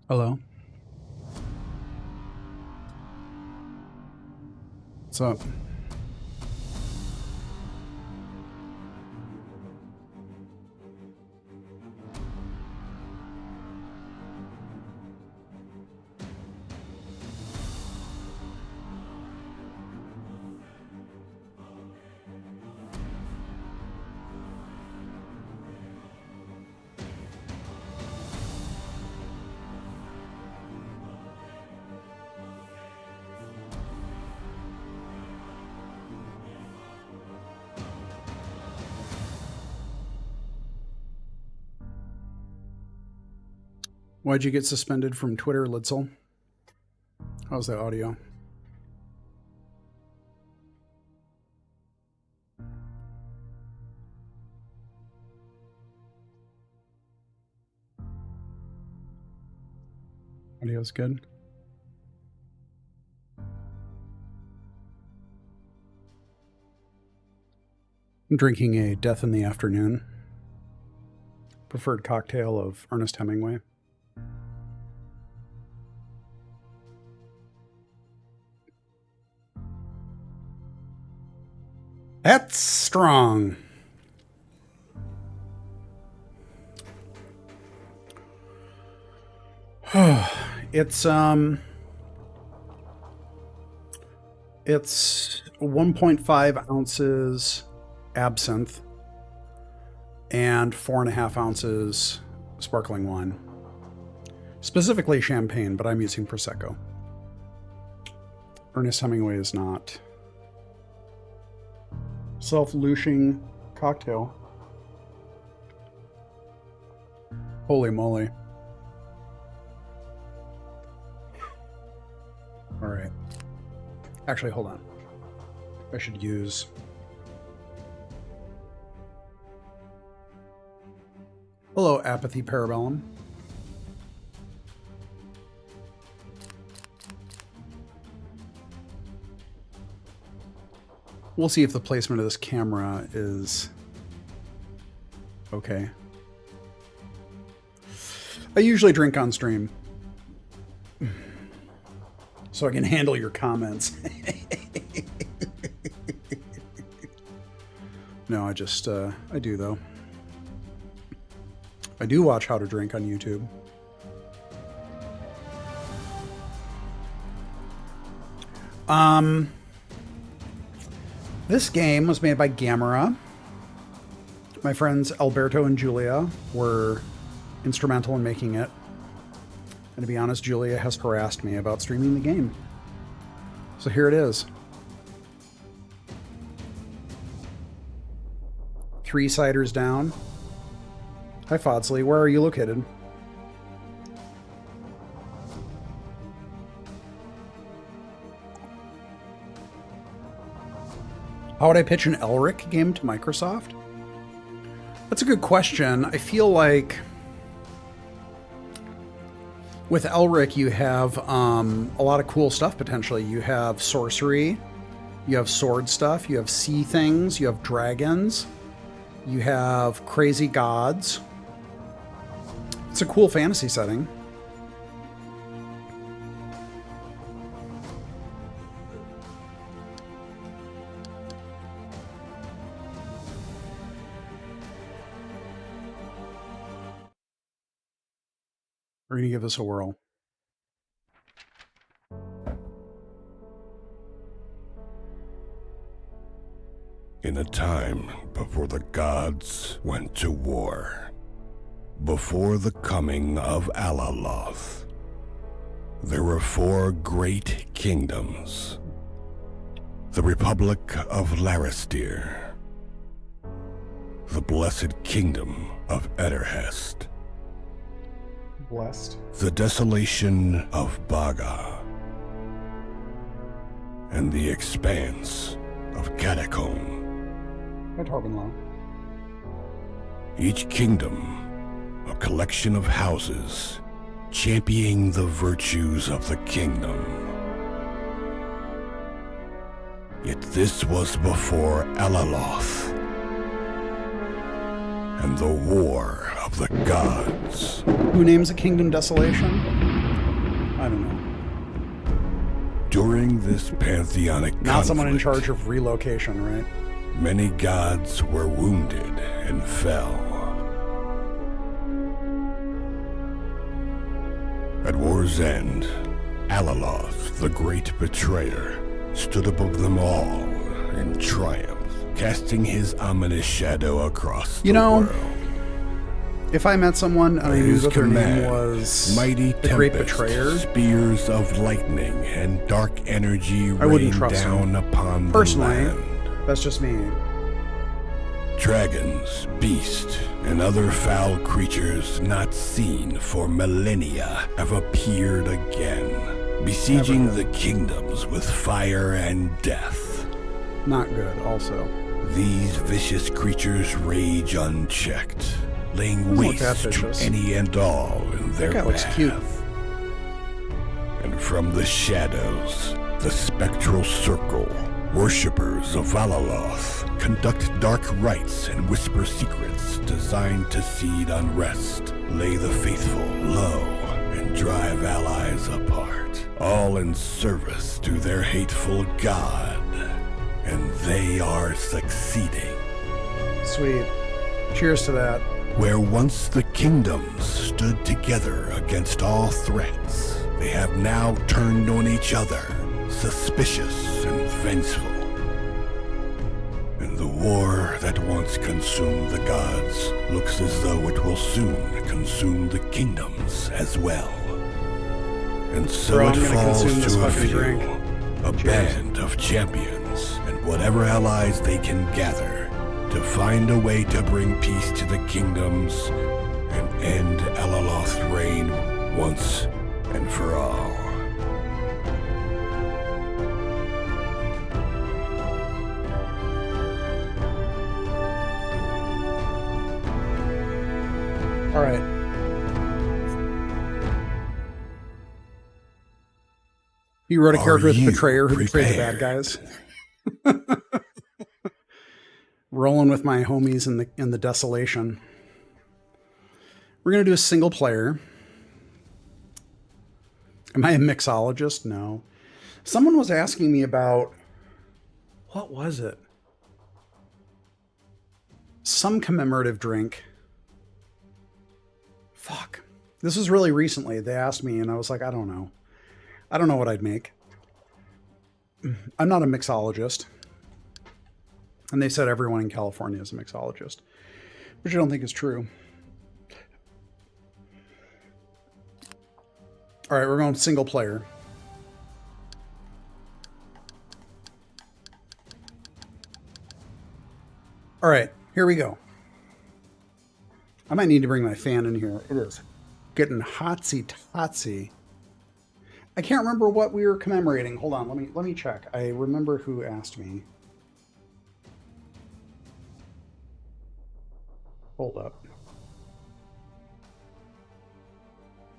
Hello. What's up? Why'd you get suspended from Twitter, Litzel? How's the audio? Audio's good. I'm drinking a Death in the Afternoon. Preferred cocktail of Ernest Hemingway. That's strong. It's 1.5 ounces absinthe and 4.5 ounces sparkling wine. Specifically champagne, but I'm using Prosecco. Ernest Hemingway is not. Self-lushing cocktail. Holy moly. All right. Actually, hold on. I should use... Hello, Apathy Parabellum. We'll see if the placement of this camera is okay. I usually drink on stream, so I can handle your comments. No, I do though. I do watch How to Drink on YouTube. This game was made by Gamera. My friends Alberto and Julia were instrumental in making it. And to be honest, Julia has harassed me about streaming the game. So here it is. 3 ciders down. Hi, Fodsley. Where are you located? How would I pitch an Elric game to Microsoft? That's a good question. I feel like with Elric, you have a lot of cool stuff potentially. You have sorcery, you have sword stuff, you have sea things, you have dragons, you have crazy gods. It's a cool fantasy setting. We're going to give this a whirl. In a time before the gods went to war, before the coming of Alaloth, there were 4 great kingdoms. The Republic of Laristir, the Blessed Kingdom of Ederhest, Blessed. the Desolation of Baga, and the Expanse of Catacomb. By Tarbenlaw. Each kingdom, a collection of houses, championing the virtues of the kingdom. Yet this was before Alaloth and the war of the gods. Who names a kingdom Desolation? I don't know. During this pantheonic Not someone in conflict, charge of relocation, right? many gods were wounded and fell. At war's end, Alaloth, the great betrayer, stood above them all in triumph, casting his ominous shadow across the world. If I met someone and I knew that their name was mighty the Great tempests, Betrayer, spears of lightning and dark energy I wouldn't rain trust down him. upon Personally, the land. that's just me. Dragons, beasts, and other foul creatures not seen for millennia have appeared again, besieging the kingdoms with fire and death. Not good, also. These vicious creatures rage unchecked, laying waste to any and all in their That guy looks path. cute. And from the shadows, the spectral circle, worshippers of Alaloth conduct dark rites and whisper secrets designed to seed unrest, lay the faithful low, and drive allies apart, all in service to their hateful god. And they are succeeding. Sweet. Cheers to that. Where once the kingdoms stood together against all threats, they have now turned on each other, suspicious and vengeful. And the war that once consumed the gods looks as though it will soon consume the kingdoms as well. And so Bro, it I'm gonna falls consume this to a fucking few, drink. a Cheers. band of champions, and whatever allies they can gather, to find a way to bring peace to the kingdoms and end Alaloth's reign once and for all. All right. You wrote a character with the Betrayer who betrayed the bad guys. Rolling with my homies in the desolation. We're gonna do a single player. Am I a mixologist? No. Someone was asking me about, what was it? Some commemorative drink. Fuck. This was really recently. They asked me and I was like, I don't know. I don't know what I'd make. I'm not a mixologist. And they said everyone in California is a mixologist, which I don't think is true. All right, we're going single player. All right, here we go. I might need to bring my fan in here. It is getting hotsy-totsy. I can't remember what we were commemorating. Hold on, let me check. I remember who asked me. Hold up.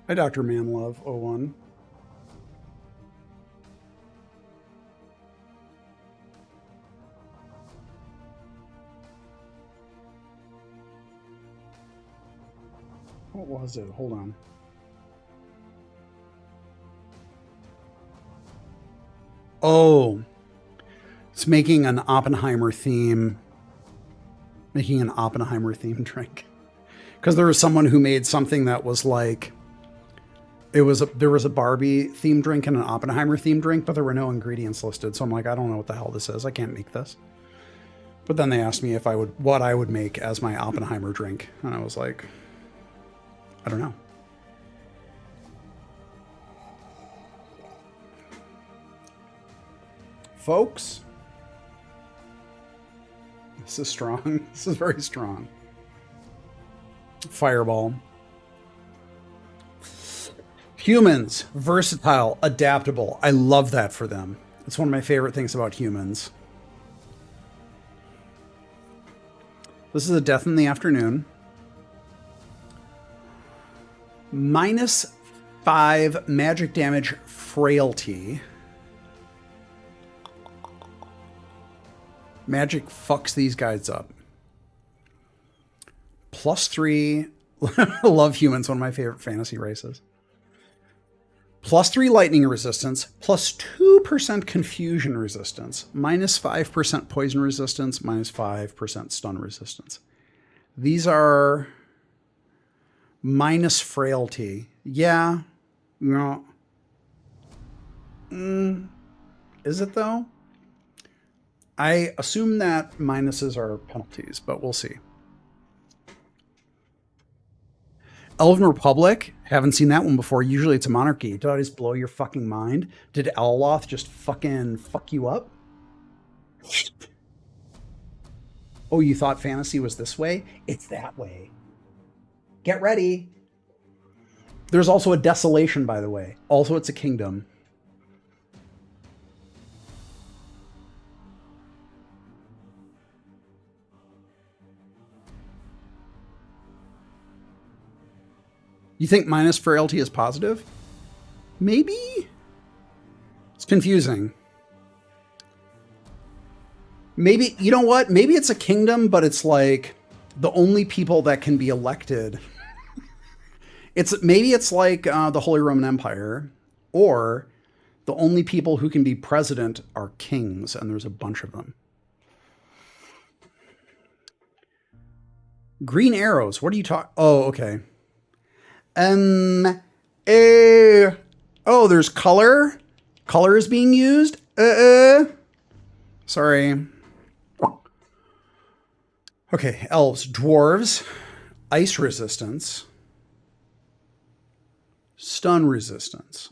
Hi, Dr. Manlove01. What was it? Hold on. Oh, it's making an Oppenheimer theme. Making an Oppenheimer themed drink. Because there was someone who made something that was like, there was a Barbie themed drink and an Oppenheimer themed drink, but there were no ingredients listed. So I'm like, I don't know what the hell this is. I can't make this. But then they asked me if what I would make as my Oppenheimer drink. And I was like, I don't know. Folks, this is strong. This is very strong. Fireball. Humans, versatile, adaptable. I love that for them. It's one of my favorite things about humans. This is a death in the afternoon. -5 magic damage frailty. Magic fucks these guys up. +3. Love humans, one of my favorite fantasy races. +3 lightning resistance, +2% confusion resistance, -5% poison resistance, -5% stun resistance. These are minus frailty. Yeah. No. Is it though? I assume that minuses are penalties, but we'll see. Elven Republic, haven't seen that one before. Usually it's a monarchy. Did I just blow your fucking mind? Did Alaloth just fucking fuck you up? Oh, you thought fantasy was this way? It's that way. Get ready. There's also a desolation, by the way. Also, it's a kingdom. You think minus frailty is positive? Maybe? It's confusing. Maybe, you know what? Maybe it's a kingdom, but it's like the only people that can be elected. Maybe it's like the Holy Roman Empire, or the only people who can be president are kings, and there's a bunch of them. Green arrows. What are you talking? Oh, okay. Oh, there's color. Color is being used. Sorry. Okay, elves, dwarves, ice resistance, stun resistance.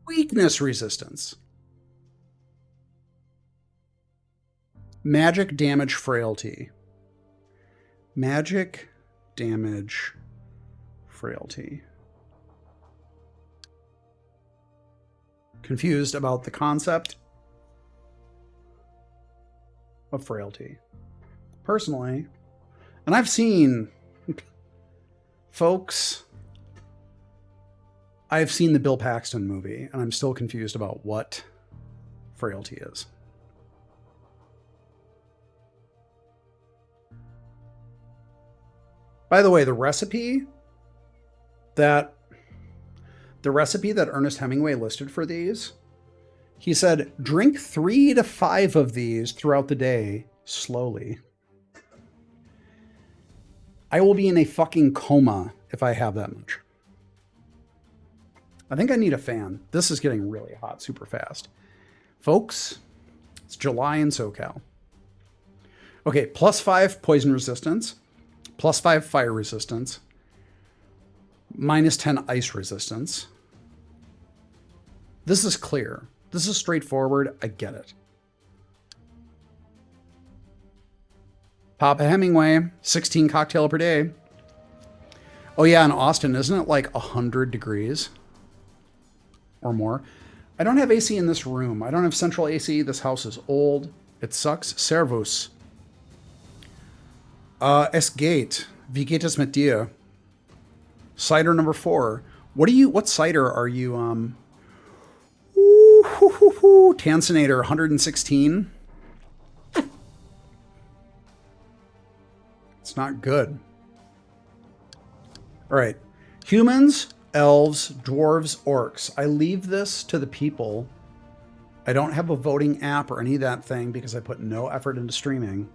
Weakness resistance. Magic damage frailty. Magic damage frailty. Confused about the concept of frailty. Personally, and I've seen folks, I've seen the Bill Paxton movie, and I'm still confused about what frailty is. By the way, the recipe that Ernest Hemingway listed for these, he said, drink 3 to 5 of these throughout the day slowly. I will be in a fucking coma if I have that much. I think I need a fan. This is getting really hot super fast. Folks, it's July in SoCal. Okay, +5 poison resistance. +5 fire resistance, -10 ice resistance. This is clear. This is straightforward. I get it. Papa Hemingway, 16 cocktail per day. Oh yeah, in Austin, isn't it like 100 degrees or more? I don't have AC in this room. I don't have central AC. This house is old. It sucks. Servus. Es geht. Wie geht es mit dir? Cider number 4. What cider are you, Tansinator 116? It's not good. All right. Humans, elves, dwarves, orcs. I leave this to the people. I don't have a voting app or any of that thing because I put no effort into streaming.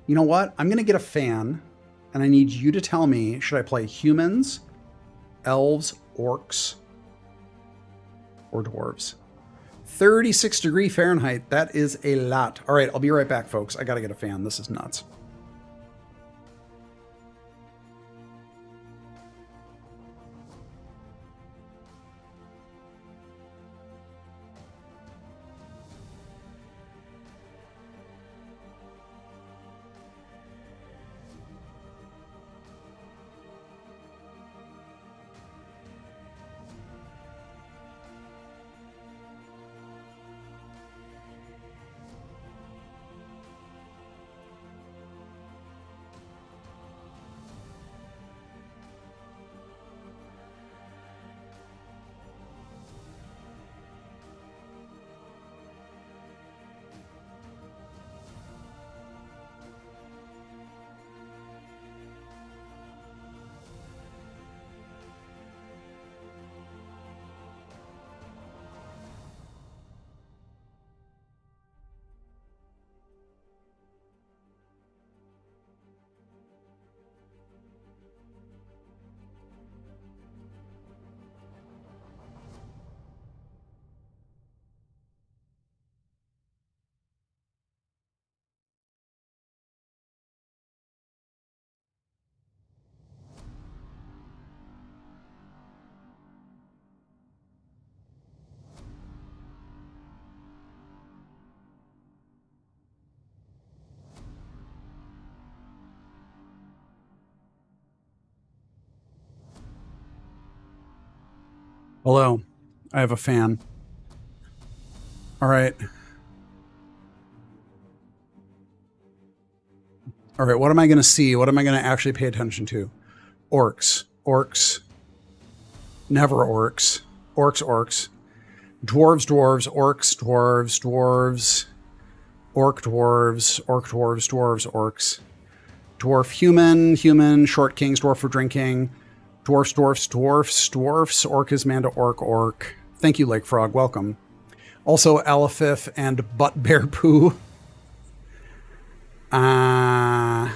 You know what? I'm going to get a fan, and I need you to tell me, should I play humans, elves, orcs, or dwarves? 36 degree Fahrenheit. That is a lot. All right, I'll be right back, folks. I got to get a fan. This is nuts. Hello. I have a fan. All right. All right, what am I going to see? What am I going to actually pay attention to? Orcs. Orcs. Never orcs. Orcs, orcs. Dwarves, dwarves, orcs, dwarves, dwarves. Orc, dwarves, orc, dwarves, dwarves, orcs. Dwarf, human, human, short kings, dwarf for drinking. Dwarfs, dwarfs, dwarfs, dwarfs, orc is man to orc, orc. Thank you, Lake Frog. Welcome. Also, Alaloth and Butt Bear Poo. Dwarf,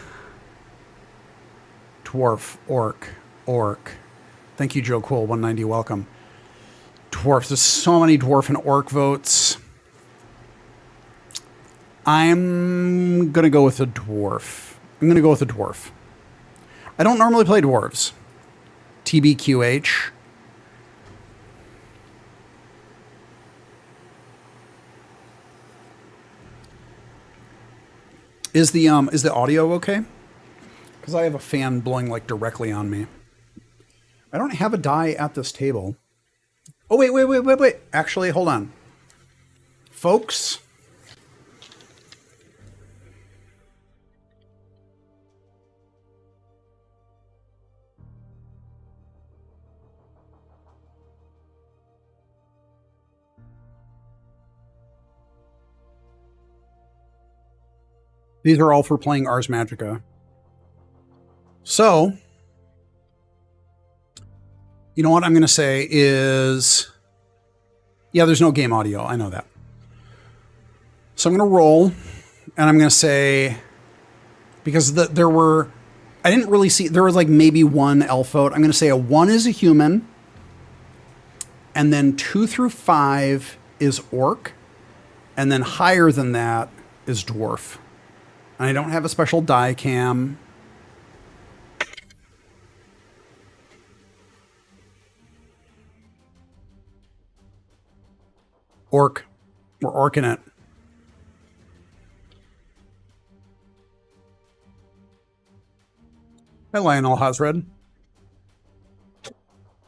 orc, orc. Thank you, Joe Cool, 190. Welcome. Dwarfs. There's so many dwarf and orc votes. I'm going to go with a dwarf. I'm going to go with a dwarf. I don't normally play dwarves. TBQH. Is the audio okay? Because I have a fan blowing like directly on me. I don't have a die at this table. Oh, wait. Actually, hold on. Folks. These are all for playing Ars Magica. So, you know what I'm going to say is, yeah, there's no game audio. I know that. So I'm going to roll, and I'm going to say, because I didn't really see, there was like maybe one elf vote. I'm going to say a 1 is a human, and then 2 through 5 is orc, and then higher than that is dwarf. And I don't have a special die cam. Orc. We're orcing it. Hi, Lionel Hosred.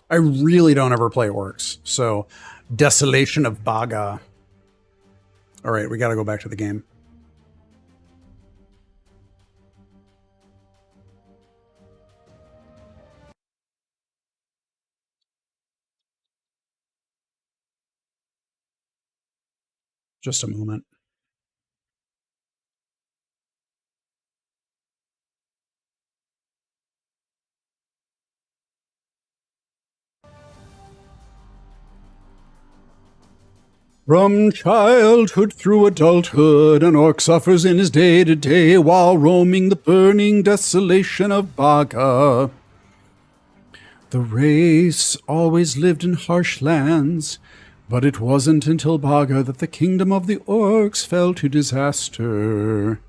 I really don't ever play orcs. So, Desolation of Baga. All right, we got to go back to the game. Just a moment. From childhood through adulthood, an orc suffers in his day-to-day while roaming the burning desolation of Baga. The race always lived in harsh lands, but it wasn't until Baga that the kingdom of the orcs fell to disaster.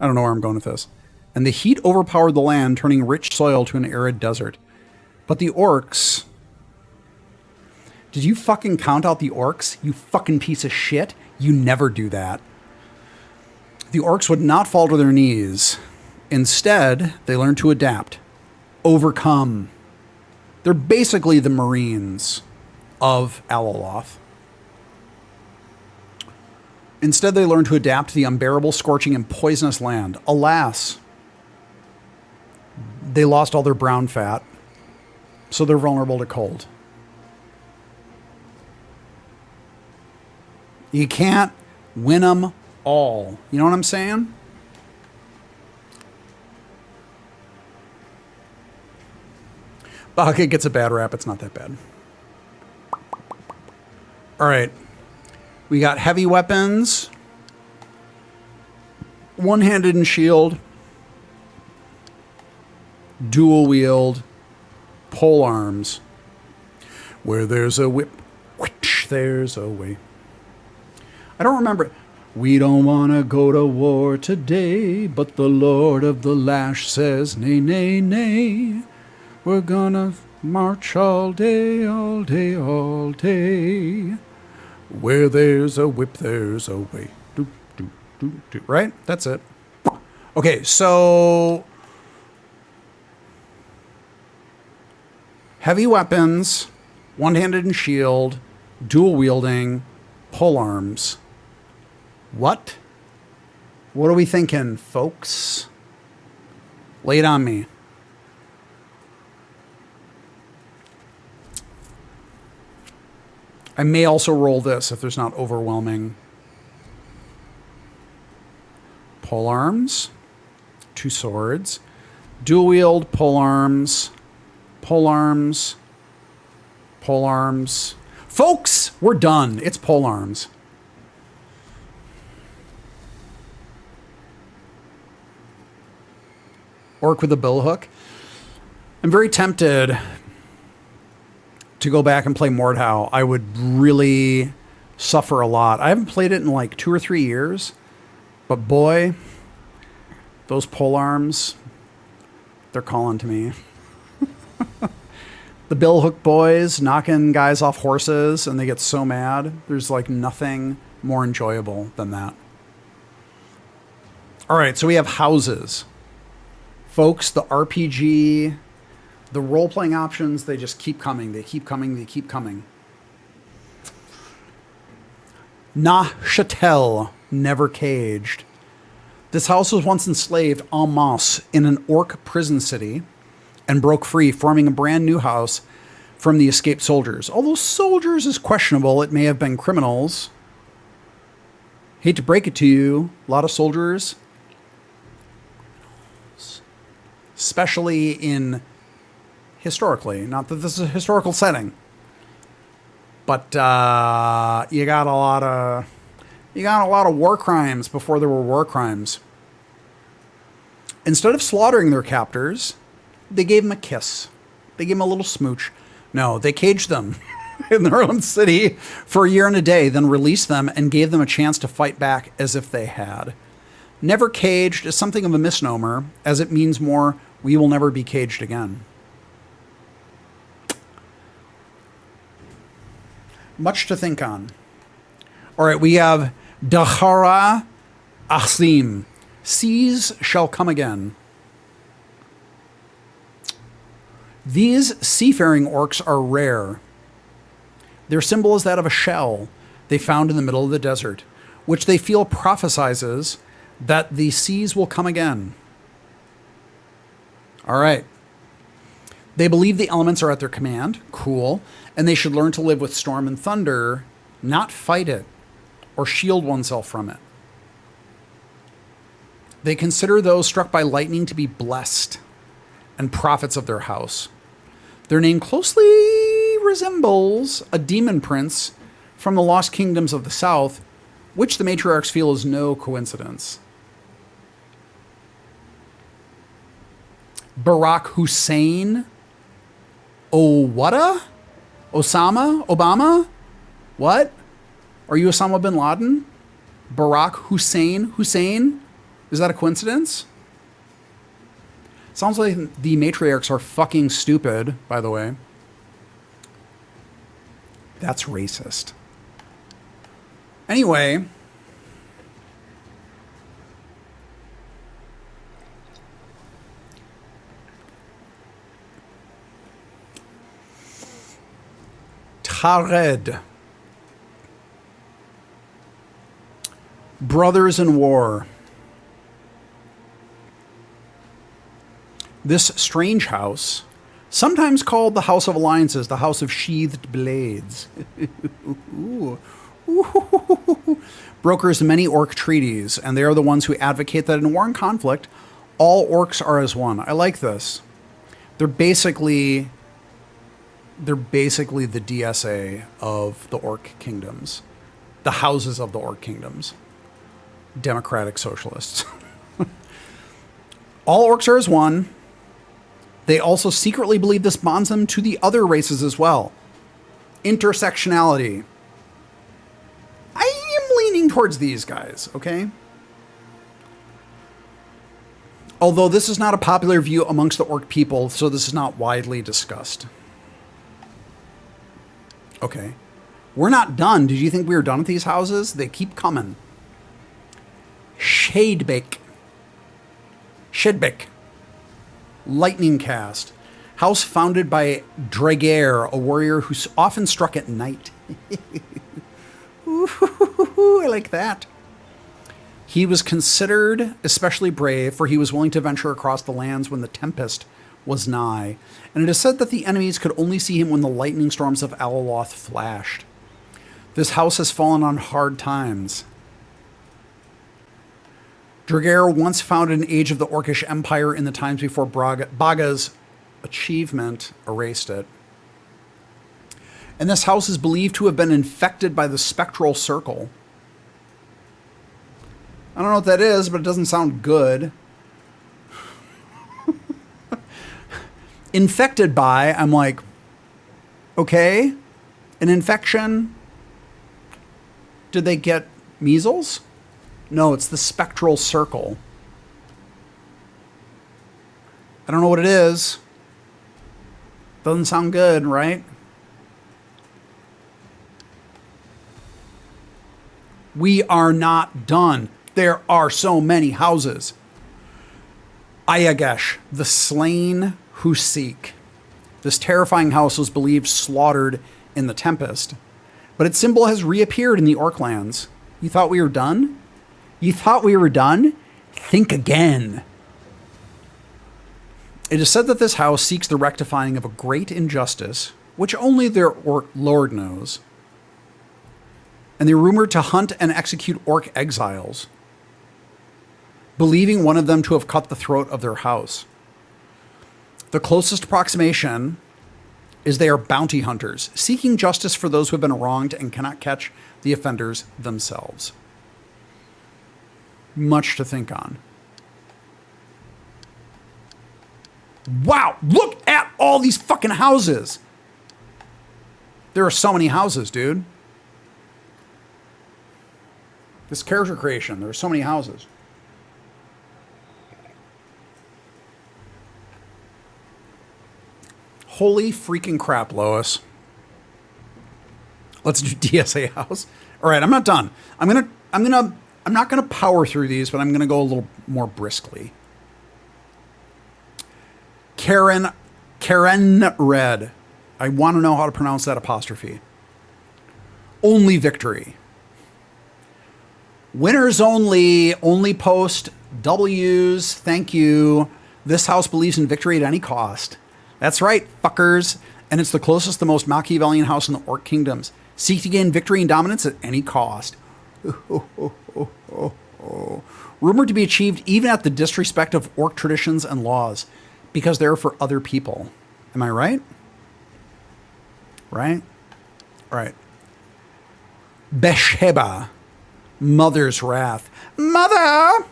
I don't know where I'm going with this. And the heat overpowered the land, turning rich soil to an arid desert. But the orcs... Did you fucking count out the orcs? You fucking piece of shit. You never do that. The orcs would not fall to their knees. Instead, they learned to adapt. Overcome. They're basically the Marines of Alaloth. Instead, they learned to adapt to the unbearable, scorching, and poisonous land. Alas, they lost all their brown fat, so they're vulnerable to cold. You can't win them all. You know what I'm saying? Baga gets a bad rap. It's not that bad. All right. We got heavy weapons. One-handed and shield. Dual wield. Pole arms. Where there's a whip, which there's a way. I don't remember. We don't want to go to war today, but the Lord of the Lash says, nay, nay, nay. We're gonna march all day, all day, all day. Where there's a whip, there's a way. Do, do, do, do. Right? That's it. Okay, so... heavy weapons, One-handed and shield, dual wielding, pole arms. What? What are we thinking, folks? Lay it on me. I may also roll this if there's not overwhelming. Pole arms, 2 swords, dual wield, pole arms, pole arms, pole arms. Folks, we're done. It's pole arms. Orc with a billhook. I'm very tempted to go back and play Mordhau. I would really suffer a lot. I haven't played it in like 2 or 3 years, but boy, those pole arms, they're calling to me. The billhook boys knocking guys off horses and they get so mad. There's like nothing more enjoyable than that. All right, so we have houses. Folks, the RPG, the role-playing options, they just keep coming. They keep coming. They keep coming. Neuchâtel, never caged. This house was once enslaved en masse in an orc prison city and broke free, forming a brand new house from the escaped soldiers. Although soldiers is questionable, it may have been criminals. Hate to break it to you, a lot of soldiers, especially in historically, not that this is a historical setting, but you got a lot of war crimes before there were war crimes. Instead of slaughtering their captors, they gave them a kiss. They gave them a little smooch. No, they caged them in their own city for a year and a day, then released them and gave them a chance to fight back as if they had. Never caged is something of a misnomer, as it means more, we will never be caged again. Much to think on. All right, we have Dahara Asim. Seas shall come again. These seafaring orcs are rare. Their symbol is that of a shell they found in the middle of the desert, which they feel prophesizes that the seas will come again. All right. They believe the elements are at their command. Cool. And they should learn to live with storm and thunder, not fight it or shield oneself from it. They consider those struck by lightning to be blessed and prophets of their house. Their name closely resembles a demon prince from the lost kingdoms of the south, which the matriarchs feel is no coincidence. Barack Hussein Owada? Osama? Obama? What? Are you Osama bin Laden? Barack Hussein? Hussein? Is that a coincidence? Sounds like the matriarchs are fucking stupid, by the way. That's racist. Anyway. Tared. Brothers in war. This strange house, sometimes called the House of Alliances, the House of Sheathed Blades, brokers many orc treaties, and they are the ones who advocate that in war and conflict, all orcs are as one. I like this. They're basically the DSA of the orc kingdoms, the houses of the orc kingdoms, democratic socialists. All orcs are as one. They also secretly believe this bonds them to the other races as well. Intersectionality. I am leaning towards these guys, okay? Although this is not a popular view amongst the orc people, so this is not widely discussed. Okay. We're not done. Did you think we were done with these houses? They keep coming. Shadebake. Lightning cast. House founded by Draeger, a warrior who often struck at night. Ooh, I like that. He was considered especially brave, for he was willing to venture across the lands when the tempest was nigh, and it is said that the enemies could only see him when the lightning storms of Alaloth flashed. This house has fallen on hard times. Draeger once founded an age of the Orcish Empire in the times before Baga's achievement erased it. And this house is believed to have been infected by the spectral circle. I don't know what that is, but it doesn't sound good. Infected by, I'm like, okay, an infection. Did they get measles? No, it's the spectral circle. I don't know what it is. Doesn't sound good, right? We are not done. There are so many houses. Ayagesh, the slain who seek. This terrifying house was believed slaughtered in the Tempest, but its symbol has reappeared in the Orclands. You thought we were done? You thought we were done? Think again. It is said that this house seeks the rectifying of a great injustice, which only their Lord knows. And they're rumored to hunt and execute orc exiles, believing one of them to have cut the throat of their house. The closest approximation is they are bounty hunters, seeking justice for those who have been wronged and cannot catch the offenders themselves. Much to think on. Wow, look at all these fucking houses. There are so many houses, dude. This character creation, there are so many houses. Holy freaking crap, Lois. Let's do DSA house. All right, I'm not done. I'm not gonna power through these, but I'm gonna go a little more briskly. Karen Red. I want to know how to pronounce that apostrophe. Only victory. Winners only post W's, thank you. This house believes in victory at any cost. That's right, fuckers. And it's the closest, the most Machiavellian house in the Orc Kingdoms. Seek to gain victory and dominance at any cost. Rumored to be achieved even at the disrespect of Orc traditions and laws, because they're for other people. Am I right? Right? All right. Besheba. Mother's Wrath. Mother!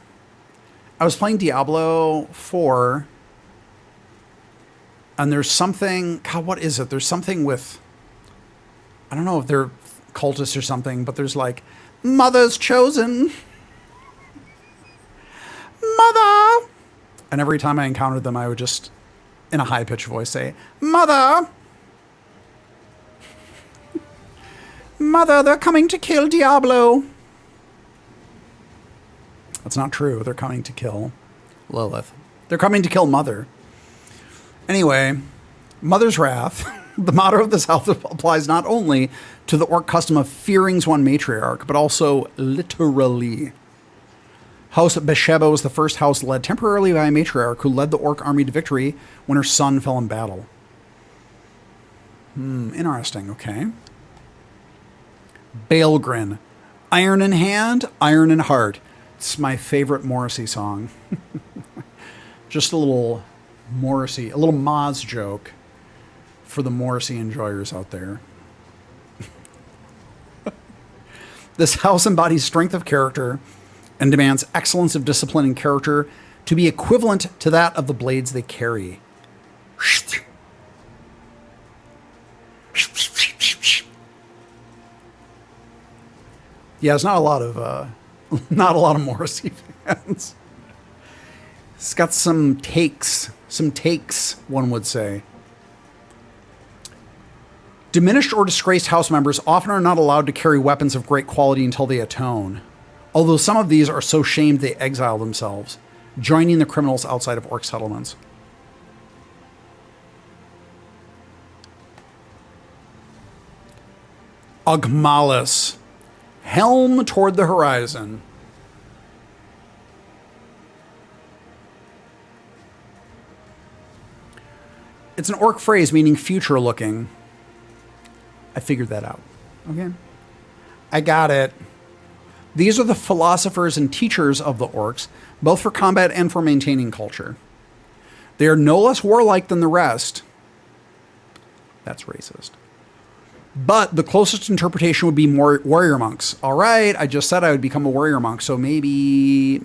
I was playing Diablo 4, and there's something... God, what is it? There's something with... I don't know if they're cultists or something, but there's like, Mother's chosen. Mother! And every time I encountered them, I would just, in a high-pitched voice, say, Mother! Mother, they're coming to kill Diablo. That's not true. They're coming to kill Lilith. They're coming to kill Mother. Anyway, Mother's Wrath. The motto of this house applies not only to the Orc custom of fearing one matriarch, but also literally. House Besheba was the first house led temporarily by a matriarch who led the Orc army to victory when her son fell in battle. Interesting, okay. Baelgrin. Iron in hand, iron in heart. It's my favorite Morrissey song. Just a little Morrissey, a little Moz joke for the Morrissey enjoyers out there. This house embodies strength of character and demands excellence of discipline and character to be equivalent to that of the blades they carry. Yeah, there's not a lot of Morrissey fans. It's got some takes, one would say. Diminished or disgraced house members often are not allowed to carry weapons of great quality until they atone, although some of these are so shamed they exile themselves, joining the criminals outside of Orc settlements. Ogmalis. Helm toward the horizon. It's an orc phrase meaning future looking. I figured that out. Okay. I got it. These are the philosophers and teachers of the orcs, both for combat and for maintaining culture. They are no less warlike than the rest. That's racist. But the closest interpretation would be more warrior monks. All right, I just said I would become a warrior monk, so maybe.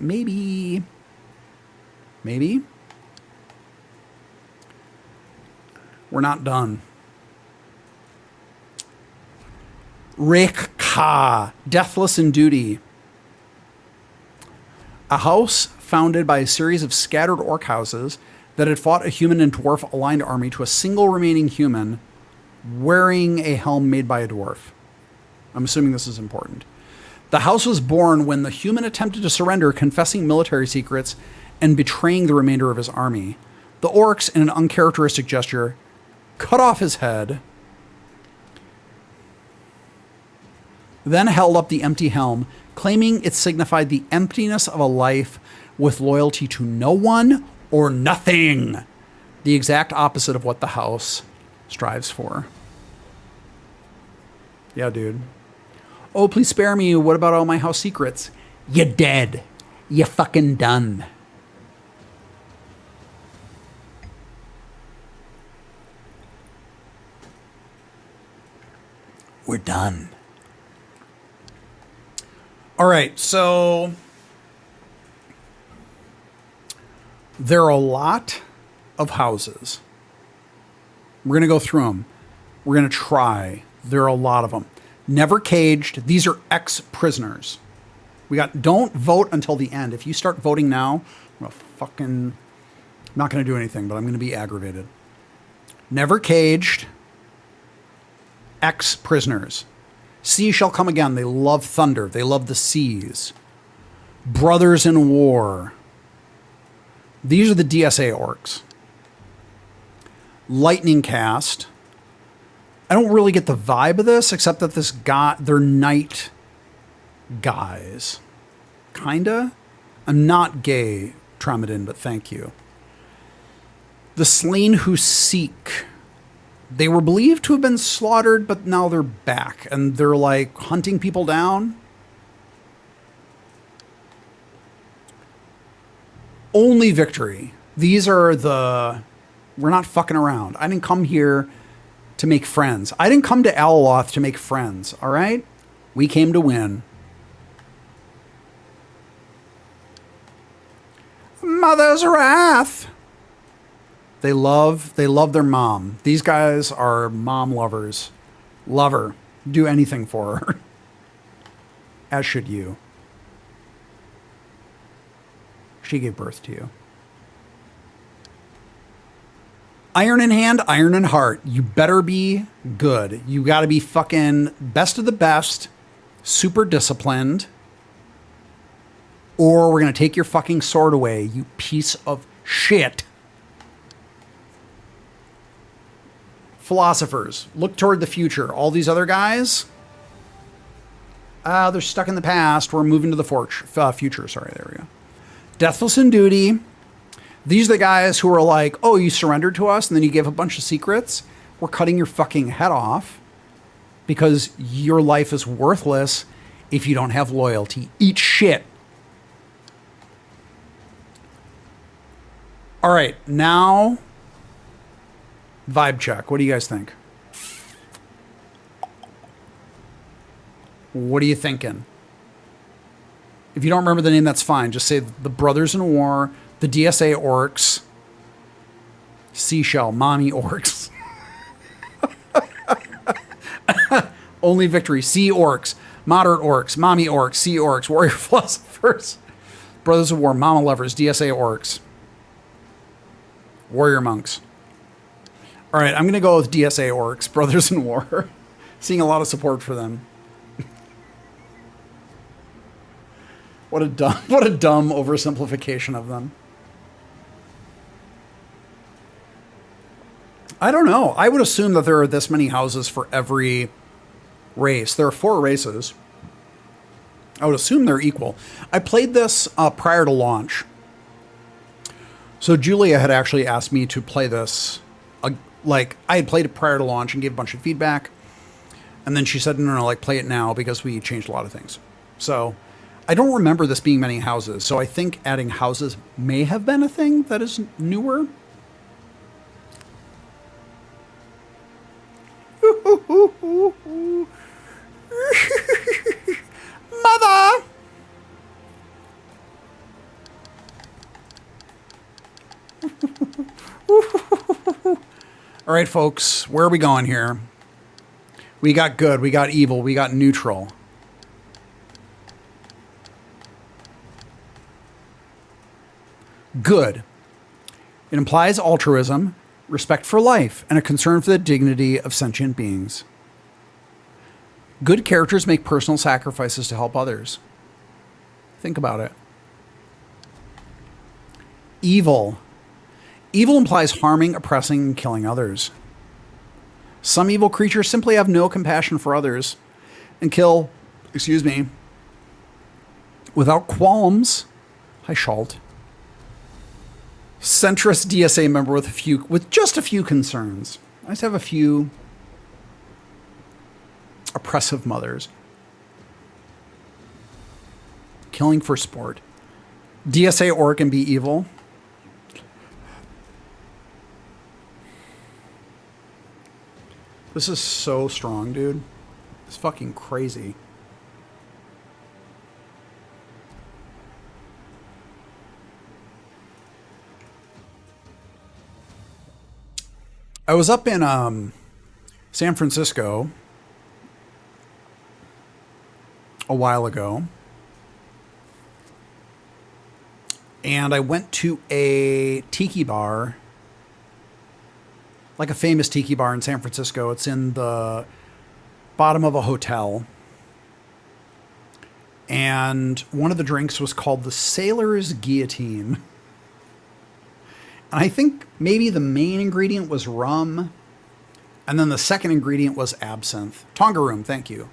We're not done. Rekka, deathless in duty. A house founded by a series of scattered orc houses that had fought a human and dwarf aligned army to a single remaining human wearing a helm made by a dwarf. I'm assuming this is important. The house was born when the human attempted to surrender, confessing military secrets and betraying the remainder of his army. The orcs, in an uncharacteristic gesture, cut off his head, then held up the empty helm, claiming it signified the emptiness of a life with loyalty to no one or nothing. The exact opposite of what the house strives for. Yeah, dude. Oh, please spare me. What about all my house secrets? You're dead. You're fucking done. We're done. All right, so there are a lot of houses. We're going to go through them. We're going to try. There are a lot of them. Never caged. These are ex-prisoners. Don't vote until the end. If you start voting now, I'm not going to do anything, but I'm going to be aggravated. Never caged. Ex-prisoners. Sea shall come again. They love thunder. They love the seas. Brothers in war. These are the DSA orcs. Lightning cast. I don't really get the vibe of this, except that they're knight guys. Kinda. I'm not gay, Tramadin, but thank you. The slain who seek. They were believed to have been slaughtered, but now they're back. And they're like hunting people down. Only victory. These are we're not fucking around. I didn't come here to make friends. I didn't come to Alaloth to make friends, all right? We came to win. Mother's Wrath. They love their mom. These guys are mom lovers. Love her. Do anything for her. As should you. She gave birth to you. Iron in hand, iron in heart. You better be good. You got to be fucking best of the best, super disciplined, or we're going to take your fucking sword away, you piece of shit. Philosophers, look toward the future. All these other guys, they're stuck in the past. We're moving to the future. Sorry, there we go. Deathless in duty. These are the guys who are like, oh, you surrendered to us and then you gave a bunch of secrets. We're cutting your fucking head off because your life is worthless if you don't have loyalty. Eat shit. All right, now vibe check. What do you guys think? What are you thinking? If you don't remember the name, that's fine. Just say the Brothers in War, the DSA orcs, Seashell, mommy orcs. Only victory, sea orcs, moderate orcs, mommy orcs, sea orcs, warrior philosophers, Brothers of War, mama lovers, DSA orcs, warrior monks. All right, I'm going to go with DSA orcs, Brothers in War. Seeing a lot of support for them. What a dumb oversimplification of them. I don't know. I would assume that there are this many houses for every race. There are 4 races. I would assume they're equal. I played this prior to launch. So Julia had actually asked me to play this. Like, I had played it prior to launch and gave a bunch of feedback. And then she said, no, like, play it now because we changed a lot of things. So I don't remember this being many houses. So I think adding houses may have been a thing that is newer. Mother! All right, folks, where are we going here? We got good, we got evil, we got neutral. Good. It implies altruism, respect for life, and a concern for the dignity of sentient beings. Good characters make personal sacrifices to help others. Think about it. Evil. Evil implies harming, oppressing, and killing others. Some evil creatures simply have no compassion for others and kill, without qualms. Hi, Schalt. Centrist DSA member with just a few concerns. I just have a few oppressive mothers. Killing for sport. DSA or can be evil. This is so strong, dude. It's fucking crazy. I was up in San Francisco a while ago, and I went to a tiki bar, like a famous tiki bar in San Francisco. It's in the bottom of a hotel, and one of the drinks was called the Sailor's Guillotine. And I think maybe the main ingredient was rum, and then the second ingredient was absinthe. Tonga Room, thank you.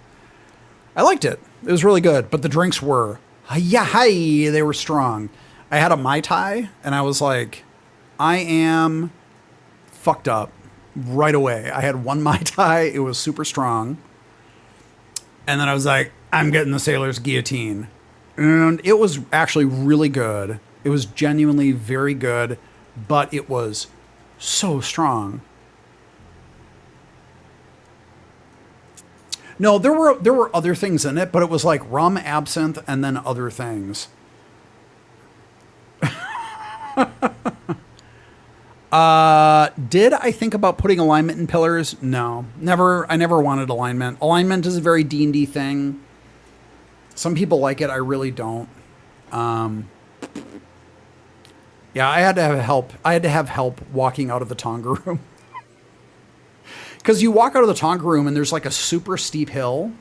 I liked it. It was really good, but the drinks were, they were strong. I had a Mai Tai, and I was like, I am fucked up right away. I had one Mai Tai. It was super strong. And then I was like, I'm getting the Sailor's Guillotine. And it was actually really good. It was genuinely very good, but it was so strong. No, there were other things in it, but it was like rum, absinthe, and then other things. Did I think about putting alignment in pillars? No, never. I never wanted alignment. Alignment is a very D&D thing. Some people like it. I really don't. Yeah, I had to have help. I had to have help walking out of the Tonga Room. Because you walk out of the Tonga Room and there's like a super steep hill.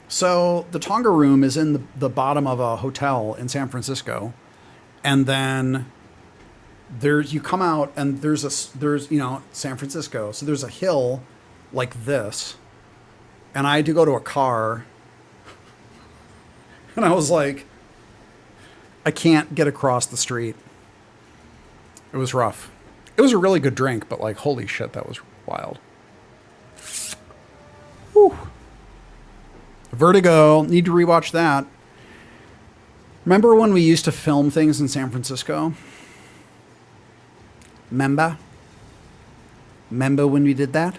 So the Tonga Room is in the bottom of a hotel in San Francisco. And then you come out and there's San Francisco. So there's a hill like this. And I had to go to a car. And I was like, I can't get across the street. It was rough. It was a really good drink, but like, holy shit, that was wild. Whew. Vertigo. Need to rewatch that. Remember when we used to film things in San Francisco? Remember when we did that?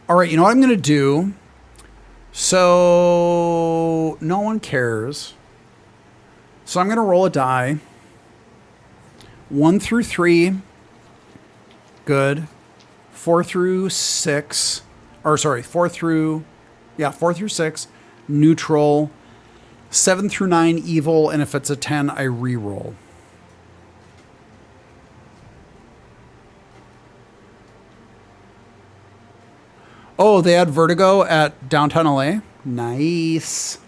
All right, you know what I'm going to do? So no one cares. So I'm going to roll a die. 1 through 3. Good. 4 through 6. Or sorry, 4 through 6. Neutral. 7 through 9 evil. And if it's a 10, I re-roll. Oh, they had Vertigo at downtown LA? Nice.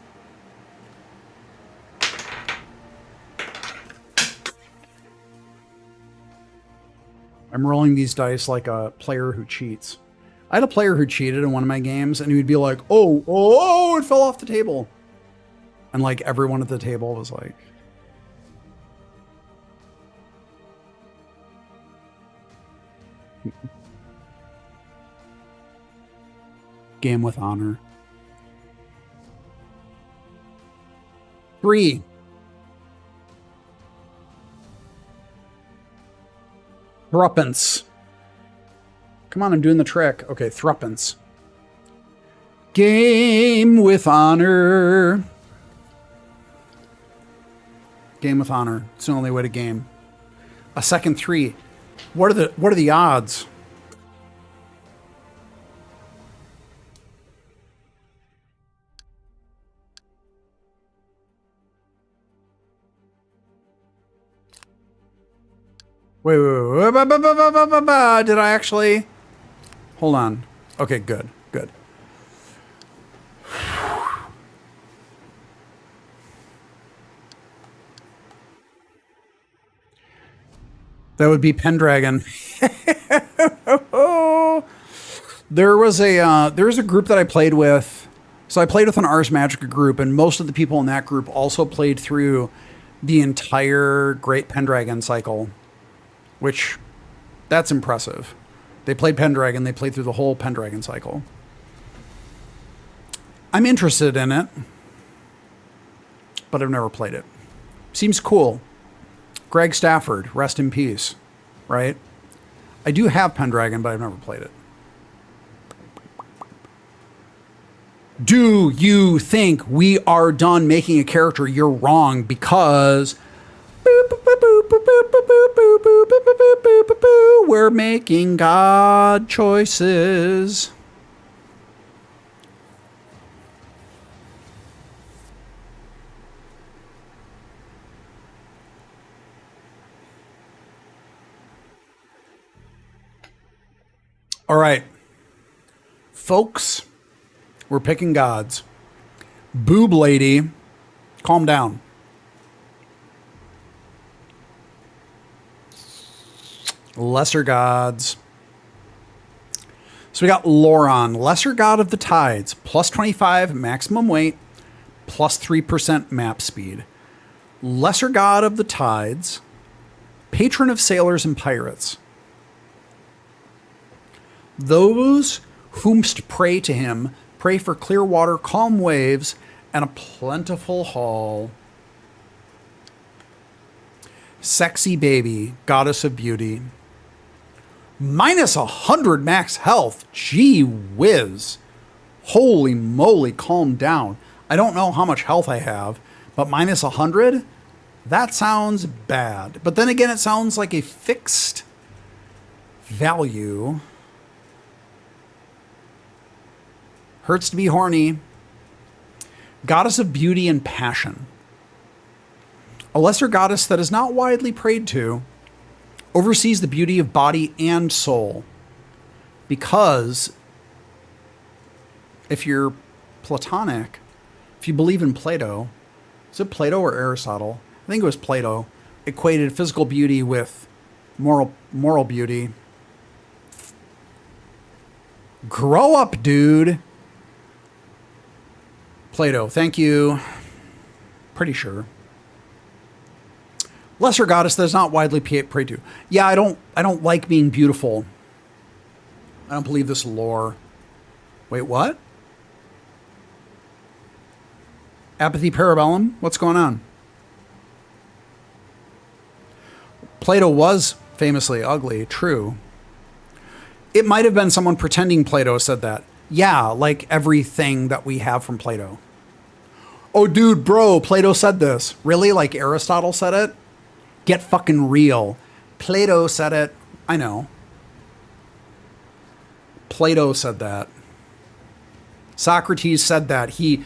I'm rolling these dice like a player who cheats. I had a player who cheated in one of my games, and he would be like, oh, it fell off the table. And like everyone at the table was like, game with honor. 3. Threepence. Come on, I'm doing the trick. Okay, threepence. Game with honor. Game with honor. It's the only way to game. A second 3. What are the odds? Wait. Did I actually? Hold on. Okay, good. That would be Pendragon. There's a group that I played with. So I played with an Ars Magica group, and most of the people in that group also played through the entire Great Pendragon cycle, which that's impressive. They played Pendragon, they played through the whole Pendragon cycle. I'm interested in it, but I've never played it. Seems cool. Greg Stafford, rest in peace, right? I do have Pendragon, but I've never played it. Do you think we are done making a character? You're wrong, because we're making God choices. All right, folks, we're picking gods. Boob lady, calm down. Lesser gods. So we got Loron, lesser god of the tides, plus 25 maximum weight, plus 3% map speed. Lesser god of the tides, patron of sailors and pirates. Those whomst pray to him pray for clear water, calm waves, and a plentiful haul. Sexy baby, goddess of beauty. Minus 100 max health. Gee whiz. Holy moly, calm down. I don't know how much health I have, but minus 100? That sounds bad. But then again, it sounds like a fixed value. Hurts to be horny. Goddess of beauty and passion. A lesser goddess that is not widely prayed to, oversees the beauty of body and soul. Because if you're Platonic, if you believe in Plato, is it Plato or Aristotle? I think it was Plato, equated physical beauty with moral beauty. Grow up, dude. Plato, thank you. Pretty sure. Lesser goddess that is not widely prayed to. Yeah, I don't like being beautiful. I don't believe this lore. Wait, what? Apathy Parabellum? What's going on? Plato was famously ugly, true. It might have been someone pretending Plato said that. Yeah, like everything that we have from Plato. Oh, dude, bro, Plato said this. Really? Like Aristotle said it? Get fucking real. Plato said it. I know. Plato said that. Socrates said that. He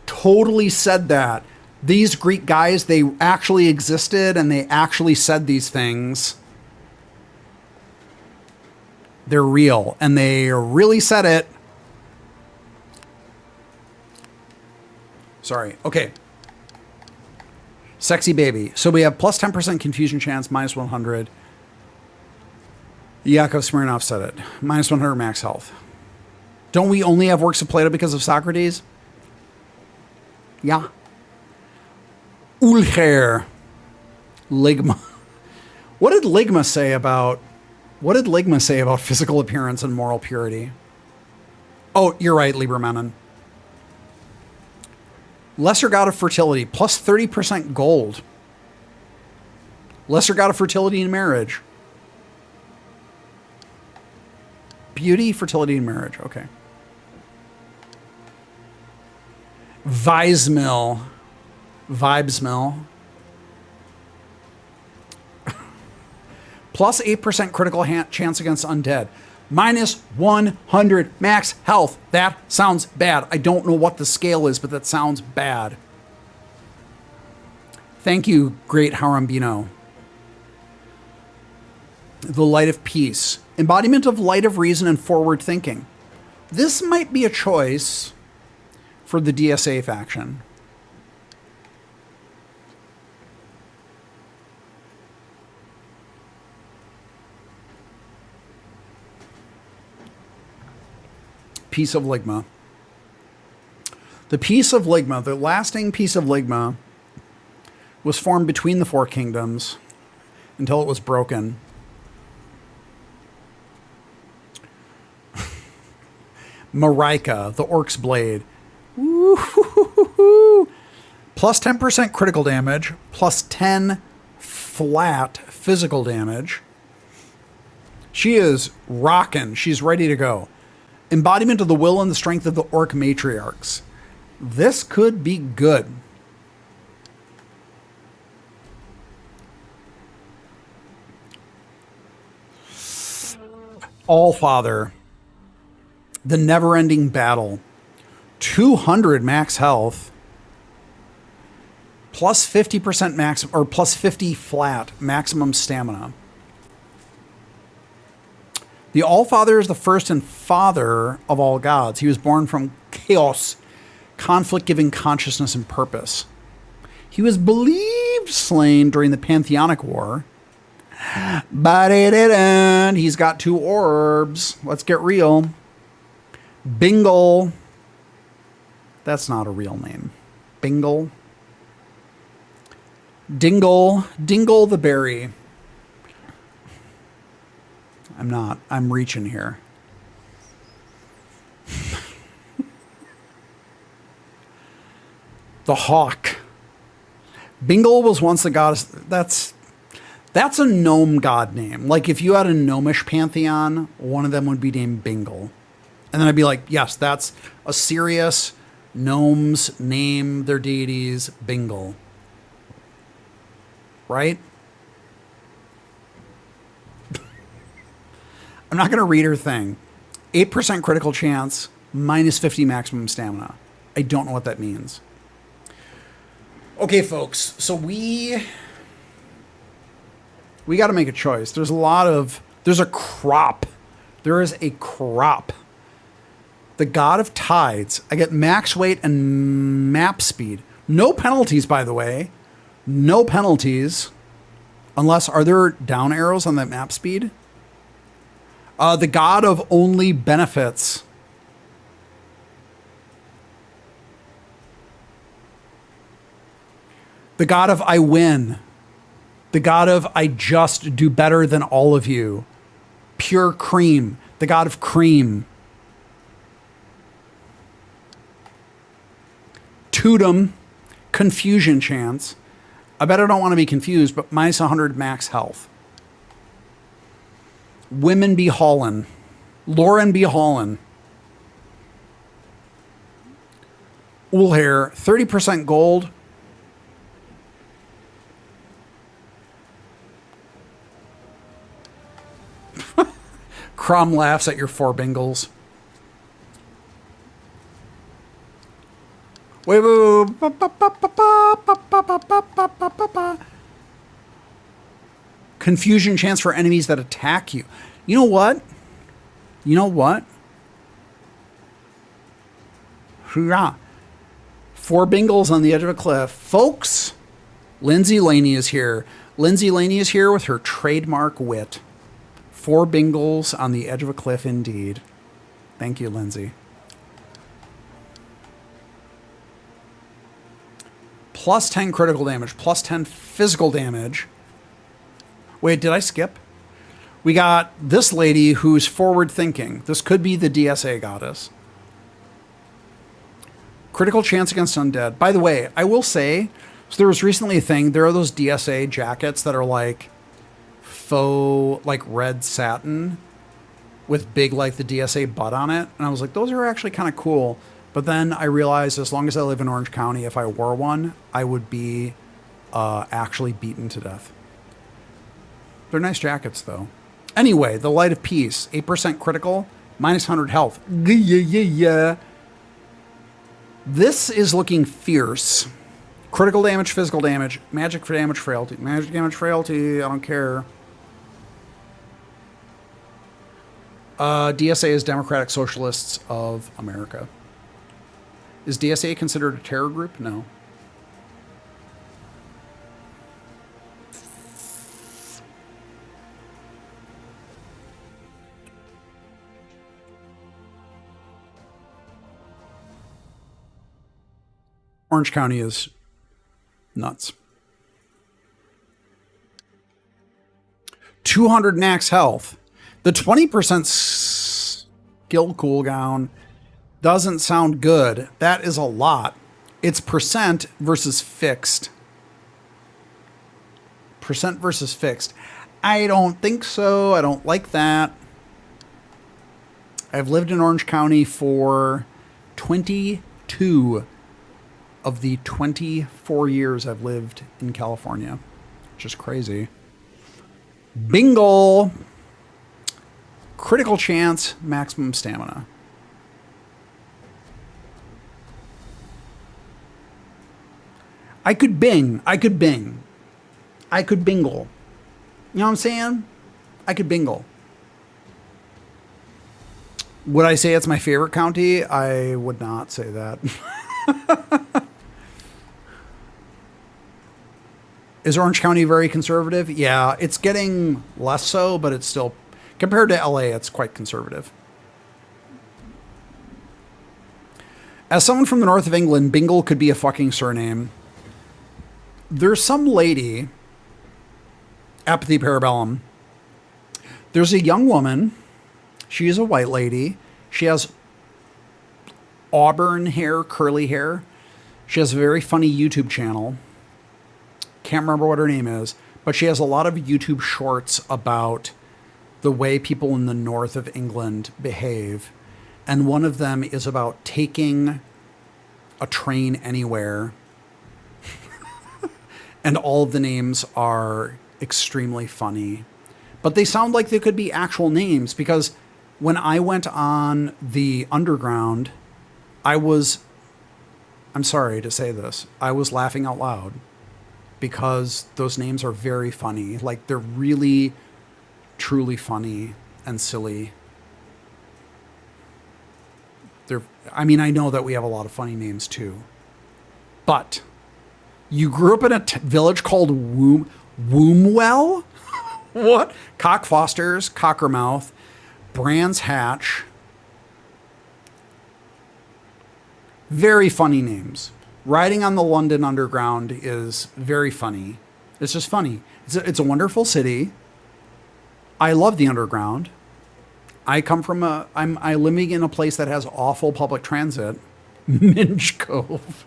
totally said that. These Greek guys, they actually existed and they actually said these things. They're real and they really said it. Sorry. Okay. Sexy baby. So we have plus 10% confusion chance, minus 100. Yakov Smirnov said it. Minus 100 max health. Don't we only have works of Plato because of Socrates? Yeah. Ulher. Ligma. What did Ligma say about physical appearance and moral purity? Oh, you're right, Liebermannen. Lesser god of fertility, plus 30% gold. Lesser god of fertility in marriage. Beauty, fertility, and marriage. Okay. Vibesmill. Plus 8% critical chance against undead. Minus 100 max health. That sounds bad. I don't know what the scale is, but that sounds bad. Thank you, great Harambino. The light of peace. Embodiment of light of reason and forward thinking. This might be a choice for the DSA faction. Piece of Ligma. The piece of Ligma, the lasting piece of Ligma, was formed between the four kingdoms until it was broken. Marika, the Orc's Blade. Woo-hoo-hoo-hoo-hoo. Plus 10% critical damage, plus 10 flat physical damage. She is rocking. She's ready to go. Embodiment of the will and the strength of the Orc matriarchs. This could be good. Allfather. The never-ending battle. 200 max health. Plus 50% max, or plus 50 flat maximum stamina. The Allfather is the first and father of all gods. He was born from chaos, conflict giving consciousness and purpose. He was believed slain during the Pantheonic War, but he didn't. He's got 2 orbs. Let's get real. Bingle. That's not a real name. Bingle. Dingle. Dingle the berry. I'm not. I'm reaching here. The hawk. Bingle was once the goddess. That's a gnome god name. Like if you had a gnomish pantheon, one of them would be named Bingle. And then I'd be like, yes, that's a serious gnomes name their deities Bingle. Right? I'm not going to read her thing. 8% critical chance, minus 50 maximum stamina. I don't know what that means. Okay, folks. So we got to make a choice. There's a crop. There is a crop. The God of Tides. I get max weight and map speed. No penalties, by the way. No penalties. Unless, are there down arrows on that map speed? The God of only benefits. The God of I win. The God of I just do better than all of you. Pure cream. The God of cream. Totem. Confusion chance. I bet I don't want to be confused, but minus 100 max health. Women be haulin'. Lauren be haulin'. Ulhair, 30% gold. Crom laughs at your 4 bingles. Wait. Confusion chance for enemies that attack you. You know what? Hoorah. 4 bingles on the edge of a cliff. Folks, Lindsay Laney is here. Lindsay Laney is here with her trademark wit. 4 Bingals on the edge of a cliff, indeed. Thank you, Lindsay. Plus 10 critical damage, plus 10 physical damage. Wait, did I skip? We got this lady who's forward thinking. This could be the DSA goddess. Critical chance against undead. By the way, I will say, so there was recently a thing. There are those DSA jackets that are like faux, like red satin with big, like the DSA butt on it. And I was like, those are actually kind of cool. But then I realized as long as I live in Orange County, if I wore one, I would be actually beaten to death. They're nice jackets, though. Anyway, the Light of Peace, 8% critical, minus 100 health. Yeah. This is looking fierce. Critical damage, physical damage, magic for damage, frailty. Magic damage, frailty, I don't care. DSA is Democratic Socialists of America. Is DSA considered a terror group? No. Orange County is nuts. 200 max health. The 20% skill cooldown doesn't sound good. That is a lot. It's percent versus fixed. Percent versus fixed. I don't think so. I don't like that. I've lived in Orange County for 22 of the 24 years I've lived in California, which is crazy. Bingo. Critical chance, maximum stamina. I could bingle. You know what I'm saying? I could bingle. Would I say it's my favorite county? I would not say that. Is Orange County very conservative? Yeah, it's getting less so, but it's still, compared to LA, it's quite conservative. As someone from the north of England, Bingle could be a fucking surname. There's some lady, Apathy Parabellum. There's a young woman. She is a white lady. She has auburn hair, curly hair. She has a very funny YouTube channel. Can't remember what her name is, but she has a lot of YouTube shorts about the way people in the north of England behave. And one of them is about taking a train anywhere. And all of the names are extremely funny. But they sound like they could be actual names, because when I went on the Underground, I'm sorry to say this, I was laughing out loud because those names are very funny. Like, they're really, truly funny and silly. I know that we have a lot of funny names too. But you grew up in a village called Wombwell? What? Cockfosters, Cockermouth, Brands Hatch. Very funny names. Riding on the London Underground is very funny. It's just funny. It's a wonderful city. I love the Underground. I come from I'm living in a place that has awful public transit. Minge Cove.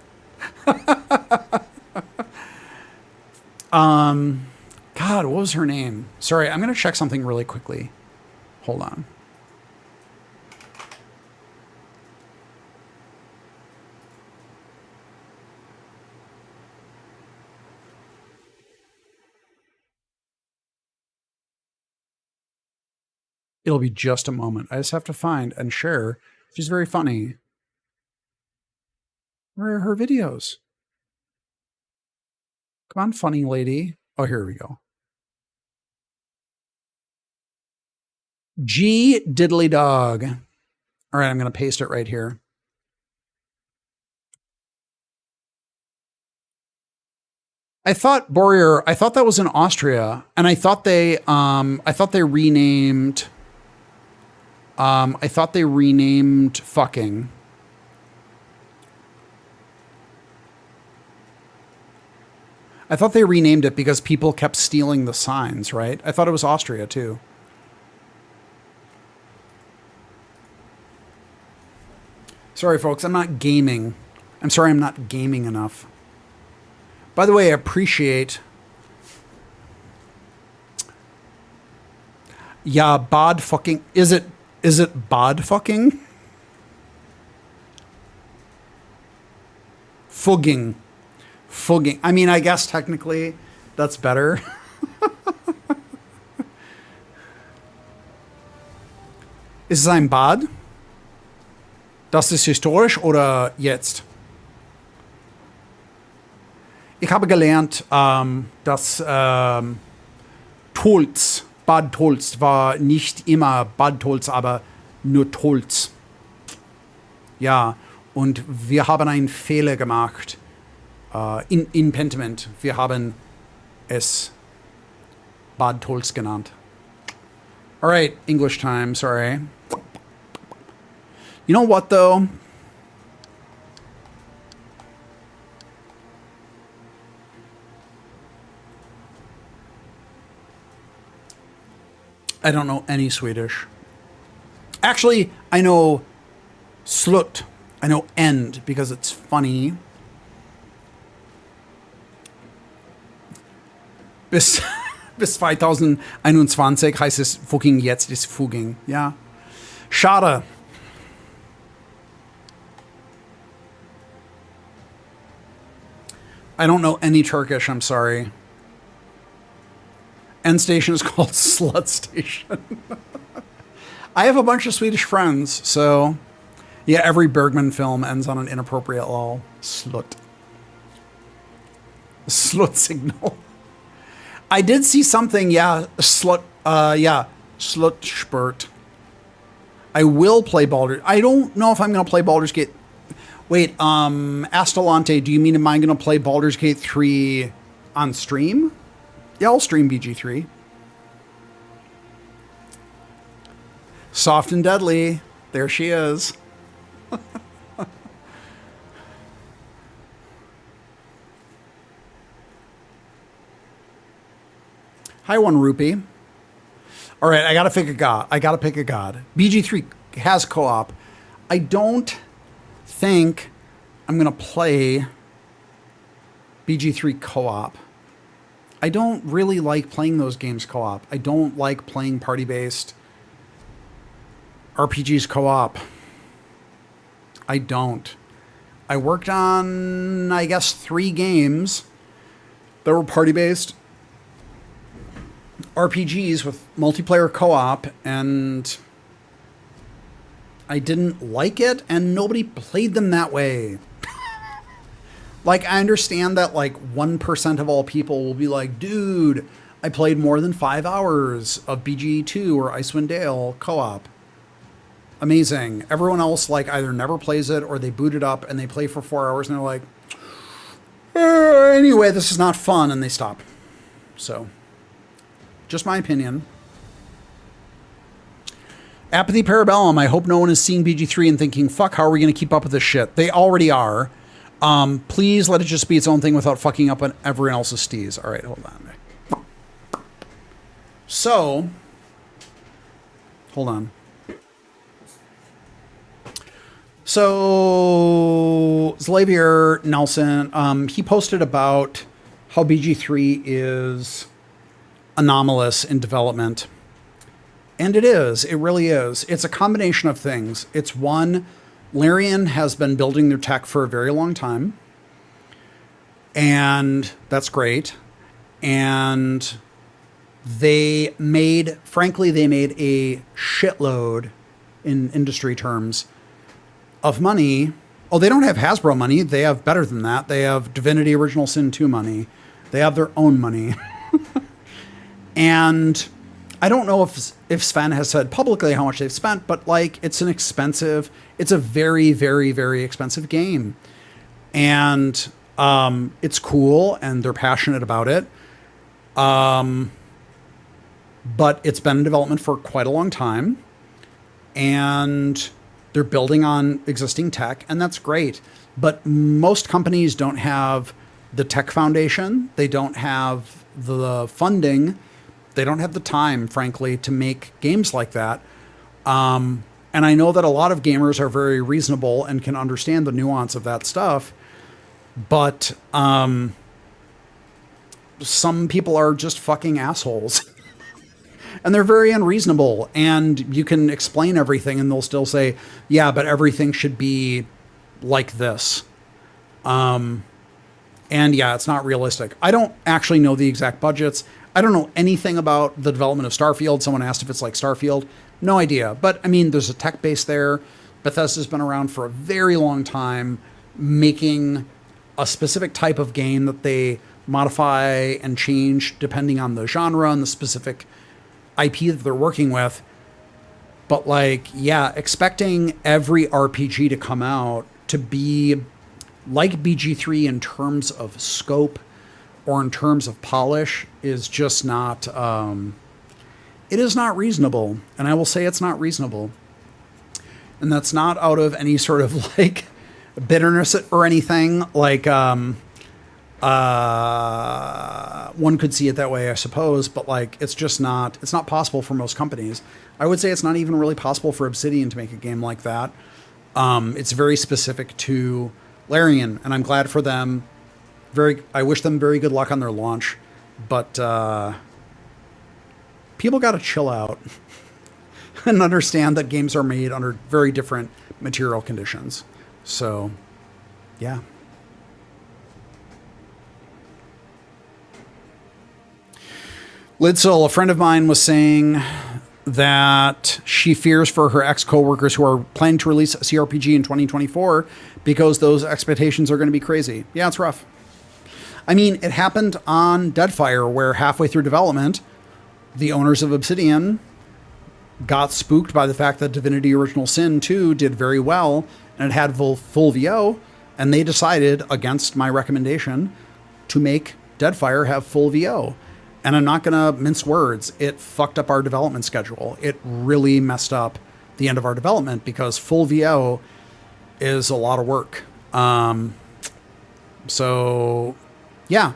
God, what was her name? Sorry, I'm going to check something really quickly. Hold on. It'll be just a moment. I just have to find and share. She's very funny. Where are her videos? Come on, funny lady. Oh, here we go. G Diddly Dog. All right, I'm going to paste it right here. I thought Borrier, I thought that was in Austria, and I thought they renamed fucking. I thought they renamed it because people kept stealing the signs, right? I thought it was Austria too. Sorry, folks, I'm not gaming. I'm sorry I'm not gaming enough. By the way, I appreciate... Yeah, bod fucking... Is it bod fucking? Fugging. Fugging. I mean, I guess technically that's better. Ist es ein Bad? Das ist historisch oder jetzt? Ich habe gelernt, dass Tolz, Bad Tolz war nicht immer Bad Tolz, aber nur Tolz. Ja, und wir haben einen Fehler gemacht in Pentiment. Wir haben es Bad Tolz genannt. All right, English time, sorry. You know what, though? I don't know any Swedish. Actually, I know slut. I know end because it's funny. Bis 2021 heißt es fucking jetzt ist fugging. Ja. Schade. I don't know any Turkish, I'm sorry. End station is called Slut Station. I have a bunch of Swedish friends, so... Yeah, every Bergman film ends on an inappropriate lol. Slut. Slut signal. I did see something, yeah, slut spurt. I will play Baldur's... I don't know if I'm going to play Baldur's Gate... Wait, Astalante, do you mean am I going to play Baldur's Gate 3 on stream? Yeah, I'll stream BG3. Soft and Deadly. There she is. Hi, 1 rupee. All right, I got to pick a god. BG3 has co-op. I don't think I'm going to play BG3 co-op. I don't really like playing those games co-op. I don't like playing party-based RPGs co-op. I don't. I worked on, I guess, 3 games that were party-based RPGs with multiplayer co-op, and I didn't like it, and nobody played them that way. Like, I understand that, like, 1% of all people will be like, dude, I played more than 5 hours of BG2 or Icewind Dale co-op. Amazing. Everyone else, like, either never plays it or they boot it up and they play for 4 hours and they're like, anyway, this is not fun, and they stop. So, just my opinion. Apathy Parabellum, I hope no one is seeing BG3 and thinking, fuck, how are we going to keep up with this shit? They already are. Please let it just be its own thing without fucking up on everyone else's steez. All right, hold on. So, hold on. So, Xavier Nelson, he posted about how BG3 is anomalous in development. And it is. It really is. It's a combination of things. It's one... Larian has been building their tech for a very long time, and that's great. And they made a shitload, in industry terms, of money. Oh, they don't have Hasbro money. They have better than that. They have Divinity Original Sin 2 money. They have their own money. And I don't know if Sven has said publicly how much they've spent, but like it's a very, very, very expensive game. And It's cool and they're passionate about it. But it's been in development for quite a long time, and they're building on existing tech, and that's great. But most companies don't have the tech foundation. They don't have the funding. They don't have the time, frankly, to make games like that. And I know that a lot of gamers are very reasonable and can understand the nuance of that stuff. But some people are just fucking assholes. And they're very unreasonable. And you can explain everything and they'll still say, yeah, but everything should be like this. And yeah, it's not realistic. I don't actually know the exact budgets. I don't know anything about the development of Starfield. Someone asked if it's like Starfield. No idea. But I mean, there's a tech base there. Bethesda's been around for a very long time, making a specific type of game that they modify and change depending on the genre and the specific IP that they're working with. But like, yeah, expecting every RPG to come out to be like BG3 in terms of scope or in terms of polish is just not, it is not reasonable. And I will say it's not reasonable. And that's not out of any sort of like bitterness or anything. Like, one could see it that way, I suppose, but like, it's just not, it's not possible for most companies. I would say it's not even really possible for Obsidian to make a game like that. It's very specific to Larian, and I'm glad for them. I wish them very good luck on their launch, but people got to chill out and understand that games are made under very different material conditions. So, yeah. Lidsel, a friend of mine, was saying that she fears for her ex-coworkers who are planning to release a CRPG in 2024 because those expectations are going to be crazy. Yeah, it's rough. I mean, it happened on Deadfire, where halfway through development, the owners of Obsidian got spooked by the fact that Divinity Original Sin 2 did very well and it had full VO, and they decided, against my recommendation, to make Deadfire have full VO. And I'm not going to mince words. It fucked up our development schedule. It really messed up the end of our development because full VO is a lot of work. So, yeah,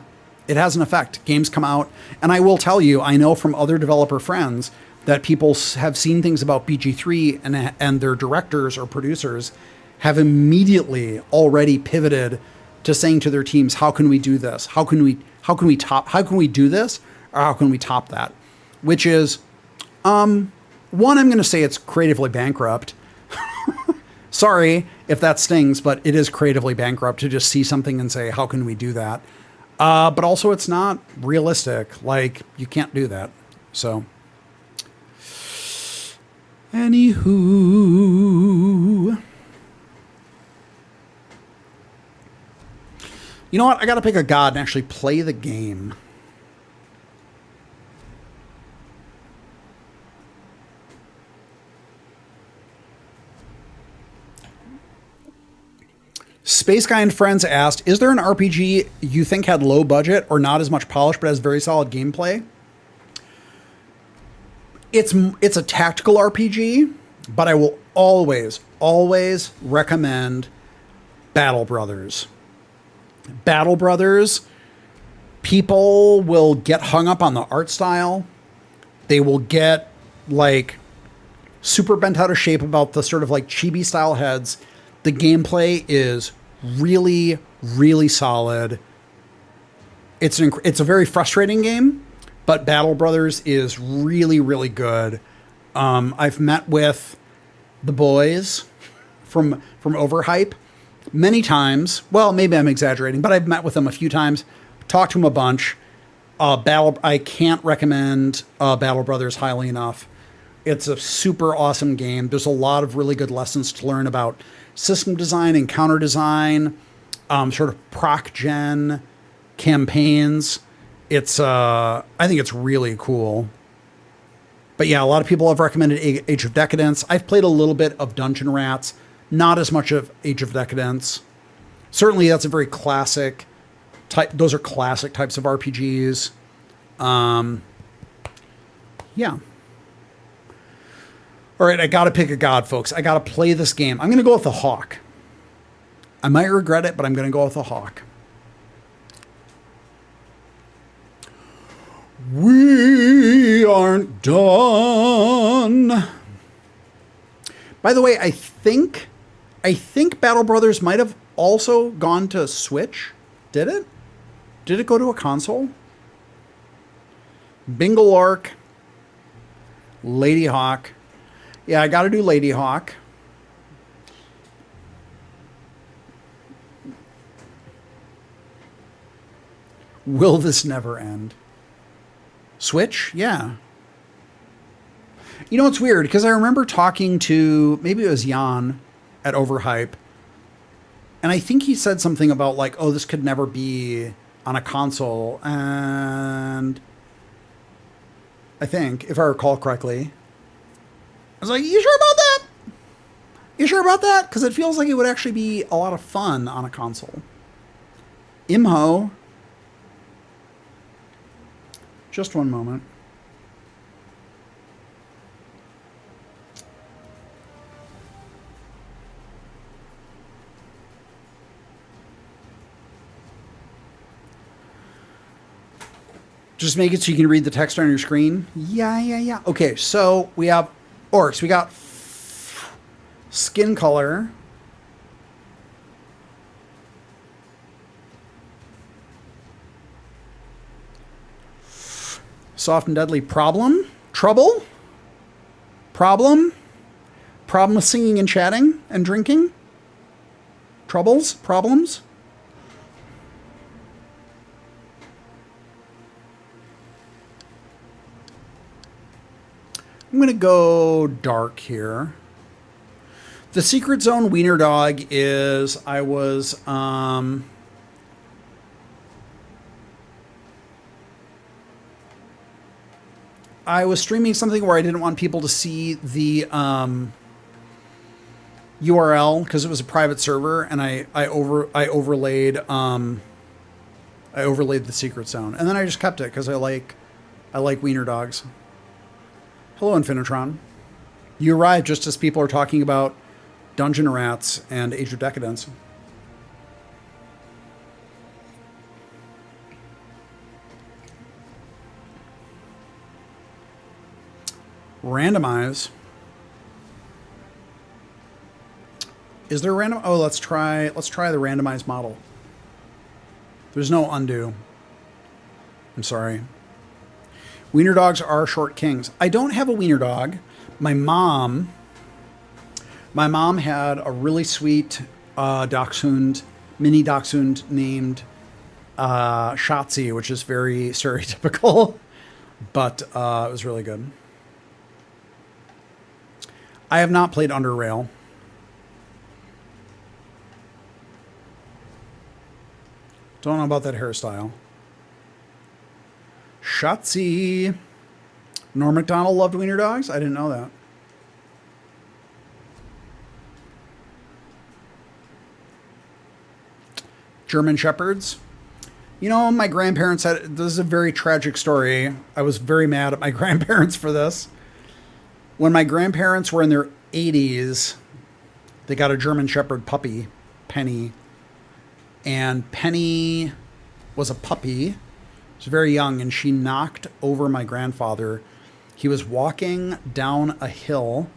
it has an effect. Games come out. And I will tell you, I know from other developer friends that people have seen things about BG3 and their directors or producers have immediately already pivoted to saying to their teams, how can we do this? How can we do this? Or how can we top that? Which is, one, I'm going to say it's creatively bankrupt. Sorry if that stings, but it is creatively bankrupt to just see something and say, how can we do that? But also it's not realistic. Like, you can't do that. So, anywho. You know what? I got to pick a god and actually play the game. Space Guy and Friends asked, is there an RPG you think had low budget or not as much polish but has very solid gameplay? It's a tactical RPG, but I will always recommend Battle Brothers. Battle Brothers, people will get hung up on the art style. They will get like super bent out of shape about the sort of like chibi style heads. The gameplay is really, really solid. It's a very frustrating game, but Battle Brothers is really, really good. I've met with the boys from Overhype many times. Well, maybe I'm exaggerating, but I've met with them a few times, talked to them a bunch. I can't recommend Battle Brothers highly enough. It's a super awesome game. There's a lot of really good lessons to learn about system design and counter design, sort of proc gen campaigns. It's I think it's really cool. But yeah, a lot of people have recommended Age of Decadence. I've played a little bit of Dungeon Rats, not as much of Age of Decadence. Certainly that's a very classic Those are classic types of RPGs. Yeah. All right, I got to pick a god, folks. I got to play this game. I'm going to go with the hawk. I might regret it, but I'm going to go with the hawk. We aren't done. By the way, I think Battle Brothers might have also gone to Switch. Did it? Did it go to a console? Bingle Lark. Lady Hawk. Yeah, I got to do Lady Hawk. Will this never end? Switch? Yeah. You know, it's weird because I remember talking to, maybe it was Jan at Overhype, and I think he said something about like, oh, this could never be on a console. And I think, if I recall correctly, I was like, you sure about that? You sure about that? Because it feels like it would actually be a lot of fun on a console. Imho. Just one moment. Just make it so you can read the text on your screen. Yeah. Okay, so we have orcs. We got skin color. Soft and deadly problem. Trouble. Problem. Problem with singing and chatting and drinking. Troubles. Problems. I'm going to go dark here. The Secret Zone Wiener Dog is, I was streaming something where I didn't want people to see the URL because it was a private server, and I overlaid the Secret Zone, and then I just kept it because I like Wiener Dogs. Hello, Infinitron. You arrived just as people are talking about Dungeon Rats and Age of Decadence. Randomize. Is there a random? Oh, let's try the randomized model. There's no undo. I'm sorry. Wiener dogs are short kings. I don't have a wiener dog. My mom had a really sweet dachshund, mini dachshund named Shotzi, which is very stereotypical, but it was really good. I have not played Under Rail. Don't know about that hairstyle. Shotzi. Norm Macdonald loved wiener dogs? I didn't know that. German Shepherds. You know, my grandparents had... This is a very tragic story. I was very mad at my grandparents for this. When my grandparents were in their 80s, they got a German Shepherd puppy, Penny. And Penny was a puppy. She was very young, and she knocked over my grandfather. He was walking down a hill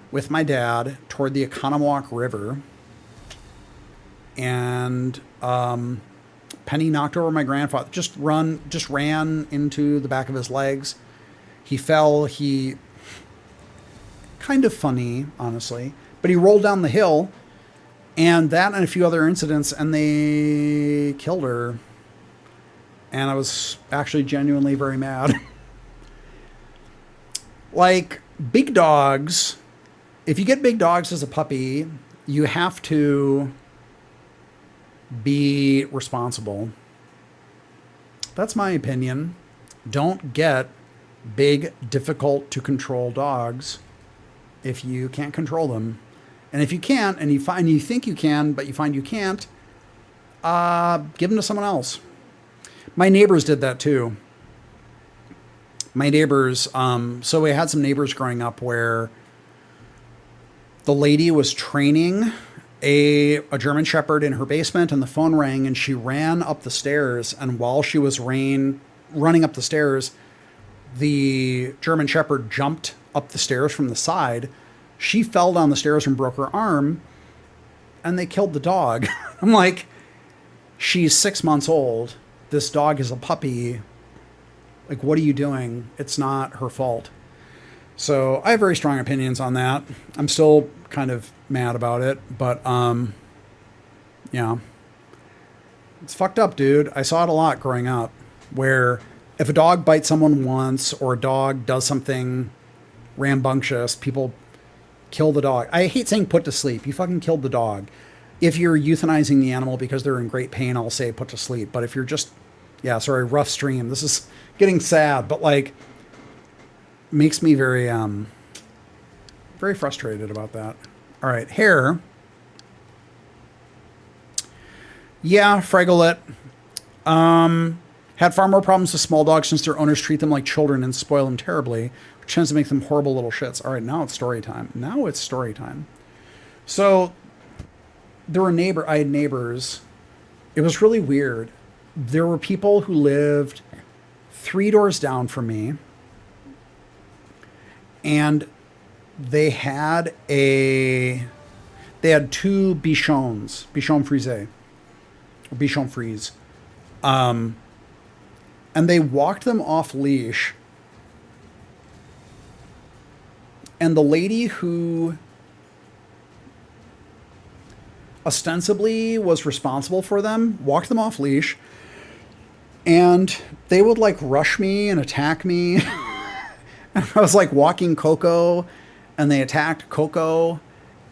with my dad toward the Economowoc River. And Penny knocked over my grandfather. Just ran into the back of his legs. He fell. He... Kind of funny, honestly. But he rolled down the hill, and that and a few other incidents, and they killed her. And I was actually genuinely very mad. Like, big dogs, if you get big dogs as a puppy, you have to be responsible. That's my opinion. Don't get big, difficult to control dogs if you can't control them. And if you can't, and you think you can, but you find you can't, Give them to someone else. My neighbors did that too. My neighbors, so we had some neighbors growing up where the lady was training a German Shepherd in her basement, and the phone rang, and she ran up the stairs. And while she was running up the stairs, the German Shepherd jumped up the stairs from the side. She fell down the stairs and broke her arm, and they killed the dog. I'm like, she's 6 months old. This dog is a puppy. Like, what are you doing? It's not her fault. So I have very strong opinions on that. I'm still kind of mad about it, but yeah. It's fucked up, dude. I saw it a lot growing up, where if a dog bites someone once or a dog does something rambunctious, people kill the dog. I hate saying put to sleep. You fucking killed the dog. If you're euthanizing the animal because they're in great pain, I'll say put to sleep. But if you're just, yeah, sorry, rough stream. This is getting sad, but like, makes me very, very frustrated about that. All right, hair. Yeah, Fragolet. Had far more problems with small dogs since their owners treat them like children and spoil them terribly, which tends to make them horrible little shits. All right, now it's story time. So I had neighbors. It was really weird. There were people who lived 3 doors down from me, and they had 2 bichons, bichon frise, or bichon frise. And they walked them off leash. And the lady who ostensibly was responsible for them walked them off leash, and they would like rush me and attack me. And I was like walking Coco, and they attacked Coco.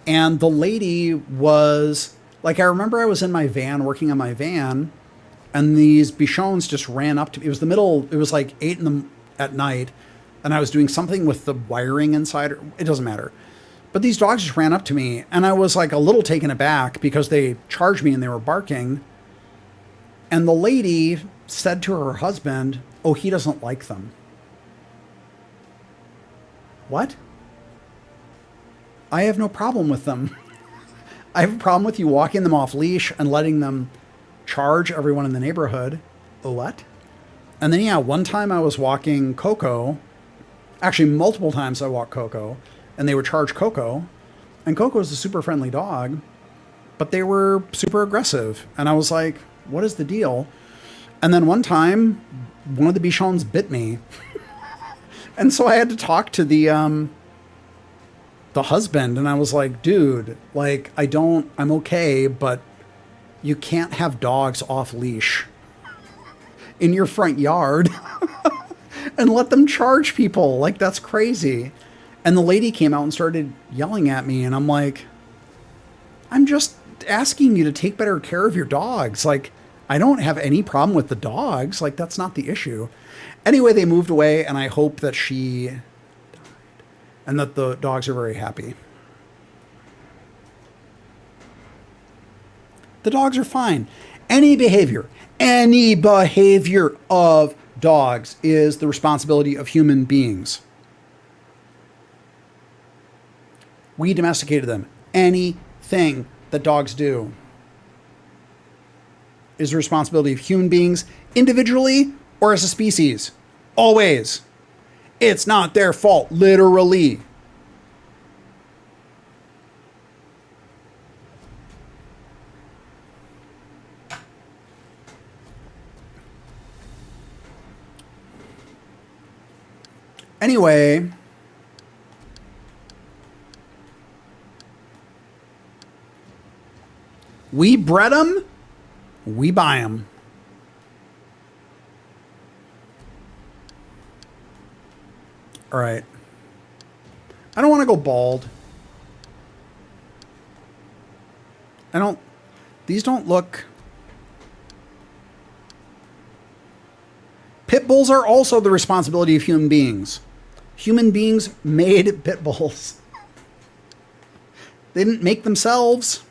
And the lady was like, I remember I was in my van, working on my van, and these bichons just ran up to me. It was like 8 at night, and I was doing something with the wiring inside. It doesn't matter. But these dogs just ran up to me, and I was like a little taken aback because they charged me and they were barking. And the lady said to her husband, "Oh, he doesn't like them." What? I have no problem with them. I have a problem with you walking them off leash and letting them charge everyone in the neighborhood. What? And then, yeah, one time I was walking Coco. Actually, multiple times I walked Coco, and they would charge Coco. And Coco is a super friendly dog, but they were super aggressive. And I was like, what is the deal? And then one time, one of the bichons bit me. And so I had to talk to the husband, and I was like, dude, like, I'm okay, but you can't have dogs off leash in your front yard and let them charge people. Like, that's crazy. And the lady came out and started yelling at me, and I'm like, I'm just asking you to take better care of your dogs. Like, I don't have any problem with the dogs. Like, that's not the issue. Anyway, they moved away, and I hope that she died and that the dogs are very happy. The dogs are fine. Any behavior of dogs is the responsibility of human beings. We domesticated them. Anything that dogs do is the responsibility of human beings individually or as a species. Always. It's not their fault, literally. Anyway, we bred them, we buy them. All right. I don't want to go bald. These don't look. Pit bulls are also the responsibility of human beings. Human beings made pit bulls. They didn't make themselves.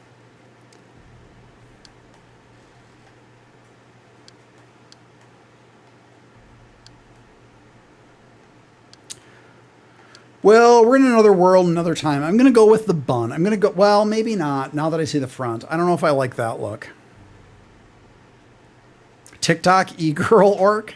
go, we're in another world, another time. I'm going to go with the bun. I'm going to go, well, maybe not, now that I see the front. I don't know if I like that look. TikTok e-girl orc.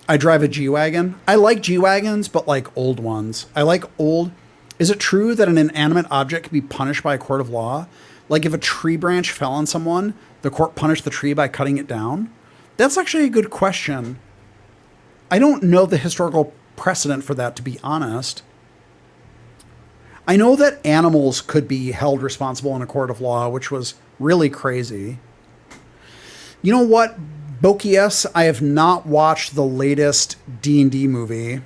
I drive a G-Wagon. I like G-Wagons, but like old ones. I like old. Is it true that an inanimate object can be punished by a court of law? Like if a tree branch fell on someone, the court punished the tree by cutting it down? That's actually a good question. I don't know the historical precedent for that, to be honest. I know that animals could be held responsible in a court of law, which was really crazy. You know what, Bokies? I have not watched the latest D&D movie.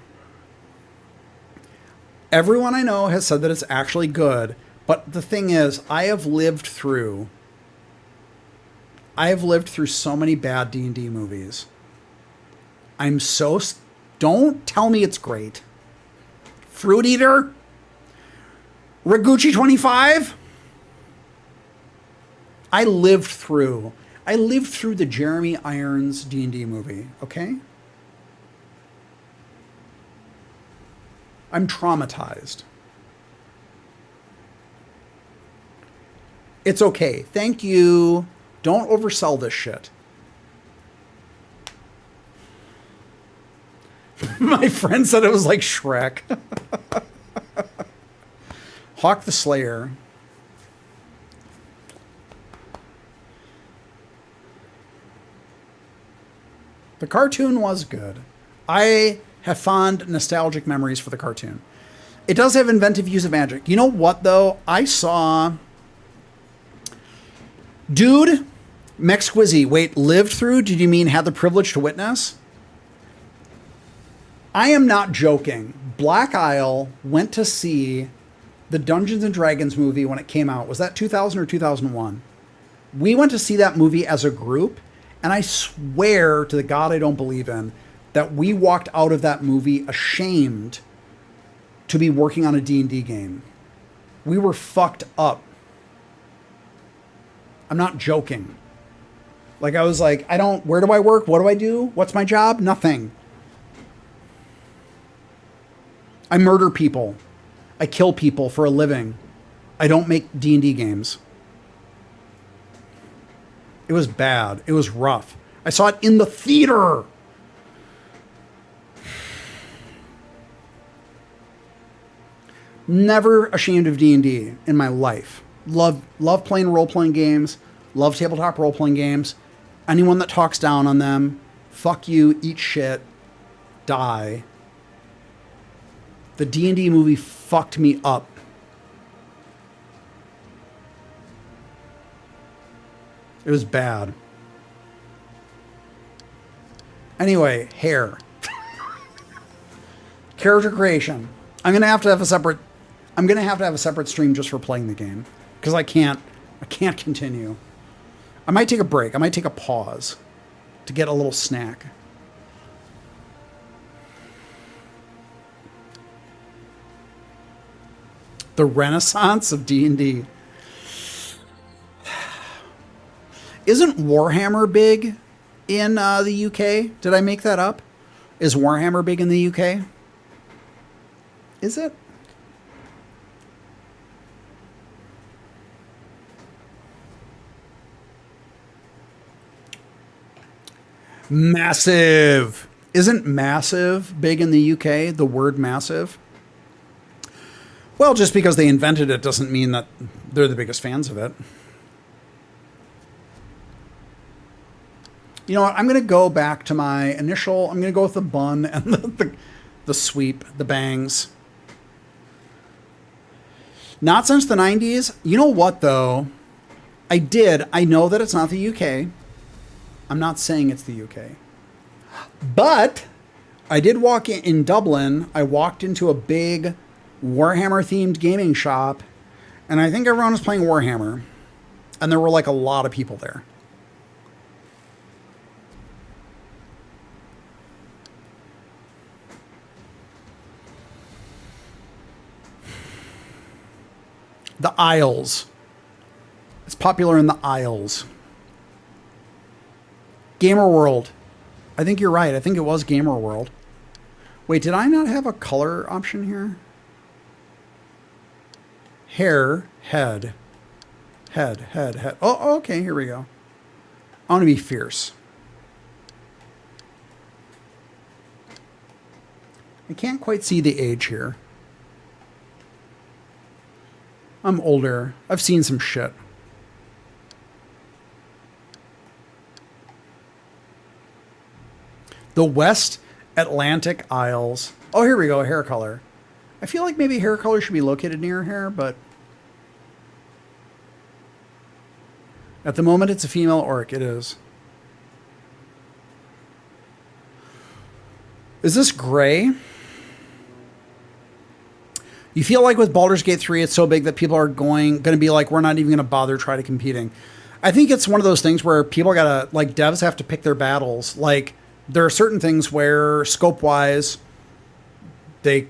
Everyone I know has said that it's actually good, but the thing is, I have lived through so many bad D&D movies. Don't tell me it's great. Fruit Eater? Raguchi 25? I lived through the Jeremy Irons D&D movie, okay? I'm traumatized. It's okay. Thank you. Don't oversell this shit. My friend said it was like Shrek. Hawk the Slayer. The cartoon was good. I have fond nostalgic memories for the cartoon. It does have inventive use of magic. You know what, though? I saw... Dude, Mexquizzy, wait, lived through? Did you mean had the privilege to witness? I am not joking. Black Isle went to see the Dungeons and Dragons movie when it came out. Was that 2000 or 2001? We went to see that movie as a group, and I swear to the God I don't believe in that we walked out of that movie ashamed to be working on a D&D game. We were fucked up. I'm not joking. Like, I was like, where do I work? What do I do? What's my job? Nothing. I murder people. I kill people for a living. I don't make D&D games. It was bad. It was rough. I saw it in the theater. Never ashamed of D&D in my life. Love playing role-playing games. Love tabletop role-playing games. Anyone that talks down on them, fuck you, eat shit, die. The D&D movie fucked me up. It was bad. Anyway, hair. Character creation. I'm gonna have to have a separate stream just for playing the game, because I can't continue. I might take a break. I might take a pause to get a little snack. The renaissance of D&D. Isn't Warhammer big in the UK? Did I make that up? Is Warhammer big in the UK? Is it? Massive. Isn't massive big in the UK? The word massive? Well, just because they invented it doesn't mean that they're the biggest fans of it. You know what? I'm going to go back to my initial... I'm going to go with the bun and the sweep, the bangs. Not since the 90s. You know what, though? I know that it's not the UK. I'm not saying it's the UK. But I did walk in Dublin. I walked into a big Warhammer-themed gaming shop, and I think everyone was playing Warhammer. And there were like a lot of people there. The Isles. It's popular in the Isles. Gamer World. I think you're right. I think it was Gamer World. Wait, did I not have a color option here? Hair, head. Head. Oh, okay, here we go. I want to be fierce. I can't quite see the age here. I'm older. I've seen some shit. The West Atlantic Isles. Oh, here we go, hair color. I feel like maybe hair color should be located near hair, but... At the moment, it's a female orc. It is. Is this gray? You feel like with Baldur's Gate 3, it's so big that people are going to be like, we're not even going to bother try to competing. I think it's one of those things where people got to, like, devs have to pick their battles. Like, there are certain things where, scope-wise, they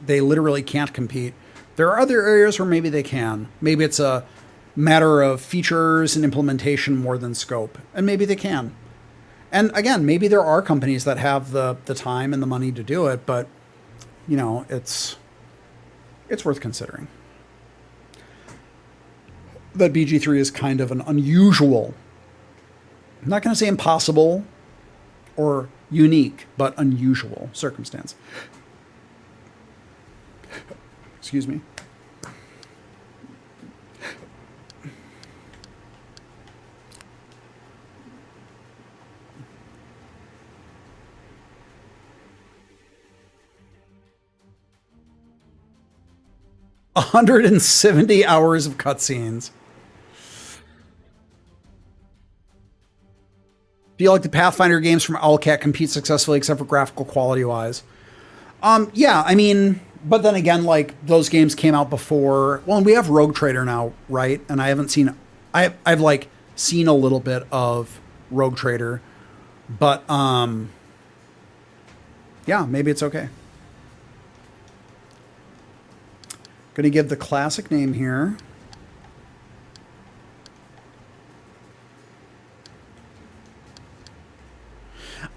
literally can't compete. There are other areas where maybe they can. Maybe it's a matter of features and implementation more than scope. And maybe they can. And again, maybe there are companies that have the time and the money to do it, but, you know, it's worth considering. That BG3 is kind of an unusual, I'm not going to say impossible or unique, but unusual circumstance. Excuse me. $170 hours of cutscenes. Feel like the Pathfinder games from Owlcat compete successfully except for graphical quality wise. Yeah, I mean, but then again, like those games came out before. Well, and we have Rogue Trader now, right? And I haven't seen. I've like seen a little bit of Rogue Trader, but yeah, maybe it's okay. Going to give the classic name here.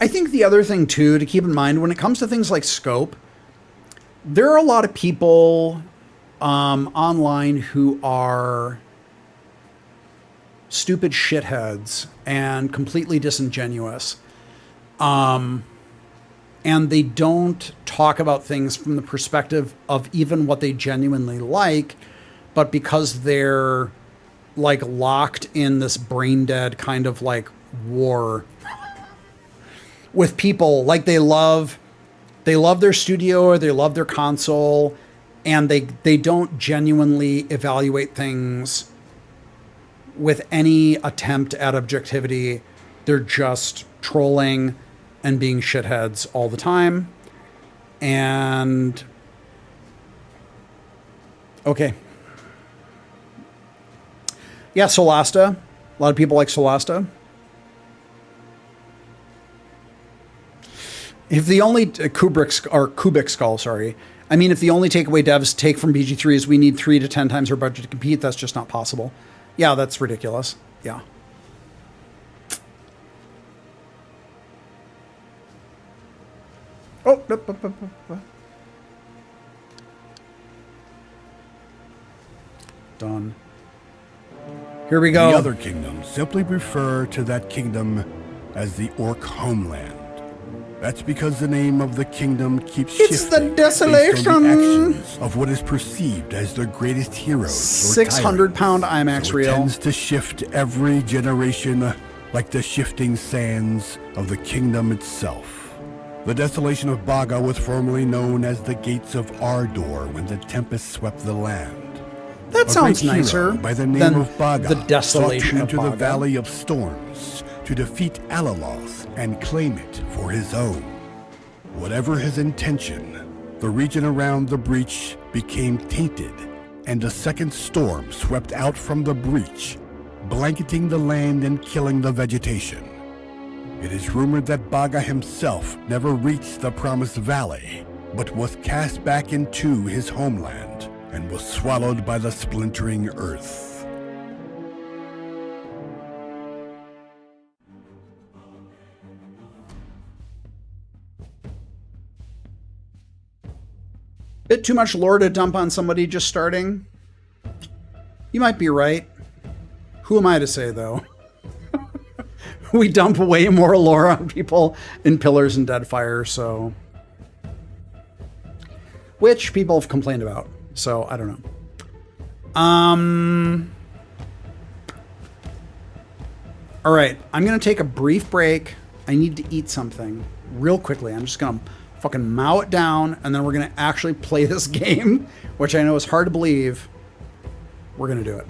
I think the other thing, too, to keep in mind when it comes to things like scope, there are a lot of people online who are stupid shitheads and completely disingenuous. And they don't talk about things from the perspective of even what they genuinely like, but because they're like locked in this brain dead kind of like war with people. Like they love their studio or they love their console, and they don't genuinely evaluate things with any attempt at objectivity. They're just trolling and being shitheads all the time. And okay. Yeah, Solasta. A lot of people like Solasta. If the only Kubik Skull, sorry. I mean, if the only takeaway devs take from BG3 is we need 3 to 10 times our budget to compete, that's just not possible. Yeah, that's ridiculous. Yeah. Oh, done. Here we go. The other kingdoms simply refer to that kingdom as the Orc homeland. That's because the name of the kingdom keeps shifting. It's the desolation. Based on the actions of what is perceived as their greatest heroes. 600-pound IMAX reel. It tends to shift every generation, like the shifting sands of the kingdom itself. The desolation of Baga was formerly known as the Gates of Ardor when the tempest swept the land. That sounds nicer by the name than of Baga the desolation sought to of enter Baga. the Valley of Storms to defeat Alaloth and claim it for his own. Whatever his intention, the region around the breach became tainted, and a second storm swept out from the breach, blanketing the land and killing the vegetation. It is rumored that Baga himself never reached the Promised Valley, but was cast back into his homeland and was swallowed by the splintering earth. Bit too much lore to dump on somebody just starting. You might be right. Who am I to say, though? We dump way more lore on people in Pillars and Deadfire, so... Which people have complained about, so I don't know. All right, I'm going to take a brief break. I need to eat something real quickly. I'm just going to fucking mow it down, and then we're going to actually play this game, which I know is hard to believe. We're going to do it.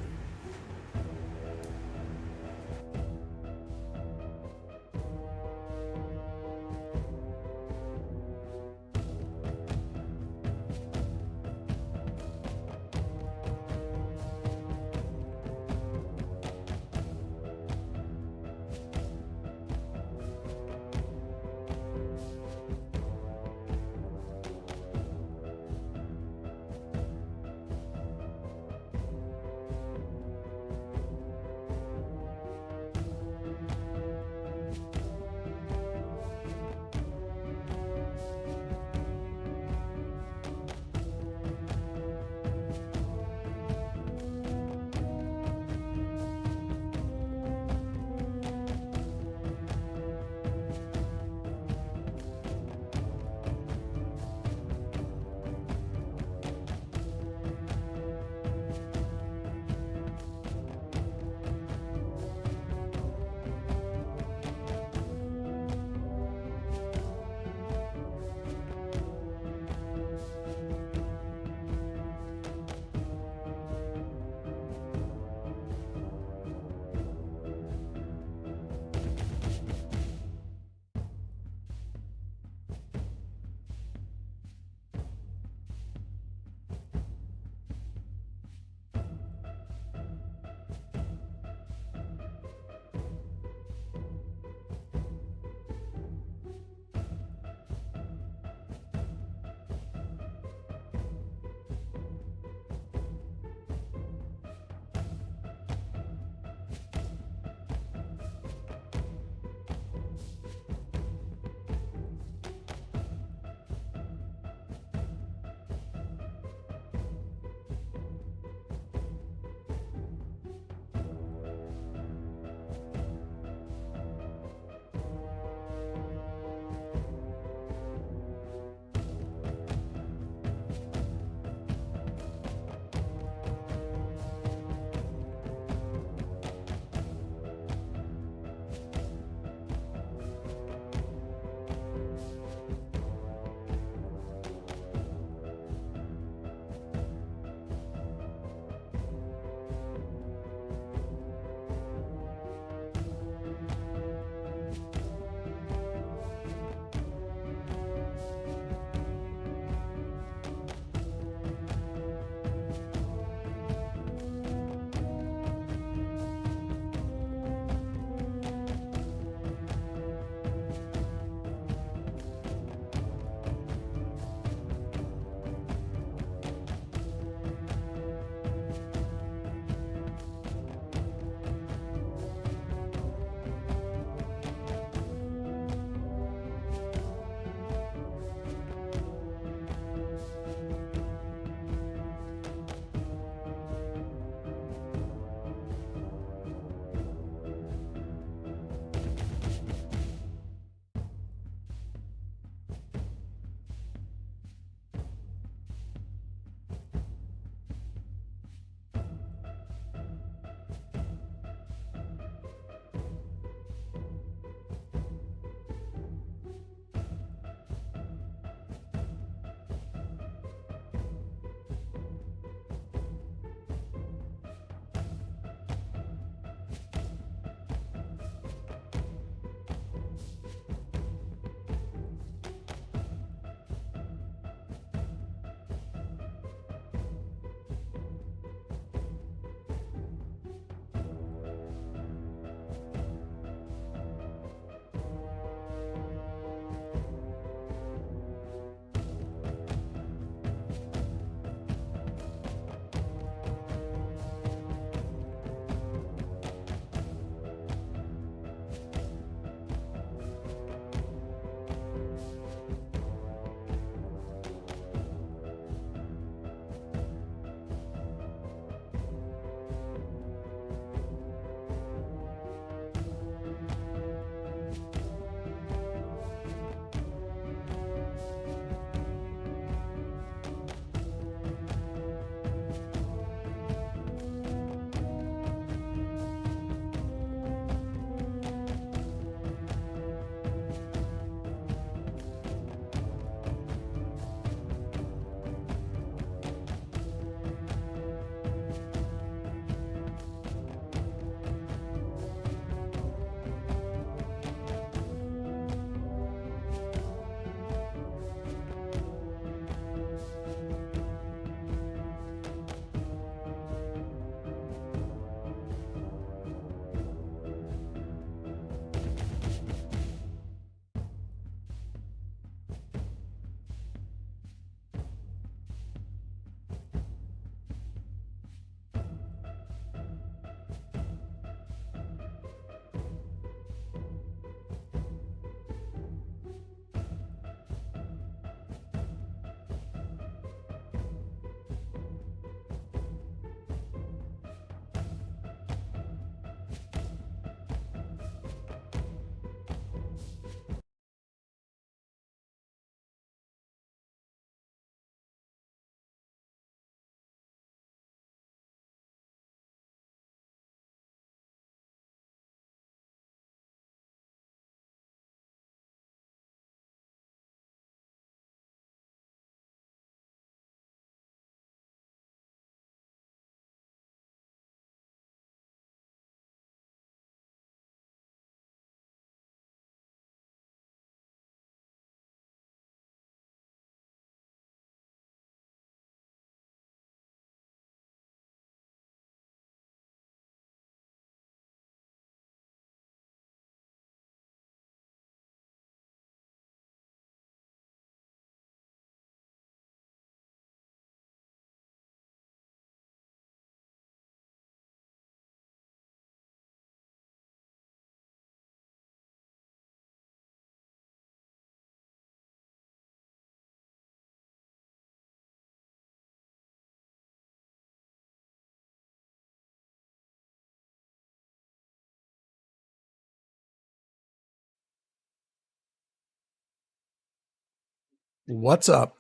What's up?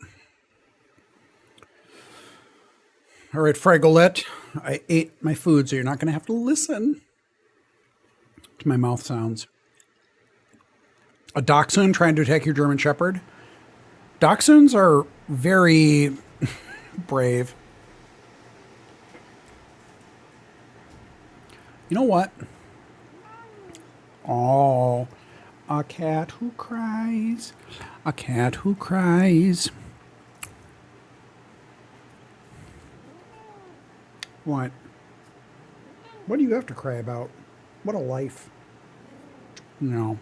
All right, Fragolette. I ate my food, so you're not going to have to listen to my mouth sounds. A dachshund trying to attack your German Shepherd. Dachshunds are very brave. You know what? Oh, a cat who cries. A cat who cries. What? What do you have to cry about? What a life. No.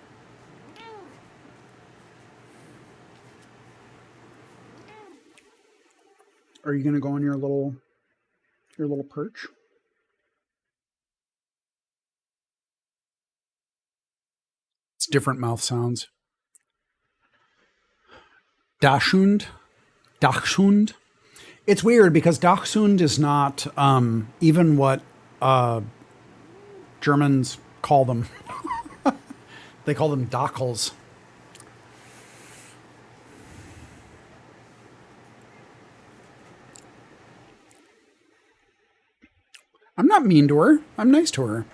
Are you going to go on your little perch? It's different mouth sounds. Dachshund. Dachshund. It's weird because Dachshund is not even what Germans call them. They call them Dachels. I'm not mean to her. I'm nice to her.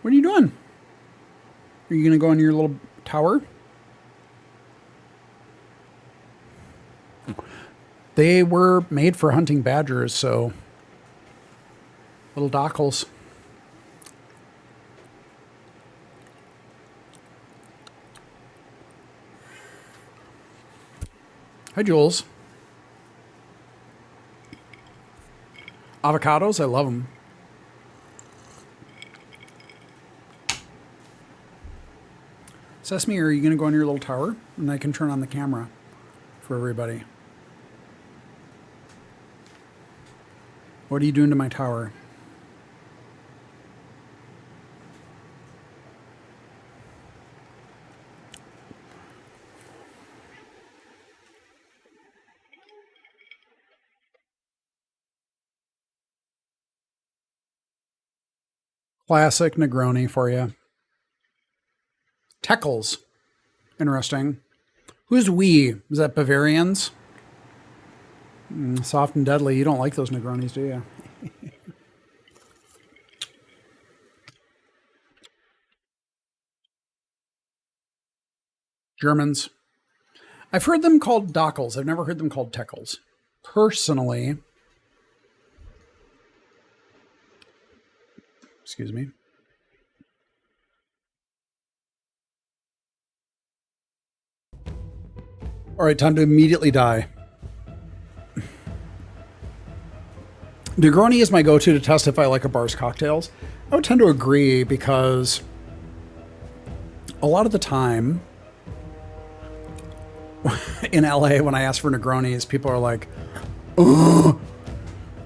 What are you doing? Are you going to go in your little tower? They were made for hunting badgers, so little Dachels. Hi, Jules. Avocados, I love them. Sesame, are you going to go in your little tower? And I can turn on the camera for everybody. What are you doing to my tower? Classic Negroni for you. Teckles. Interesting. Who's we? Is that Bavarians? Soft and deadly. You don't like those Negronis, do you? Germans. I've heard them called Dachels. I've never heard them called Teckles. Personally, excuse me. All right, time to immediately die. Negroni is my go-to to test if I like a bar's cocktails. I would tend to agree because a lot of the time in LA when I ask for Negronis, people are like, ugh,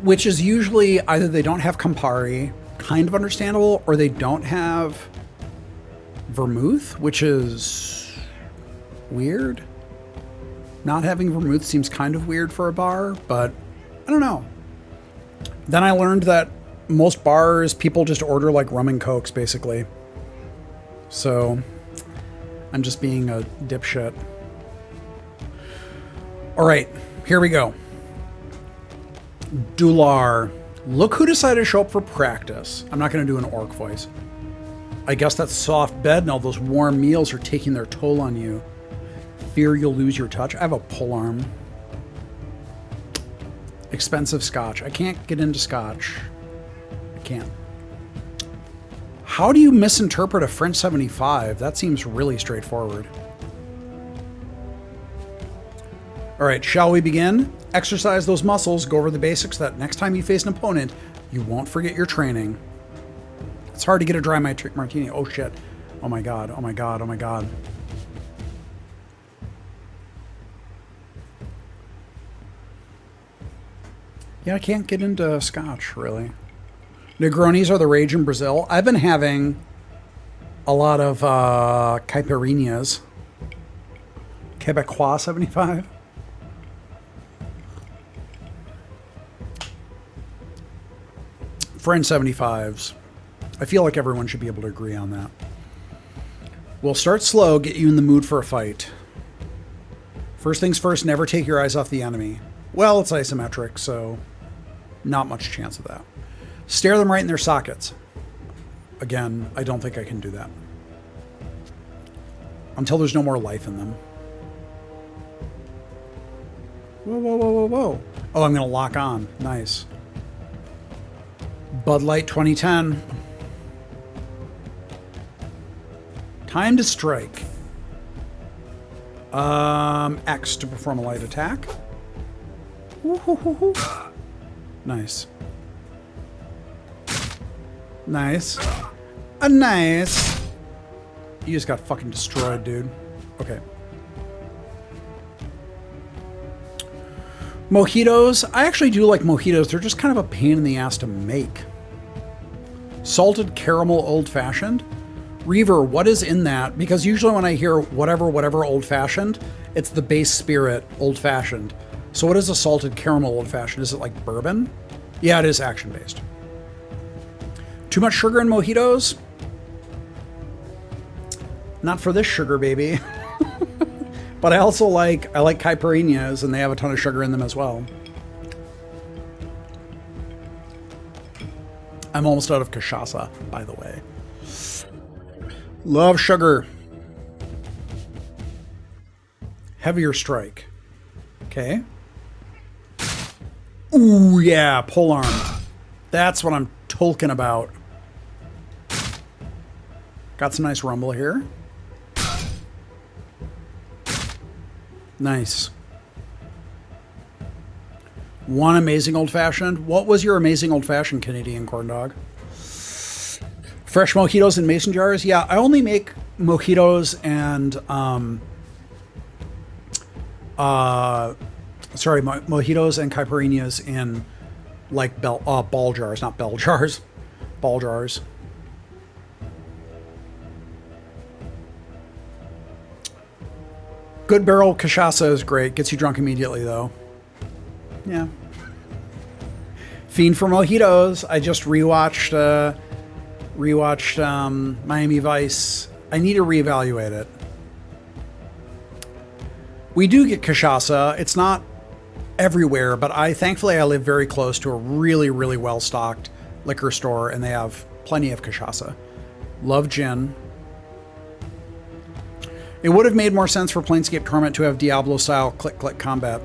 which is usually either they don't have Campari, kind of understandable, or they don't have vermouth, which is weird. Not having vermouth seems kind of weird for a bar, but I don't know. Then I learned that most bars, people just order like rum and cokes, basically. So I'm just being a dipshit. All right, here we go. Dular. Look who decided to show up for practice. I'm not going to do an orc voice. I guess that soft bed and all those warm meals are taking their toll on you. Fear you'll lose your touch. I have a polearm. Expensive scotch. I can't get into scotch. I can't. How do you misinterpret a French 75? That seems really straightforward. All right, shall we begin? Exercise those muscles, go over the basics so that next time you face an opponent, you won't forget your training. It's hard to get a dry martini. Oh shit. Oh my god, oh my god, oh my god. Yeah, I can't get into scotch, really. Negronis are the rage in Brazil. I've been having a lot of caipirinhas. Quebecois 75. French 75s. I feel like everyone should be able to agree on that. We'll start slow, get you in the mood for a fight. First things first, never take your eyes off the enemy. Well, it's isometric, so not much chance of that. Stare them right in their sockets. Again, I don't think I can do that. Until there's no more life in them. Whoa, whoa, whoa, whoa, whoa. Oh, I'm going to lock on. Nice. Bud Light 2010. Time to strike. X to perform a light attack. Woo-hoo-hoo-hoo. Nice. Nice. Nice. You just got fucking destroyed, dude. Okay. Mojitos. I actually do like mojitos. They're just kind of a pain in the ass to make. Salted caramel old-fashioned. Reaver, what is in that? Because usually when I hear whatever old-fashioned, it's the base spirit old-fashioned. So what is a salted caramel old-fashioned? Is it like bourbon? Yeah, it is action-based. Too much sugar in mojitos? Not for this sugar, baby. But I also like caipirinhas, and they have a ton of sugar in them as well. I'm almost out of cachaça, by the way. Love sugar. Heavier strike. Okay. Ooh, yeah, pole arm. That's what I'm talking about. Got some nice rumble here. Nice. One amazing old-fashioned. What was your amazing old-fashioned, Canadian corn dog? Fresh mojitos in mason jars? Yeah, I only make mojitos and mojitos and caipirinhas in like ball jars, not bell jars, ball jars. Good barrel cachaça is great. Gets you drunk immediately, though. Yeah. Fiend for mojitos. I just rewatched Miami Vice. I need to reevaluate it. We do get cachaça. It's not everywhere, but thankfully I live very close to a really, really well-stocked liquor store, and they have plenty of cachaça. Love gin. It would have made more sense for Planescape Torment to have Diablo-style click-click combat.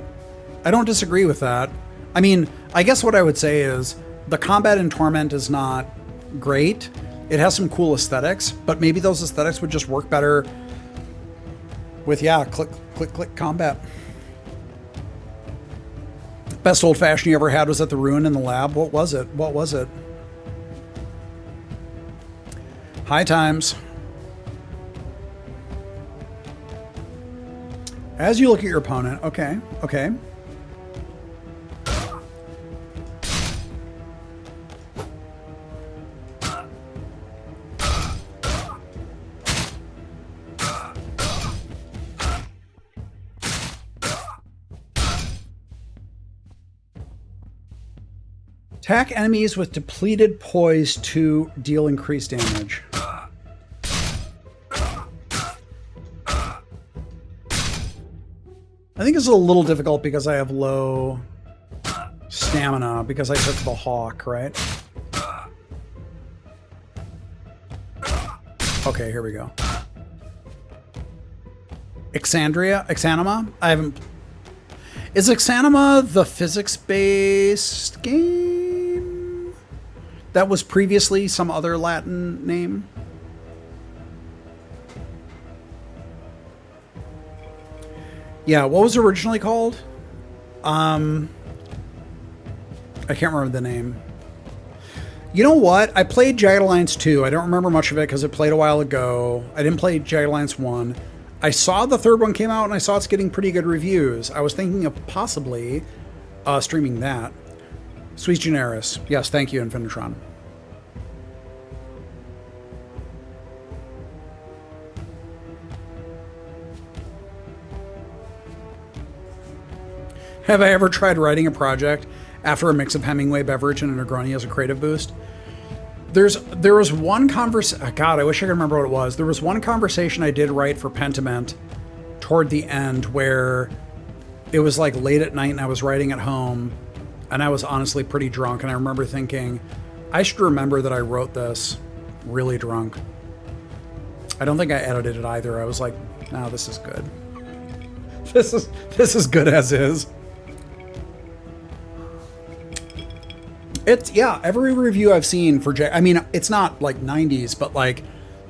I don't disagree with that. I mean, I guess what I would say is the combat in Torment is not great. It has some cool aesthetics, but maybe those aesthetics would just work better with, yeah, click combat. Best old-fashioned you ever had was at the Ruin in the lab. What was it? What was it? High times. As you look at your opponent, okay, okay. Attack enemies with depleted poise to deal increased damage. I think it's a little difficult because I have low stamina because I took the hawk, right? Okay, here we go. Exanima? I haven't... Is Exanima the physics-based game that was previously some other Latin name? Yeah, what was it originally called? I can't remember the name. You know what? I played Jagged Alliance 2. I don't remember much of it because it played a while ago. I didn't play Jagged Alliance 1. I saw the third one came out and I saw it's getting pretty good reviews. I was thinking of possibly streaming that. Sui Generis. Yes, thank you, Infinitron. Have I ever tried writing a project after a mix of Hemingway beverage and a Negroni as a creative boost? There was one conversation. God, I wish I could remember what it was. There was one conversation I did write for Pentiment toward the end where it was like late at night and I was writing at home and I was honestly pretty drunk. And I remember thinking, I should remember that I wrote this really drunk. I don't think I edited it either. I was like, no, this is good. This is good as is. It's, yeah, every review I've seen for I mean, it's not like 90s, but like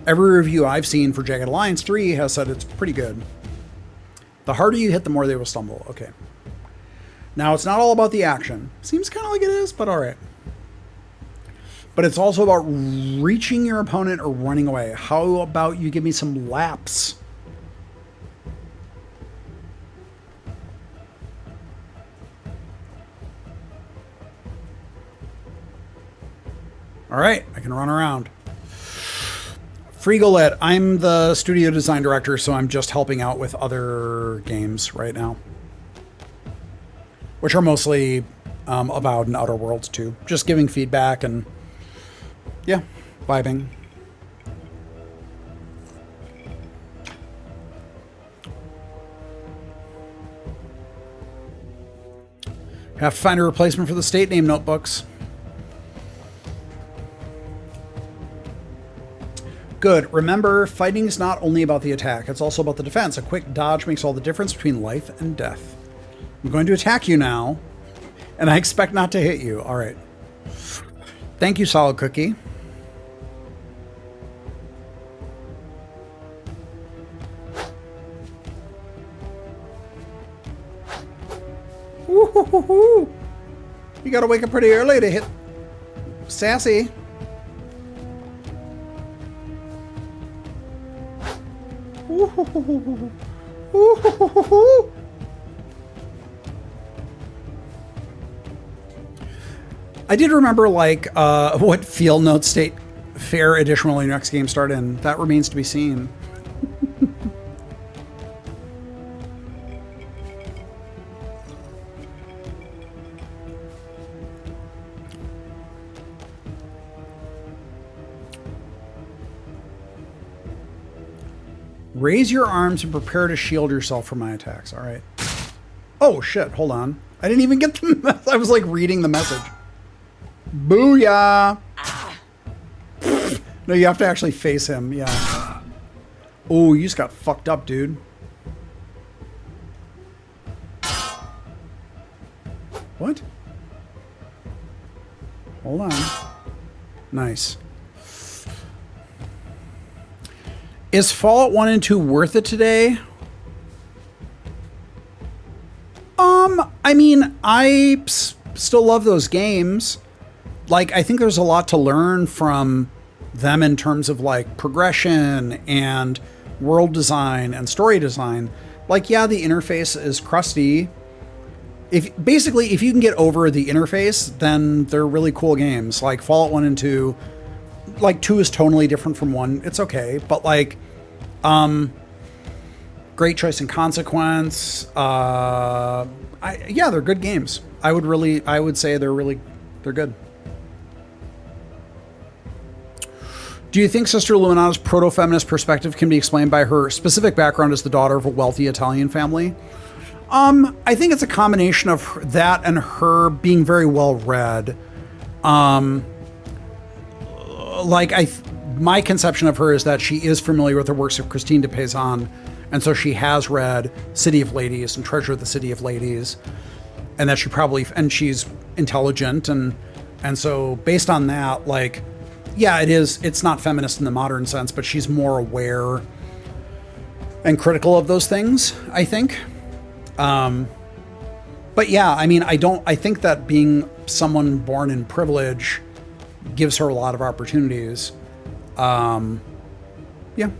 every review I've seen for Jagged Alliance 3 has said it's pretty good. The harder you hit, the more they will stumble. Okay. Now, it's not all about the action. Seems kind of like it is, but all right. But it's also about reaching your opponent or running away. How about you give me some laps? All right, I can run around. Freegolet, I'm the studio design director, so I'm just helping out with other games right now. Which are mostly Avowed and Outer Worlds too. Just giving feedback and, yeah, vibing. Have to find a replacement for the state name notebooks. Good. Remember, fighting is not only about the attack, it's also about the defense. A quick dodge makes all the difference between life and death. I'm going to attack you now, and I expect not to hit you. All right. Thank you, Solid Cookie. Woo-hoo-hoo-hoo. You gotta wake up pretty early to hit Sassy. I did remember, like, what field note state fair edition will your next game start in. That remains to be seen. Raise your arms and prepare to shield yourself from my attacks. All right. Oh, shit. Hold on. I didn't even get the message. I was like reading the message. Booyah. No, you have to actually face him. Yeah. Oh, you just got fucked up, dude. What? Hold on. Nice. Is Fallout 1 and 2 worth it today? I mean, I still love those games. Like, I think there's a lot to learn from them in terms of, like, progression and world design and story design. Like, yeah, the interface is crusty. Basically, if you can get over the interface, then they're really cool games. Like, Fallout 1 and 2... Like, 2 is totally different from 1. It's okay. But, like, Great Choice and Consequence. Yeah, they're good games. I would say they're good. Do you think Sister Luminata's proto-feminist perspective can be explained by her specific background as the daughter of a wealthy Italian family? I think it's a combination of that and her being very well read. My conception of her is that she is familiar with the works of Christine de Pizan, and so she has read City of Ladies and Treasure of the City of Ladies, and that she's intelligent, and so based on that, like, yeah, it's not feminist in the modern sense, but she's more aware and critical of those things, I think. But yeah, I mean, I think that being someone born in privilege gives her a lot of opportunities. Yeah,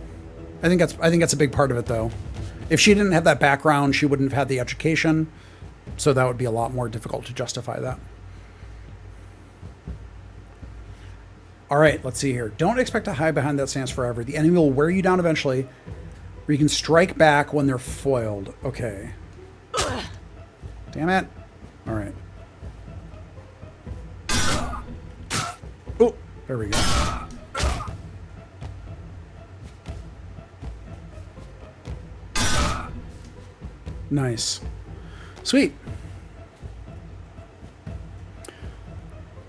I think that's a big part of it, though. If she didn't have that background, she wouldn't have had the education, so that would be a lot more difficult to justify that. All right, let's see here. Don't expect to hide behind that stance forever. The enemy will wear you down eventually, or you can strike back when they're foiled. Okay. Damn it. All right. Oh, There we go. Nice. Sweet.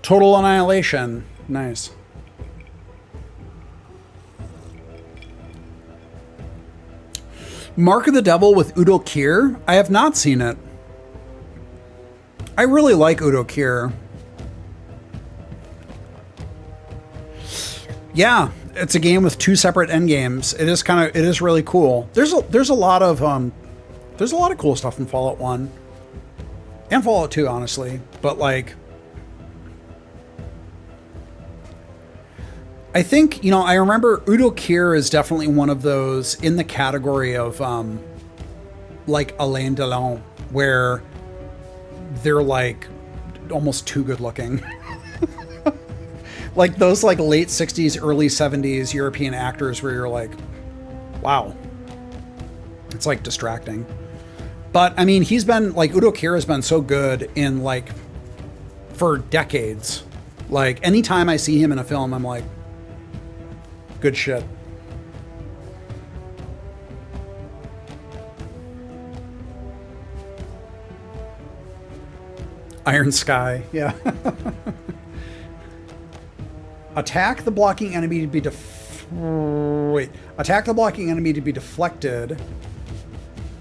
Total annihilation. Nice. Mark of the Devil with Udo Kier? I have not seen it. I really like Udo Kier. Yeah, it's a game with 2 separate end games. It is really cool. There's a lot of cool stuff in Fallout 1 and Fallout 2, honestly. But like, I think, you know, I remember Udo Kier is definitely one of those in the category of like Alain Delon, where they're like almost too good looking. Like those like late 60s, early 70s European actors where you're like, wow. It's like distracting. But I mean, he's been like, Udo Kier has been so good in like for decades. Like anytime I see him in a film, I'm like, good shit. Iron Sky, yeah. Attack the blocking enemy to be Attack the blocking enemy to be deflected.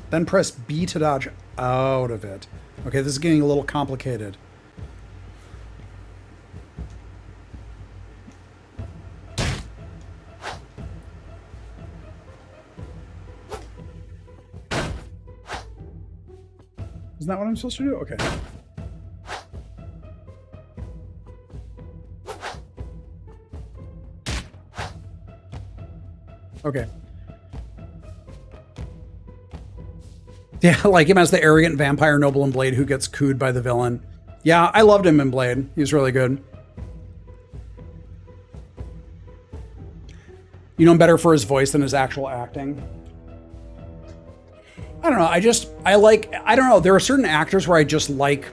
Then press B to dodge out of it. Okay, this is getting a little complicated. Isn't that what I'm supposed to do? Okay. Okay. Yeah, like him as the arrogant vampire noble in Blade who gets cooed by the villain. Yeah, I loved him in Blade. He was really good. You know him better for his voice than his actual acting. I don't know. I don't know. There are certain actors where I just like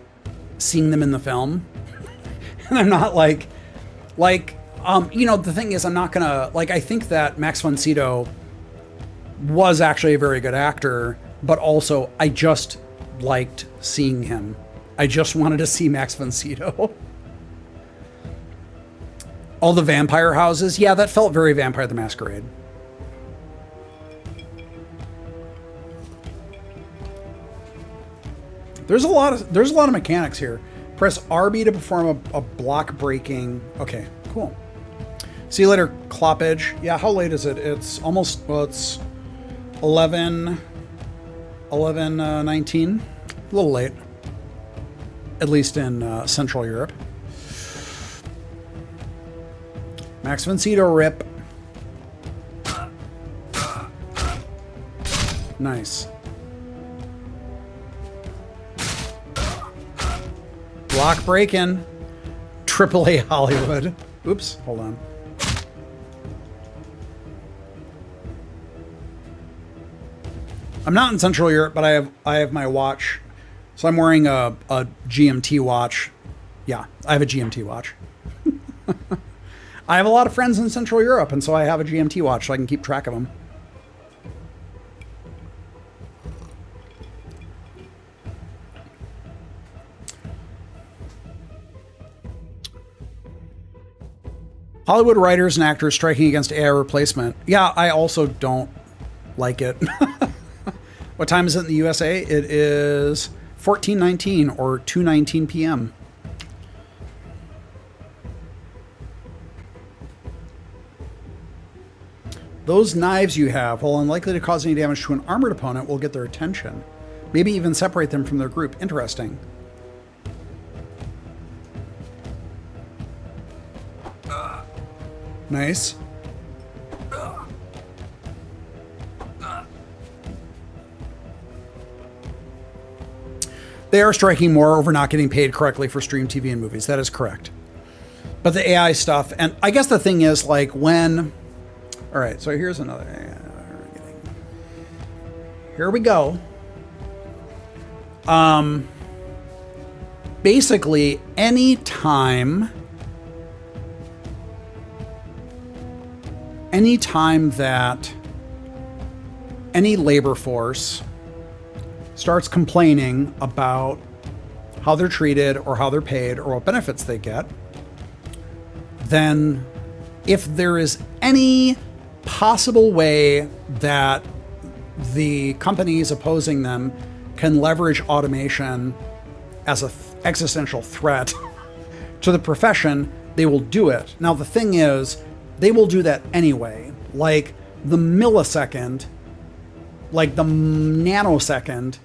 seeing them in the film. And I'm not like, you know, the thing is, I'm not gonna, like, I think that Max von Sydow was actually a very good actor, but also I just liked seeing him. I just wanted to see Max von Sydow. All the vampire houses, yeah, that felt very Vampire the Masquerade. There's a lot of mechanics here. Press RB to perform a block breaking. Okay, cool. See you later, Cloppage. Yeah, how late is it? It's almost, well, it's 19. A little late. At least in Central Europe. Max von Sydow rip. Nice. Block breaking. AAA Hollywood. Oops, hold on. I'm not in Central Europe, but I have my watch. So I'm wearing a GMT watch. Yeah, I have a GMT watch. I have a lot of friends in Central Europe, and so I have a GMT watch so I can keep track of them. Hollywood writers and actors striking against AI replacement. Yeah, I also don't like it. What time is it in the USA? It is 14:19 or 2:19 p.m. Those knives you have, while unlikely to cause any damage to an armored opponent, will get their attention. Maybe even separate them from their group. Interesting. Nice. They are striking more over not getting paid correctly for stream TV and movies. That is correct. But the AI stuff, and I guess the thing is, like, when... All right, so here's another... Here we go. Basically, any time any time that any labor force starts complaining about how they're treated or how they're paid or what benefits they get, then if there is any possible way that the companies opposing them can leverage automation as an existential threat to the profession, they will do it. Now, the thing is, they will do that anyway. Like the millisecond, like the nanosecond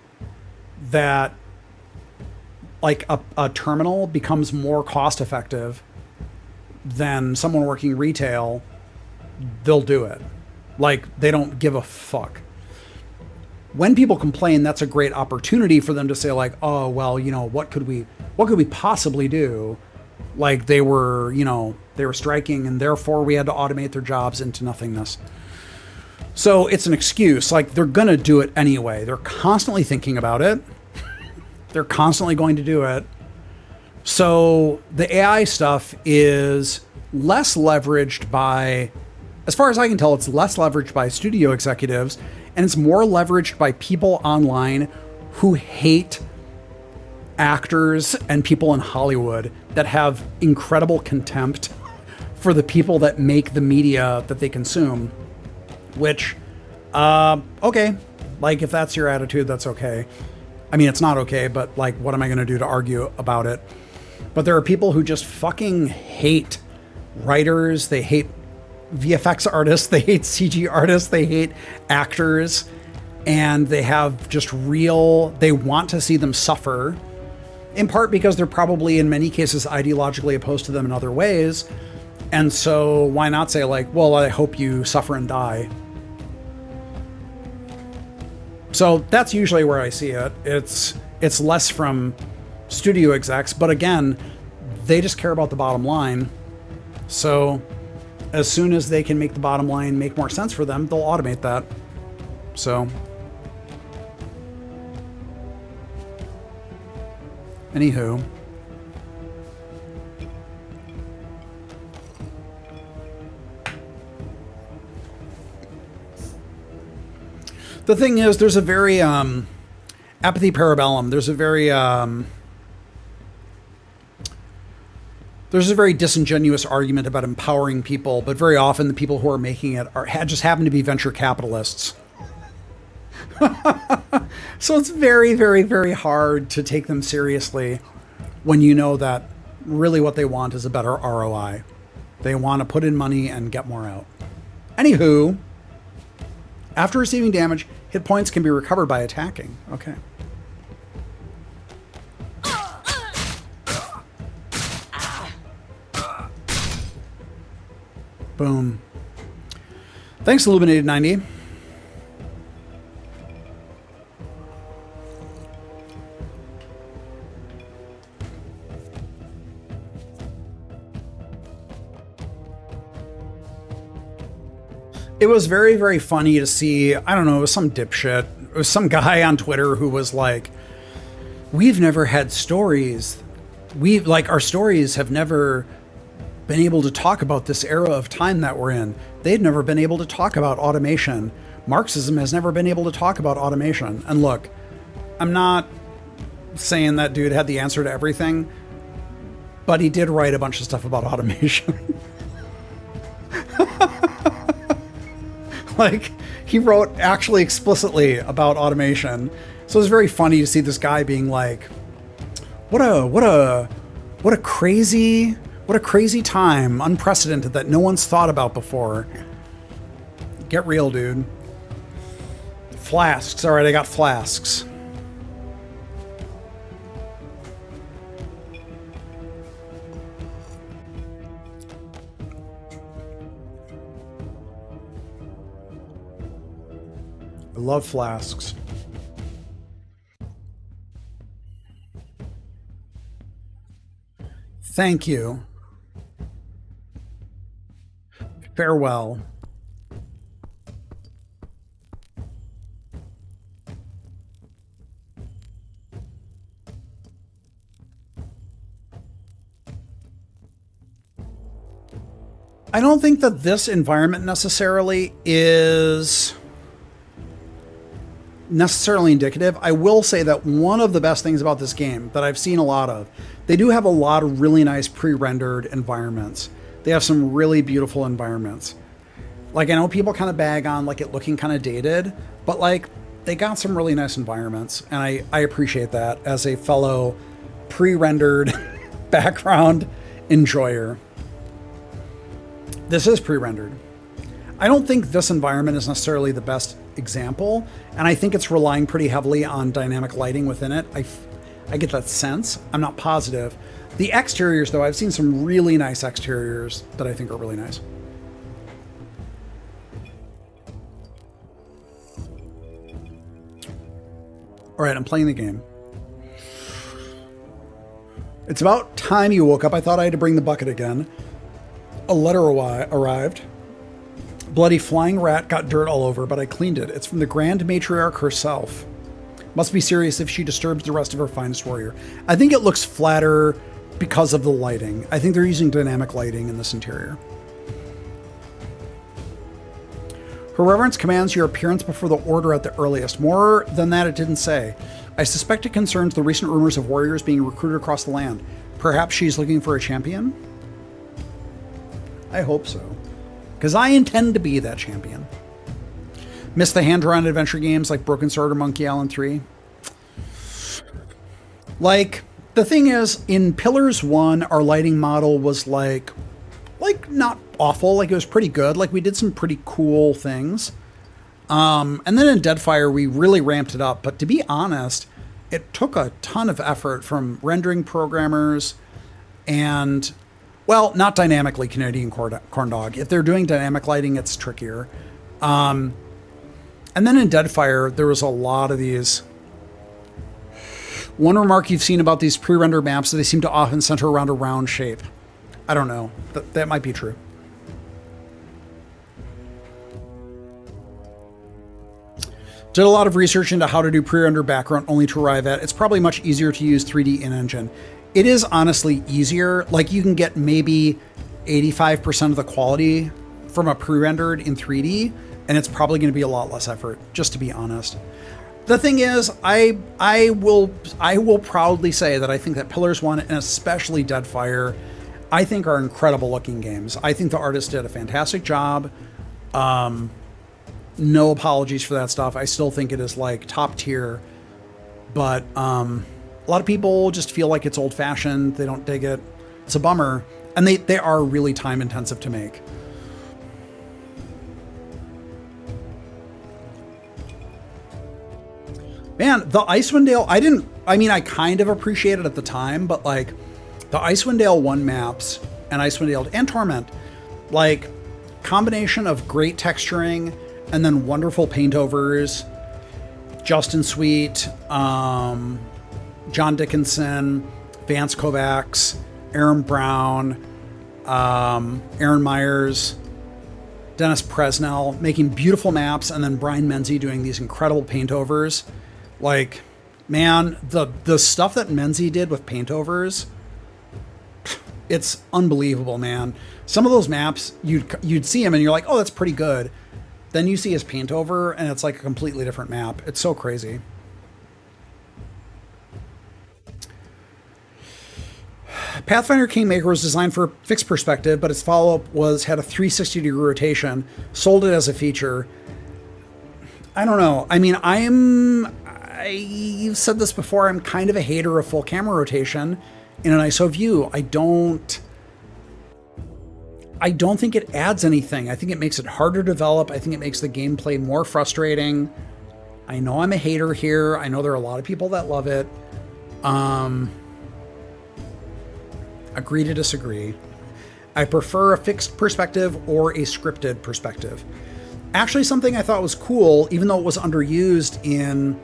that like a terminal becomes more cost effective than someone working retail, they'll do it. Like they don't give a fuck. When people complain, that's a great opportunity for them to say like, oh, well, you know, what could we possibly do? Like they were striking and therefore we had to automate their jobs into nothingness. So it's an excuse. Like they're going to do it anyway. They're constantly thinking about it. They're constantly going to do it. So the AI stuff is less leveraged by, as far as I can tell, it's less leveraged by studio executives, and it's more leveraged by people online who hate actors and people in Hollywood that have incredible contempt for the people that make the media that they consume, which, okay, like if that's your attitude, that's okay. I mean, it's not okay, but like, what am I going to do to argue about it? But there are people who just fucking hate writers. They hate VFX artists. They hate CG artists. They hate actors. And they have just they want to see them suffer, in part because they're probably in many cases ideologically opposed to them in other ways. And so why not say like, well, I hope you suffer and die. So that's usually where I see it. It's less from studio execs, but again, they just care about the bottom line. So as soon as they can make the bottom line make more sense for them, they'll automate that. So anywho, the thing is, there's a very apathy parabellum. There's a very disingenuous argument about empowering people, but very often the people who are making it just happen to be venture capitalists. So it's very, very, very hard to take them seriously when you know that really what they want is a better ROI. They want to put in money and get more out. Anywho, after receiving damage, hit points can be recovered by attacking. Okay. Boom. Thanks, Illuminated90. It was very, very funny to see, I don't know, it was some dipshit. It was some guy on Twitter who was like, we've never had stories. Our stories have never been able to talk about this era of time that we're in. They've never been able to talk about automation. Marxism has never been able to talk about automation. And look, I'm not saying that dude had the answer to everything, but he did write a bunch of stuff about automation. Like, he wrote actually explicitly about automation. So it was very funny to see this guy being like, what a crazy time, unprecedented, that no one's thought about before. Get real, dude. Flasks. All right, I got flasks. I love flasks. Thank you. Farewell. I don't think that this environment necessarily is necessarily indicative. I will say that one of the best things about this game that I've seen a lot of, they do have a lot of really nice pre-rendered environments. They have some really beautiful environments. Like, I know people kind of bag on like it looking kind of dated, but like they got some really nice environments, and I appreciate that as a fellow pre-rendered background enjoyer. This is pre-rendered. I don't think this environment is necessarily the best example, and I think it's relying pretty heavily on dynamic lighting within it. I get that sense. I'm not positive. The exteriors, though, I've seen some really nice exteriors that I think are really nice. All right, I'm playing the game. It's about time you woke up. I thought I had to bring the bucket again. A letter arrived. Bloody flying rat got dirt all over, but I cleaned it. It's from the Grand Matriarch herself. Must be serious if she disturbs the rest of her finest warrior. I think it looks flatter because of the lighting. I think they're using dynamic lighting in this interior. Her Reverence commands your appearance before the order at the earliest. More than that, it didn't say. I suspect it concerns the recent rumors of warriors being recruited across the land. Perhaps she's looking for a champion? I hope so, because I intend to be that champion. Miss the hand-drawn adventure games like Broken Sword or Monkey Island 3? Like, the thing is, in Pillars 1, our lighting model was like not awful. Like, it was pretty good. Like, we did some pretty cool things. And then in Deadfire, we really ramped it up. But to be honest, it took a ton of effort from rendering programmers and, well, not dynamically Canadian corn dog. If they're doing dynamic lighting, it's trickier. And then in Deadfire, there was a lot of these. One remark you've seen about these pre-rendered maps is they seem to often center around a round shape. I don't know. That might be true. Did a lot of research into how to do pre-render background only to arrive at it's probably much easier to use 3D in-engine. It is honestly easier. Like, you can get maybe 85% of the quality from a pre-rendered in 3D, and it's probably going to be a lot less effort, just to be honest. The thing is, I will proudly say that I think that Pillars 1 and especially Deadfire, I think are incredible looking games. I think the artist did a fantastic job. No apologies for that stuff. I still think it is like top tier, but a lot of people just feel like it's old fashioned. They don't dig it. It's a bummer. And they are really time intensive to make. Man, the Icewind Dale, I kind of appreciate it at the time, but like the Icewind Dale 1 maps and Icewind Dale and Torment, like combination of great texturing and then wonderful paint overs. Justin Sweet, John Dickinson, Vance Kovacs, Aaron Brown, Aaron Myers, Dennis Presnell making beautiful maps, and then Brian Menzies doing these incredible paint overs. Like, man, the stuff that Menzies did with paint overs, it's unbelievable, man. Some of those maps, you'd see them and you're like, oh, that's pretty good. Then you see his paint over and it's like a completely different map. It's so crazy. Pathfinder Kingmaker was designed for fixed perspective, but its follow-up had a 360-degree rotation, sold it as a feature. I don't know. I mean, I've said this before, I'm kind of a hater of full camera rotation in an ISO view. I don't think it adds anything. I think it makes it harder to develop. I think it makes the gameplay more frustrating. I know I'm a hater here. I know there are a lot of people that love it. Agree to disagree. I prefer a fixed perspective or a scripted perspective. Actually, something I thought was cool, even though it was underused in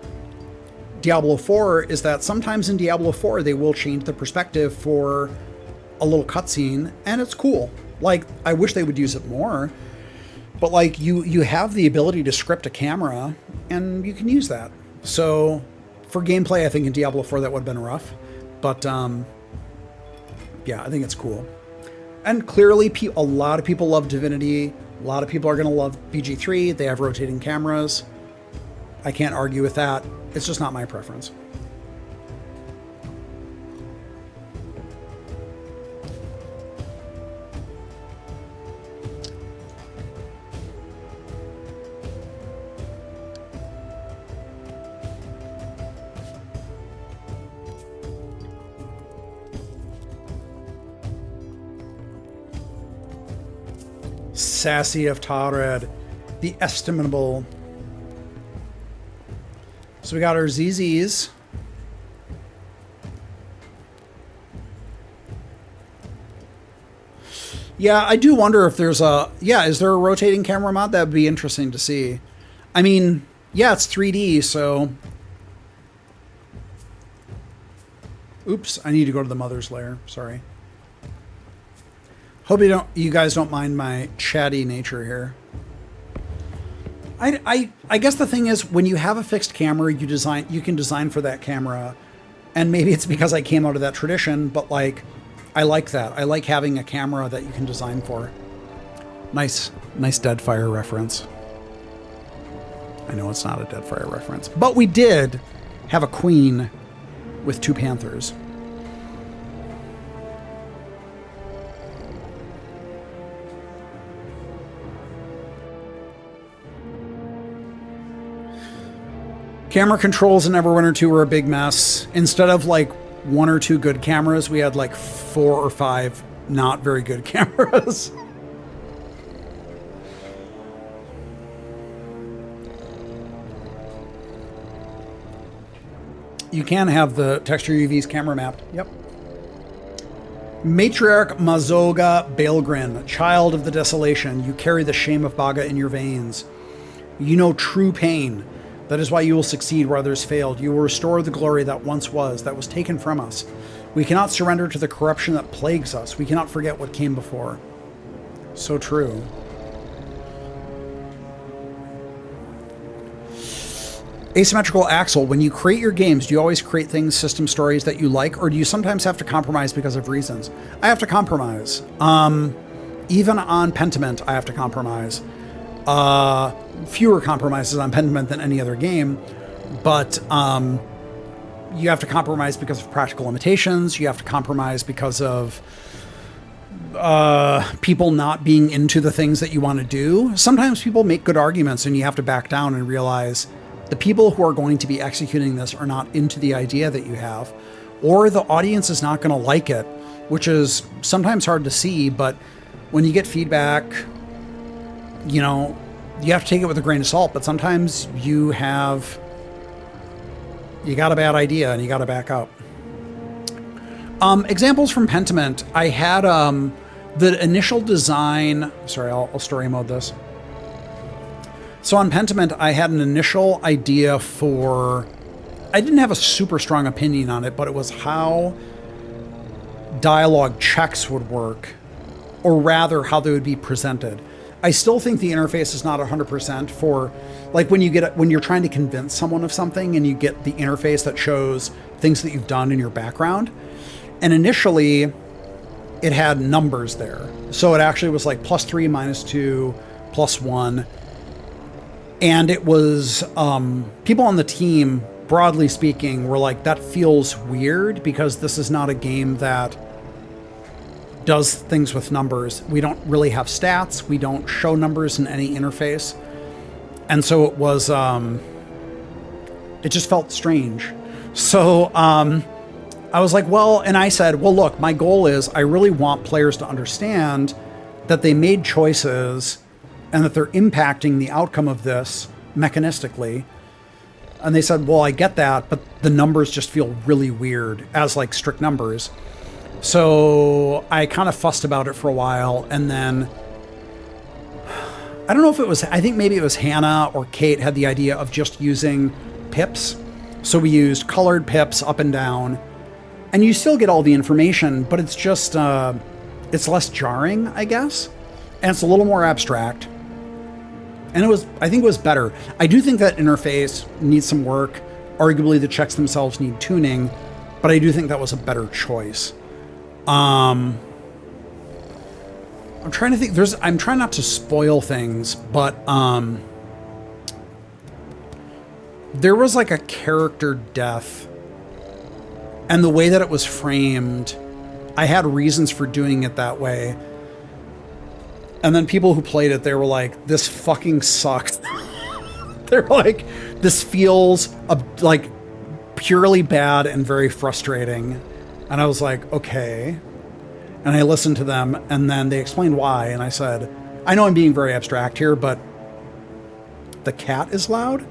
Diablo 4, is that sometimes in Diablo 4 they will change the perspective for a little cutscene, and it's cool. Like, I wish they would use it more, but like you have the ability to script a camera and you can use that. So for gameplay, I think in Diablo 4 that would have been rough, but yeah, I think it's cool. And clearly, a lot of people love Divinity. A lot of people are going to love BG3. They have rotating cameras. I can't argue with that. It's just not my preference. Sassy of Tared, the estimable. So we got our ZZs. Yeah, I do wonder if there's a... Yeah, is there a rotating camera mod? That would be interesting to see. I mean, yeah, it's 3D, so... Oops, I need to go to the mother's lair. Sorry. Hope you guys don't mind my chatty nature here. I guess the thing is, when you have a fixed camera, you can design for that camera. And maybe it's because I came out of that tradition, but like, I like that. I like having a camera that you can design for. Nice Deadfire reference. I know it's not a Deadfire reference, but we did have a queen with 2 panthers. Camera controls in Neverwinter 2 were a big mess. Instead of like 1 or 2 good cameras, we had like 4 or 5 not very good cameras. You can have the texture UVs camera mapped. Yep. Matriarch Mazoga Baelgrin, child of the desolation, you carry the shame of Baga in your veins. You know true pain. That is why you will succeed where others failed. You will restore the glory that once was, that was taken from us. We cannot surrender to the corruption that plagues us. We cannot forget what came before. So true. Asymmetrical Axle, when you create your games, do you always create things, system stories that you like, or do you sometimes have to compromise because of reasons? I have to compromise. Even on Pentiment, I have to compromise. Fewer compromises on Pentiment than any other game, but you have to compromise because of practical limitations. You have to compromise because of people not being into the things that you want to do. Sometimes people make good arguments and you have to back down and realize the people who are going to be executing this are not into the idea that you have, or the audience is not going to like it, which is sometimes hard to see, but when you get feedback, you know, you have to take it with a grain of salt, but sometimes you got a bad idea and you got to back up. Examples from Pentiment. I had the initial design. Sorry, I'll story mode this. So on Pentiment, I had an initial idea for... I didn't have a super strong opinion on it, but it was how dialogue checks would work, or rather how they would be presented. I still think the interface is not 100% for, like, when you're trying to convince someone of something and you get the interface that shows things that you've done in your background. And initially, it had numbers there. So it actually was like +3, -2, +1. And it was, people on the team, broadly speaking, were like, that feels weird because this is not a game that does things with numbers. We don't really have stats. We don't show numbers in any interface. And so it was, it just felt strange. So I was like, well, and I said, well, look, my goal is I really want players to understand that they made choices and that they're impacting the outcome of this mechanistically. And they said, well, I get that, but the numbers just feel really weird as like strict numbers. So I kind of fussed about it for a while, and then I don't know if it was, I think maybe it was Hannah or Kate had the idea of just using pips. So we used colored pips up and down, and you still get all the information, but it's just, it's less jarring, I guess. And it's a little more abstract. And I think it was better. I do think that interface needs some work. Arguably the checks themselves need tuning, but I do think that was a better choice. I'm trying to think. I'm trying not to spoil things, but there was like a character death, and the way that it was framed, I had reasons for doing it that way. And then people who played it, they were like, "This fucking sucks." They're like, "This feels like purely bad and very frustrating." And I was like, "Okay." And I listened to them, and then they explained why. And I said, "I know I'm being very abstract here, but the cat is loud."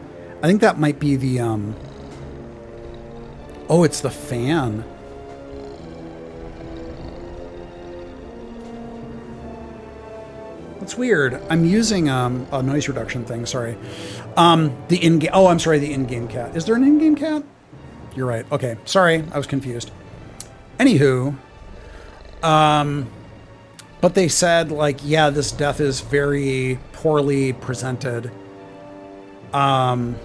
I think that might be the oh, it's the fan. That's weird. I'm using a noise reduction thing. Sorry. The in-game. Oh, I'm sorry. The in-game cat. Is there an in-game cat? You're right. Okay. Sorry. I was confused. Anywho, but they said like, yeah, this death is very poorly presented. And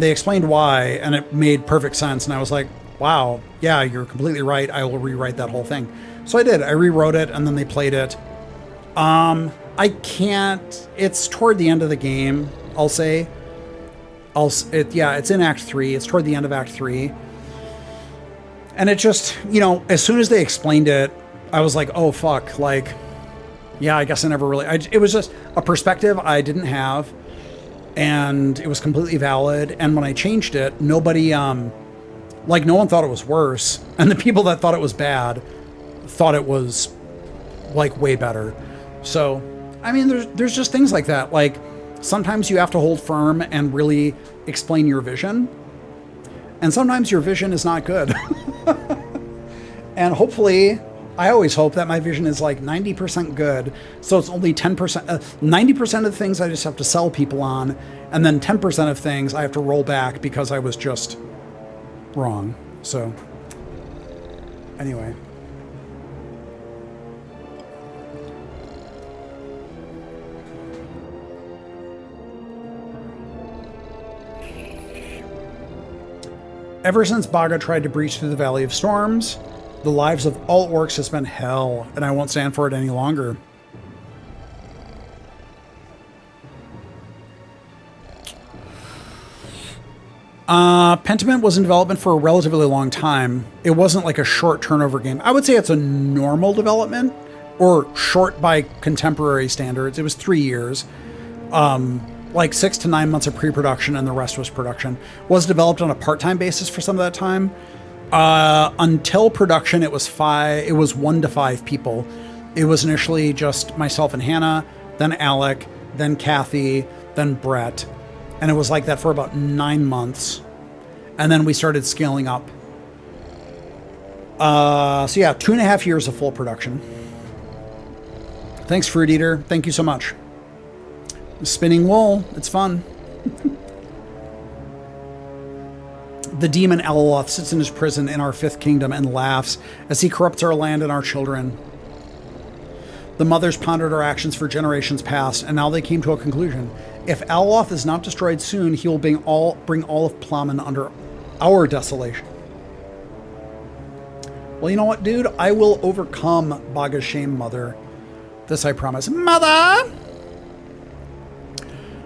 they explained why, and it made perfect sense. And I was like, wow, yeah, you're completely right. I will rewrite that whole thing. So I did. I rewrote it, and then they played it. I can't, it's toward the end of the game, I'll say. Yeah, it's in Act 3. It's toward the end of Act 3. And it just, you know, as soon as they explained it, I was like, oh, fuck. Like, yeah, I guess I never really, it was just a perspective I didn't have. And it was completely valid. And when I changed it, nobody, like, no one thought it was worse. And the people that thought it was bad thought it was, like, way better. So, I mean, there's just things like that. Like, sometimes you have to hold firm and really explain your vision. And sometimes your vision is not good. And hopefully, I always hope that my vision is like 90% good. So it's only 10%, 90% of the things I just have to sell people on. And then 10% of things I have to roll back because I was just wrong. So, anyway. Ever since Baga tried to breach through the Valley of Storms, the lives of all orcs has been hell, and I won't stand for it any longer. Pentiment was in development for a relatively long time. It wasn't like a short turnover game. I would say it's a normal development, or short by contemporary standards. It was 3 years. Like 6 to 9 months of pre-production, and the rest was production. Was developed on a part-time basis for some of that time. Until production, it was 1 to 5 people. It was initially just myself and Hannah, then Alec, then Kathy, then Brett. And it was like that for about 9 months. And then we started scaling up. So yeah, 2.5 years of full production. Thanks, Fruit Eater. Thank you so much. Spinning wool. It's fun. The demon Alaloth sits in his prison in our 5th kingdom and laughs as he corrupts our land and our children. The mothers pondered our actions for generations past, and now they came to a conclusion. If Alaloth is not destroyed soon, he will bring all of Plowman under our desolation. Well, you know what, dude? I will overcome Baga's shame, Mother. This I promise. Mother!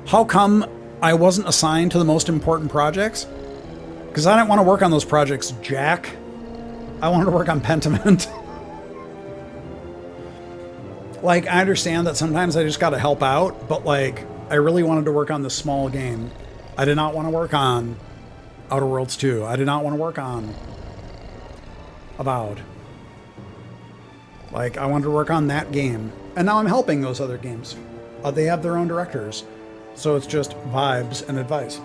How come I wasn't assigned to the most important projects? Because I didn't want to work on those projects, Jack. I wanted to work on Pentiment. Like, I understand that sometimes I just got to help out, but, like, I really wanted to work on this small game. I did not want to work on Outer Worlds 2. I did not want to work on Avowed. Like, I wanted to work on that game. And now I'm helping those other games. They have their own directors. So it's just vibes and advice.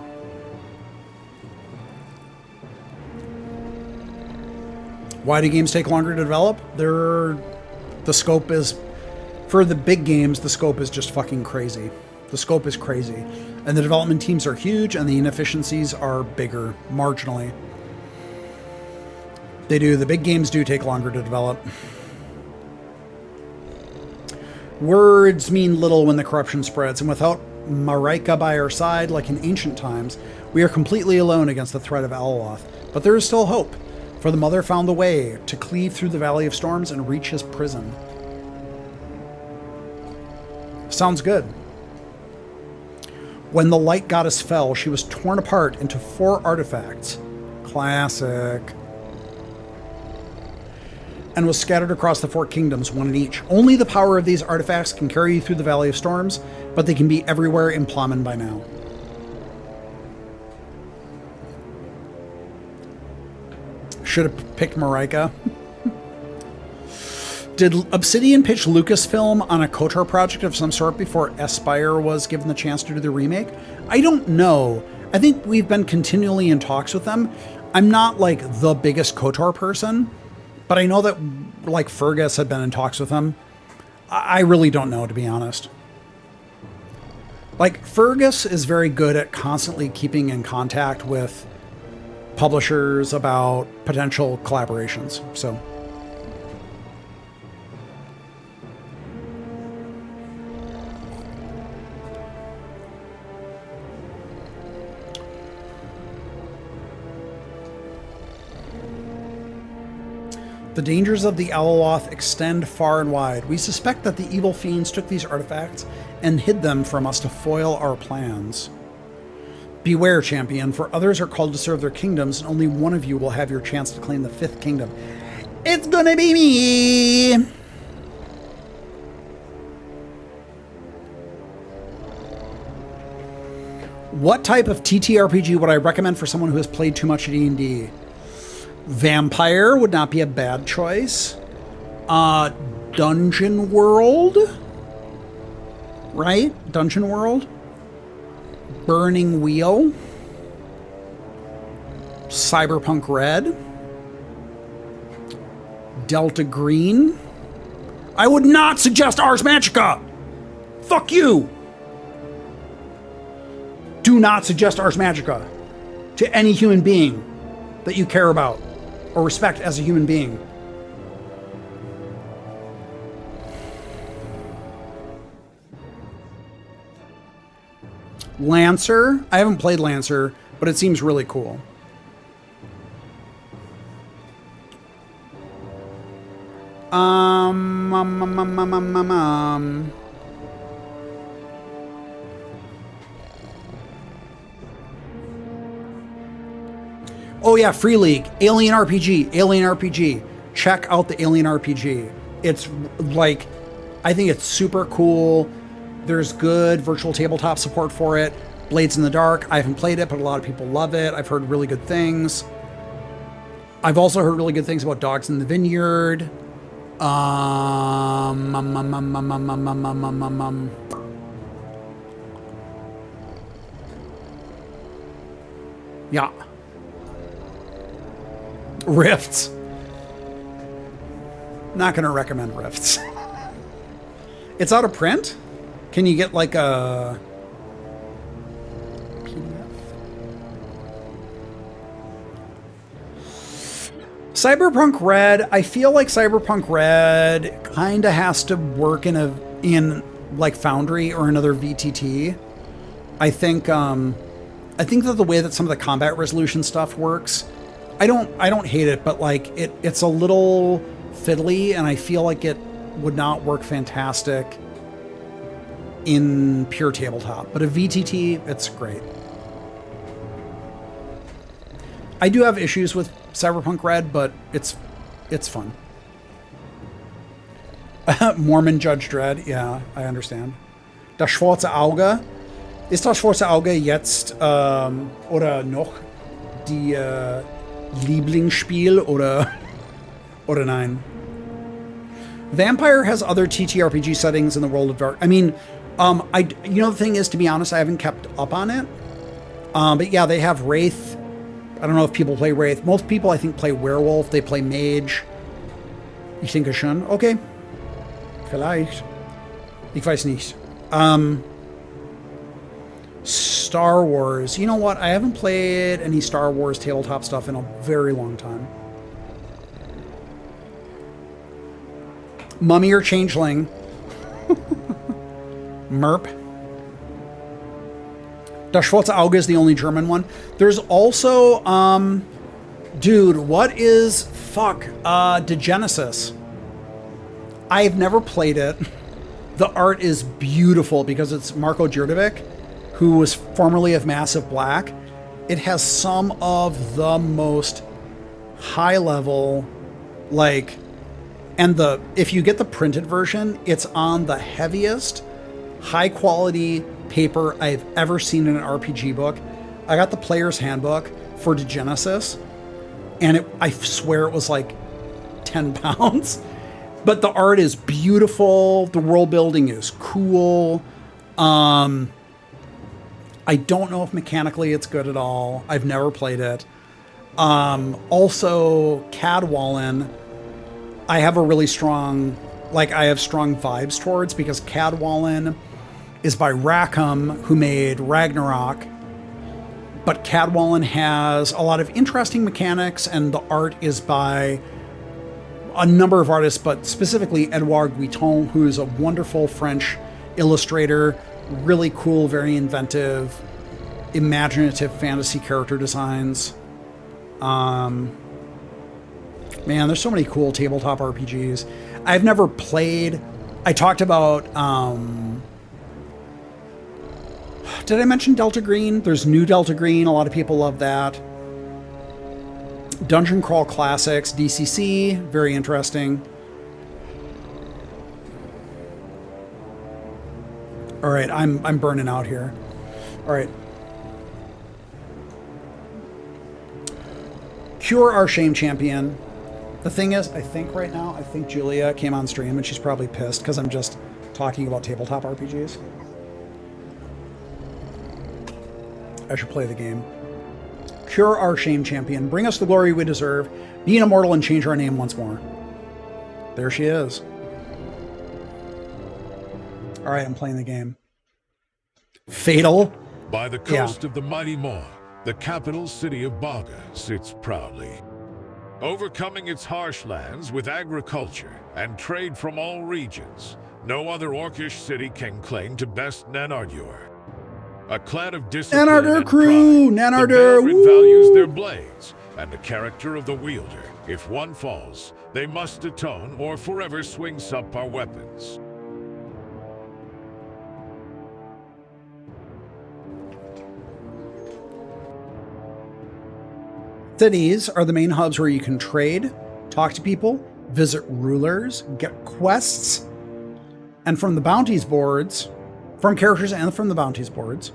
Why do games take longer to develop? The scope is, for the big games, the scope is just fucking crazy. The scope is crazy. And the development teams are huge and the inefficiencies are bigger, marginally. The big games do take longer to develop. Words mean little when the corruption spreads, and without Marika by our side, like in ancient times, we are completely alone against the threat of Alaloth. But there is still hope, for the Mother found the way to cleave through the Valley of Storms and reach his prison. Sounds good. When the light goddess fell, she was torn apart into 4 artifacts. Classic. And was scattered across the 4 kingdoms, one in each. Only the power of these artifacts can carry you through the Valley of Storms, but they can be everywhere in Plowman by now. Should have picked Marika. Did Obsidian pitch Lucasfilm on a KOTOR project of some sort before Aspire was given the chance to do the remake? I don't know. I think we've been continually in talks with them. I'm not like the biggest KOTOR person, but I know that like Fergus had been in talks with them. I really don't know, to be honest. Like Fergus is very good at constantly keeping in contact with publishers about potential collaborations. So the dangers of the Alaloth extend far and wide. We suspect that the evil fiends took these artifacts and hid them from us to foil our plans. Beware, champion, for others are called to serve their kingdoms, and only one of you will have your chance to claim the 5th kingdom. It's gonna be me! What type of TTRPG would I recommend for someone who has played too much D&D? Vampire would not be a bad choice. Dungeon World? Right? Dungeon World? Burning Wheel? Cyberpunk Red? Delta Green? I would not suggest Ars Magica! Fuck you! Do not suggest Ars Magica to any human being that you care about or respect as a human being. Lancer? I haven't played Lancer, but it seems really cool. Oh yeah, Free League, Alien RPG, Alien RPG. Check out the Alien RPG. It's like, I think it's super cool. There's good virtual tabletop support for it. Blades in the Dark, I haven't played it, but a lot of people love it. I've heard really good things. I've also heard really good things about Dogs in the Vineyard. Yeah. Rifts. Not going to recommend Rifts. It's out of print? Can you get like a PDF? Cyberpunk Red, I feel like Cyberpunk Red kind of has to work in like Foundry or another VTT. I think that the way that some of the combat resolution stuff works, I don't hate it, but like it's a little fiddly, and I feel like it would not work fantastic in pure tabletop. But a VTT, it's great. I do have issues with Cyberpunk Red, but it's fun. Mormon Judge Dredd, yeah, I understand. Das schwarze Auge. Ist das schwarze Auge jetzt oder noch die Lieblingsspiel oder nein? Vampire has other TTRPG settings in the World of Dark. I mean, you know, the thing is, to be honest, I haven't kept up on it. But yeah, they have Wraith. I don't know if people play Wraith. Most people, I think, play Werewolf. They play Mage. Ich denke schon. Okay. Vielleicht. Ich weiß nicht. Star Wars. You know what? I haven't played any Star Wars tabletop stuff in a very long time. Mummy or Changeling? Merp. Das schwarze Auge is the only German one. There's also, dude, what is, Degenesis. I've never played it. The art is beautiful because it's Marko Djurdovic, who was formerly of Massive Black. It has some of the most high level, like, and if you get the printed version, it's on the heaviest, high quality paper I've ever seen in an RPG book. I got the player's handbook for Degenesis, and I swear it was like 10 pounds. But the art is beautiful. The world building is cool. I don't know if mechanically it's good at all. I've never played it. Also, Cadwallon, I have a really strong, I have strong vibes towards, because Cadwallon is by Rackham, who made Ragnarok. But Cadwallon has a lot of interesting mechanics, and the art is by a number of artists, but specifically Edouard Guiton, who is a wonderful French illustrator. Really cool, very inventive, imaginative fantasy character designs. Man, there's so many cool tabletop RPGs. I've never played. I talked about, did I mention Delta Green? There's new Delta Green. A lot of people love that. Dungeon Crawl Classics, DCC, very interesting. All right, I'm burning out here. All right. Cure Our Shame Champion. The thing is, I think right now, Julia came on stream and she's probably pissed because I'm just talking about tabletop RPGs. I should play the game. Cure Our Shame Champion. Bring us the glory we deserve. Be an immortal and change our name once more. There she is. All right, I'm playing the game. Fatal. By the coast of the mighty Maw, the capital city of Baga sits proudly. Overcoming its harsh lands with agriculture and trade from all regions, no other Orcish city can claim to best Nanardur. A clan of discipline and crew, pride, Nanardur, the Belrin values their blades and the character of the wielder. If one falls, they must atone or forever swing subpar weapons. Cities are the main hubs where you can trade, talk to people, visit rulers, get quests, and from the bounties boards, from characters and from the bounties boards,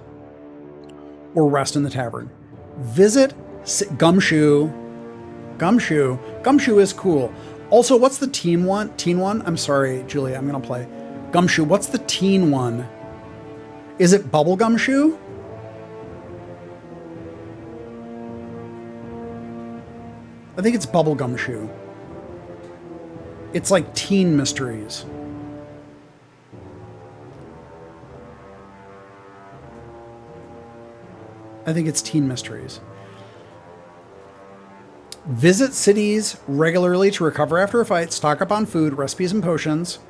or rest in the tavern. Visit Gumshoe. Gumshoe is cool. Also, what's the teen one? I'm sorry, Julia, I'm gonna play. Gumshoe, what's the teen one? Is it Bubblegum Shoe? I think it's Bubblegum Shoe. It's like teen mysteries. I think it's teen mysteries. Visit cities regularly to recover after a fight, stock up on food, recipes, and potions,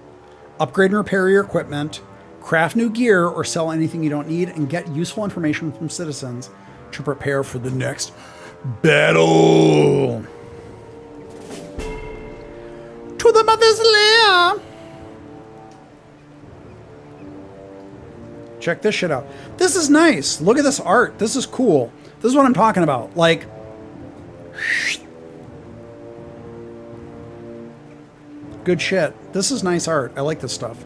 upgrade and repair your equipment, craft new gear, or sell anything you don't need, and get useful information from citizens to prepare for the next battle. To the mother's lair. Check this shit out. This is nice. Look at this art. This is cool. This is what I'm talking about. Like, good shit. This is nice art. I like this stuff.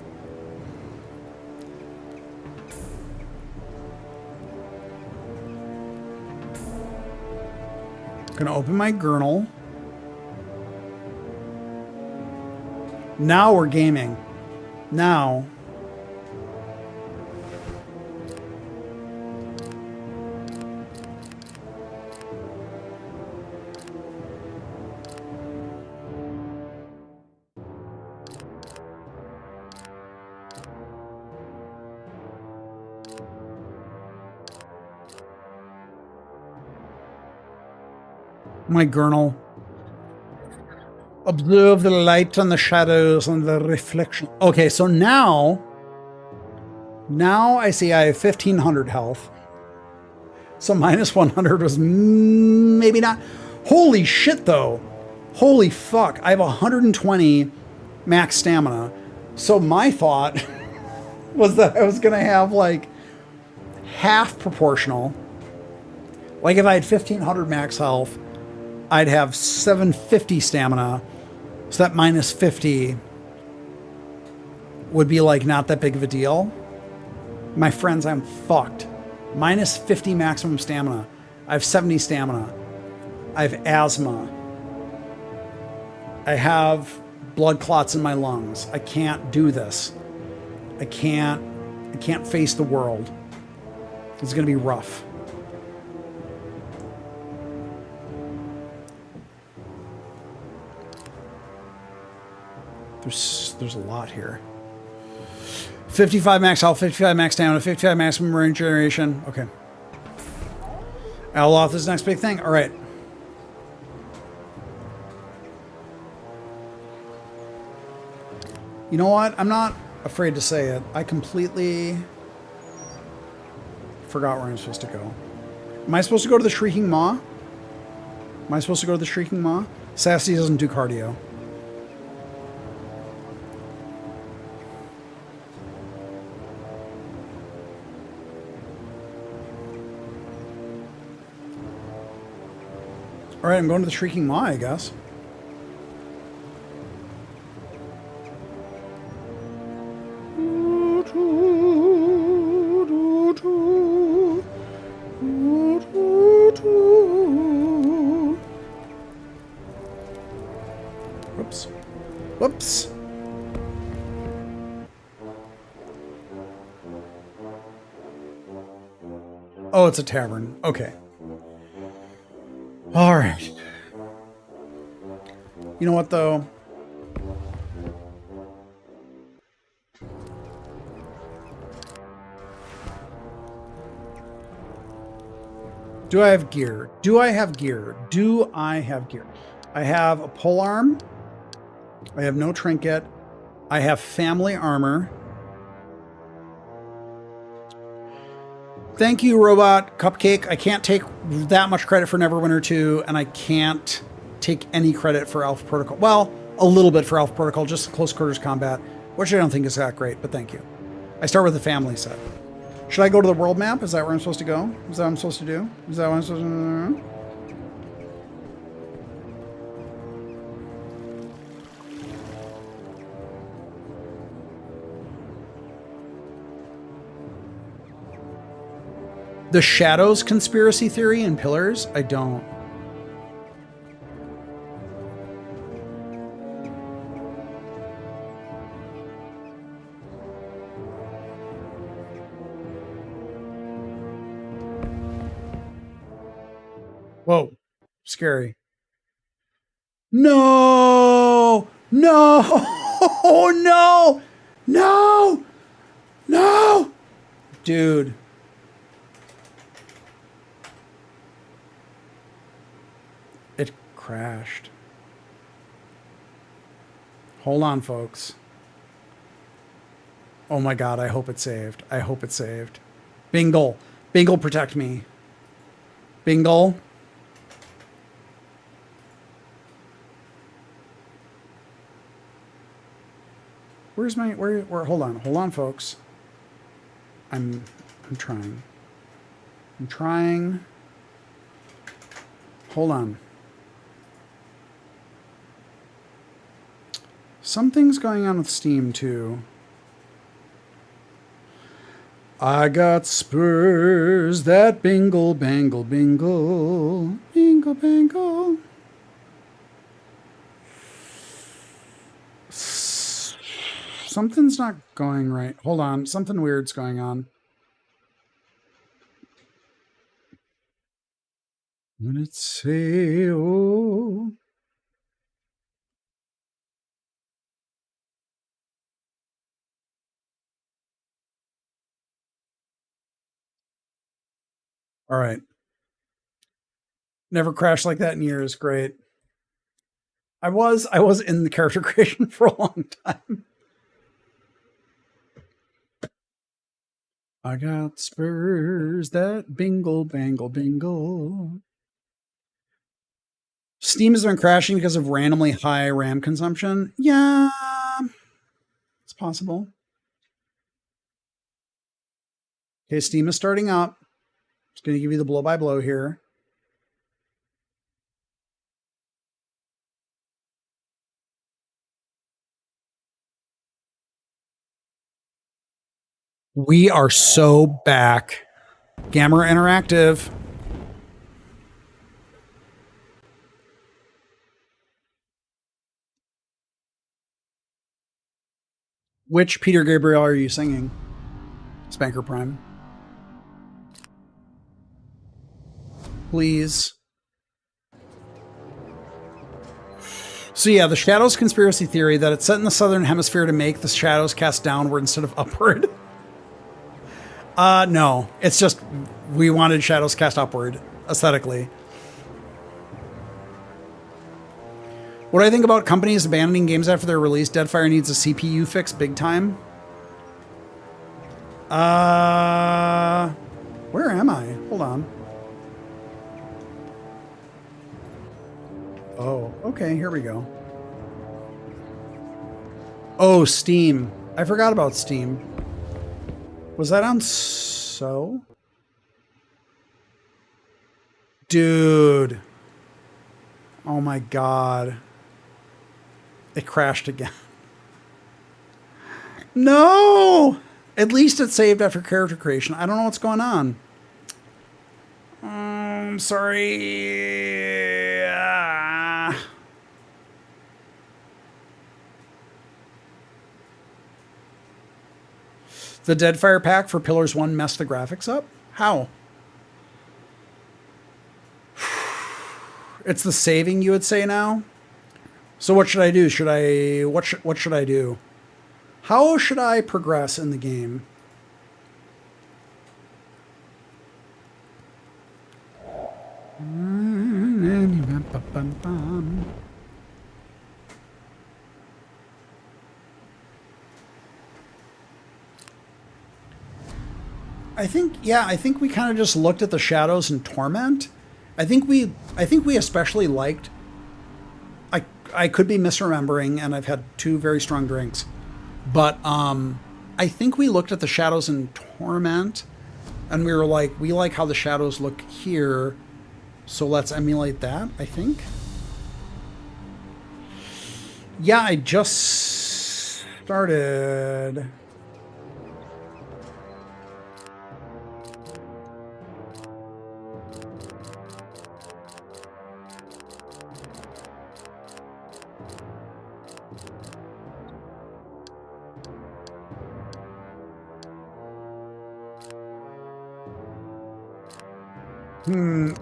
Gonna open my journal. Now we're gaming. Now. My journal. Observe the light and the shadows and the reflection. Okay, so now I see I have 1500 health. So minus 100 was maybe not. Holy shit, though. Holy fuck. I have 120 max stamina. So my thought was that I was going to have like half proportional. Like if I had 1500 max health, I'd have 750 stamina. So that minus 50 would be like not that big of a deal. My friends, I'm fucked. Minus 50 maximum stamina. I have 70 stamina. I have asthma. I have blood clots in my lungs. I can't do this. I can't face the world. It's going to be rough. There's a lot here. 55 max health, 55 max stamina, 55 maximum regeneration. Okay. Alaloth is the next big thing. All right. You know what? I'm not afraid to say it. I completely forgot where I'm supposed to go. Am I supposed to go to the Shrieking Maw? Am I supposed to go to the Shrieking Maw? Sassy doesn't do cardio. All right, I'm going to the Shrieking Maw, I guess. Whoops. Whoops. Oh, it's a tavern. Okay. All right. You know what, though? Do I have gear? Do I have gear? Do I have gear? I have a pole arm. I have no trinket. I have family armor. Thank you, Robot Cupcake. I can't take that much credit for Neverwinter 2, and I can't take any credit for Alpha Protocol. Well, a little bit for Alpha Protocol, just close quarters combat, which I don't think is that great, but thank you. I start with the family set. Should I go to the world map? Is that where I'm supposed to go? Is that what I'm supposed to do? Is that what I'm supposed to do? The Shadows conspiracy theory in Pillars? I don't. Whoa. Scary. No! No! Oh, no! No! No! Dude. It crashed. Hold on, folks. Oh my God, I hope it saved. I hope it saved. Bingle. Bingle, protect me. Bingle. Where's my, where, hold on, folks. I'm trying. I'm trying. Hold on. Something's going on with Steam, too. I got spurs that bingle, bangle, bingle. Bingle, bangle. Something's not going right. Hold on. Something weird's going on. When it's say, oh. All right. Never crashed like that in years. Great. I was in the character creation for a long time. I got spurs that bingle, bangle, bingle. Steam has been crashing because of randomly high RAM consumption. Yeah, it's possible. Okay, Steam is starting up. It's going to give you the blow-by-blow here. We are so back. Gamma Interactive. Which Peter Gabriel are you singing? Spanker Prime. Please. So yeah, the Shadows conspiracy theory that it's set in the southern hemisphere to make the shadows cast downward instead of upward. No. It's just we wanted shadows cast upward aesthetically. What do I think about companies abandoning games after their release? Deadfire needs a CPU fix big time. Where am I? Hold on. Oh, okay, here we go. Oh, Steam. I forgot about Steam. Was that on So? Dude. Oh my god. It crashed again. No! At least it saved after character creation. I don't know what's going on. I'm sorry. The Deadfire pack for Pillars 1 messed the graphics up? How? It's the saving, you would say now? So what should I do? What should I do? How should I progress in the game? I think we kind of just looked at the Shadows and Torment. I think we especially liked. I could be misremembering, and I've had 2 very strong drinks, but I think we looked at the Shadows and Torment, and we were like, we like how the shadows look here, so let's emulate that. I think. Yeah, I just started.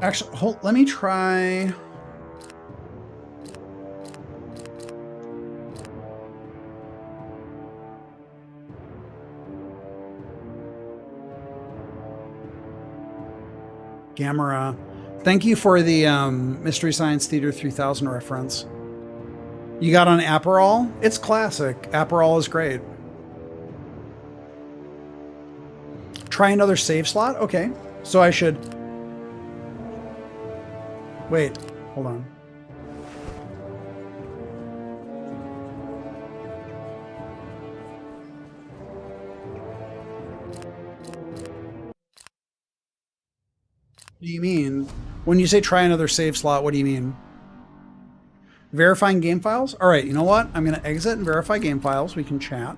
Actually, let me try. Gamera. Thank you for the Mystery Science Theater 3000 reference. You got on Aperol? It's classic. Aperol is great. Try another save slot? Okay. So I should... Wait, hold on. What do you mean? When you say try another save slot, what do you mean? Verifying game files? All right, you know what? I'm going to exit and verify game files. We can chat.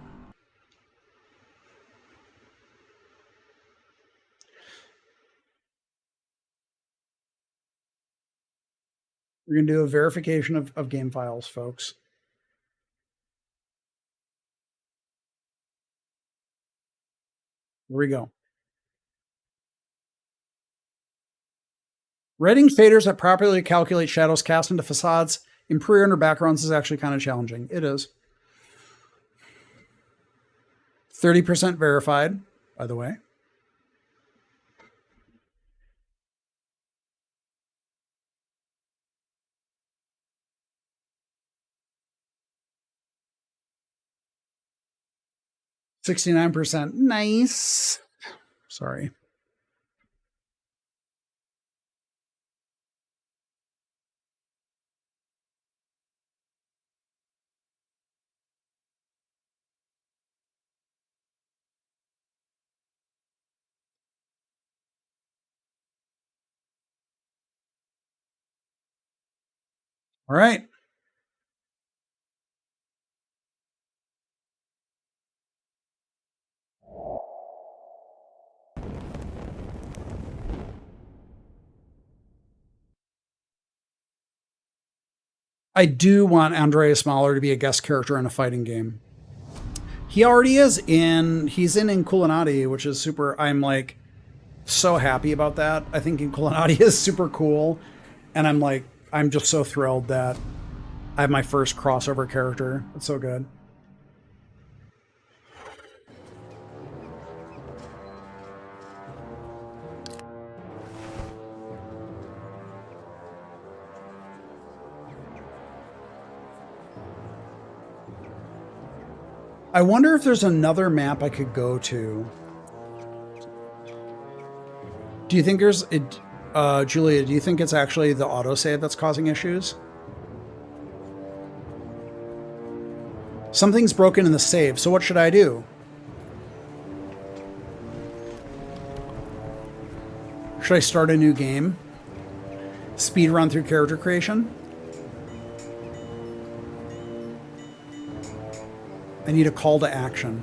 We're going to do a verification of game files, folks. Here we go. Writing faders that properly calculate shadows cast into facades in pre-rendered backgrounds is actually kind of challenging. It is. 30% verified, by the way. %. Nice. Sorry. All right. I do want Andreas Mahler to be a guest character in a fighting game. He already is he's in Inculinati, which is super. I'm like so happy about that. I think Inculinati is super cool. And I'm just so thrilled that I have my first crossover character. It's so good. I wonder if there's another map I could go to. Do you think there's it, Julia, do you think it's actually the autosave that's causing issues? Something's broken in the save, so what should I do? Should I start a new game? Speed run through character creation? I need a call to action.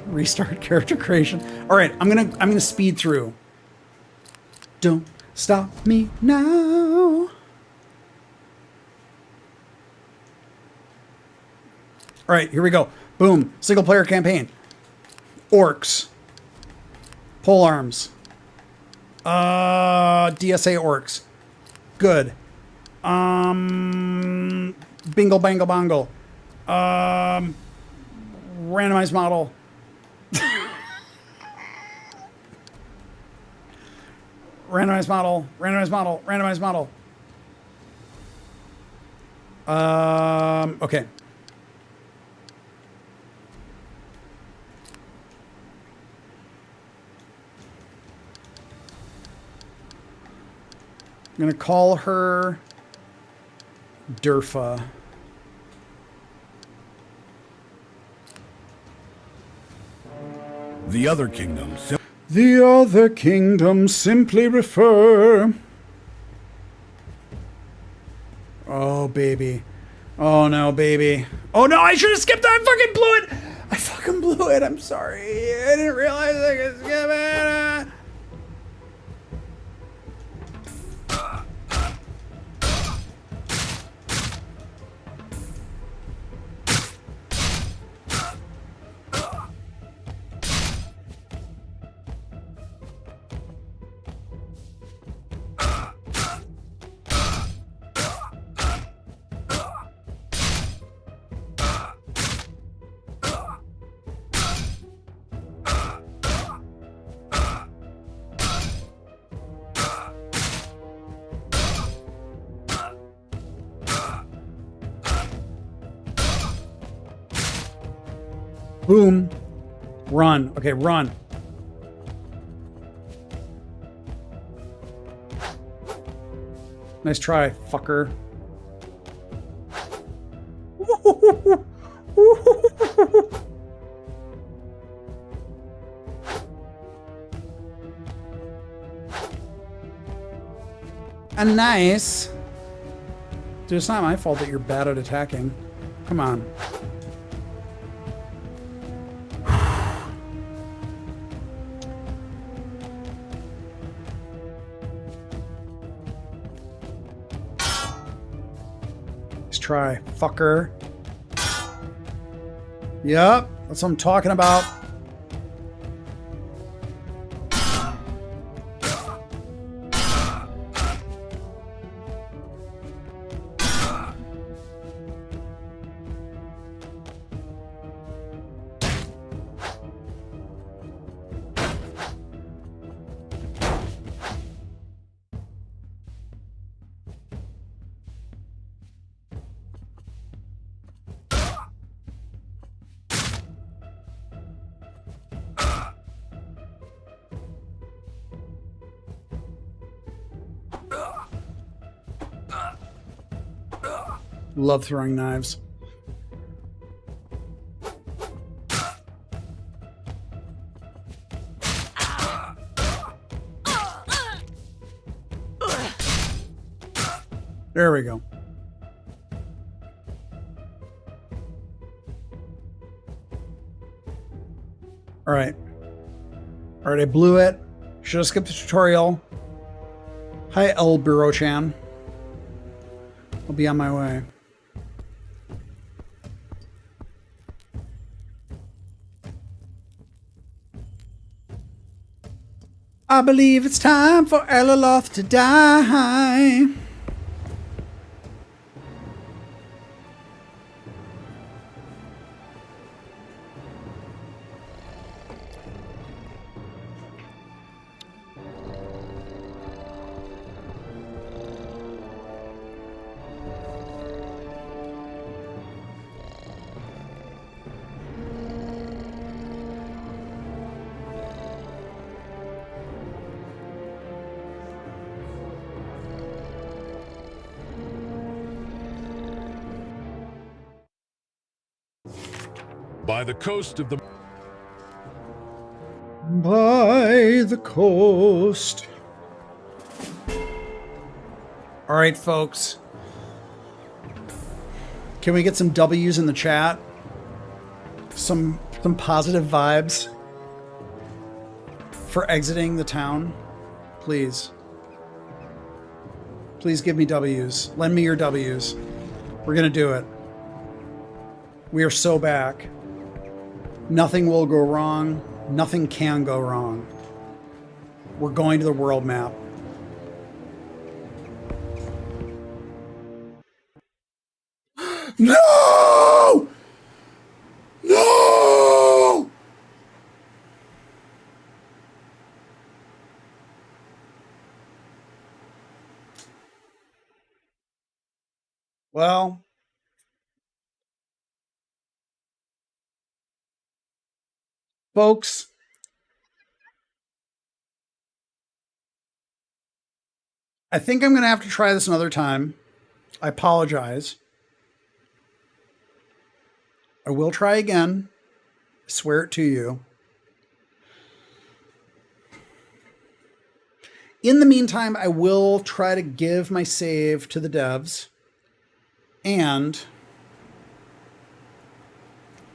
Restart character creation. All right, I'm gonna speed through. Don't stop me now. All right, here we go. Boom. Single player campaign. Orcs. Pole arms. DSA orcs. Good. Bingle bangle bongle. Randomized model. Randomized model. Randomized model. Randomized model. Okay. I'm going to call her Durfa. The other kingdoms. The other kingdoms simply refer. Oh, baby. Oh, no, baby. Oh, no, I should have skipped that. I fucking blew it. I fucking blew it. I'm sorry. I didn't realize I could skip it. Boom. Run. Okay, run. Nice try, fucker. And nice. Dude, it's not my fault that you're bad at attacking. Come on. Try, fucker. Yep, that's what I'm talking about. Love throwing knives. There we go. All right. All right, I blew it. Should have skipped the tutorial. Hi, El Bureau-chan. I'll be on my way. I believe it's time for Alaloth to die. By the coast of the... By the coast. All right, folks. Can we get some W's in the chat? Some positive vibes for exiting the town, please. Please give me W's. Lend me your W's. We're gonna do it. We are so back. Nothing will go wrong. Nothing can go wrong. We're going to the world map. No! No! Well, folks, I think I'm going to have to try this another time. I apologize. I will try again. I swear it to you. In the meantime, I will try to give my save to the devs. And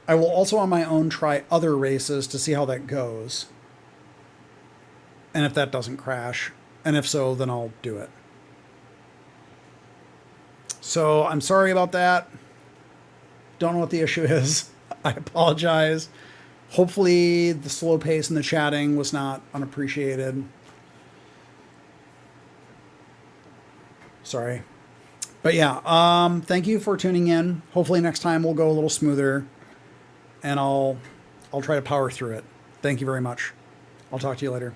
I will also on my own try other races to see how that goes. And if that doesn't crash. And if so, then I'll do it. So I'm sorry about that. Don't know what the issue is. I apologize. Hopefully the slow pace in the chatting was not unappreciated. Sorry. But yeah, thank you for tuning in. Hopefully next time we'll go a little smoother. And I'll try to power through it. Thank you very much. I'll talk to you later.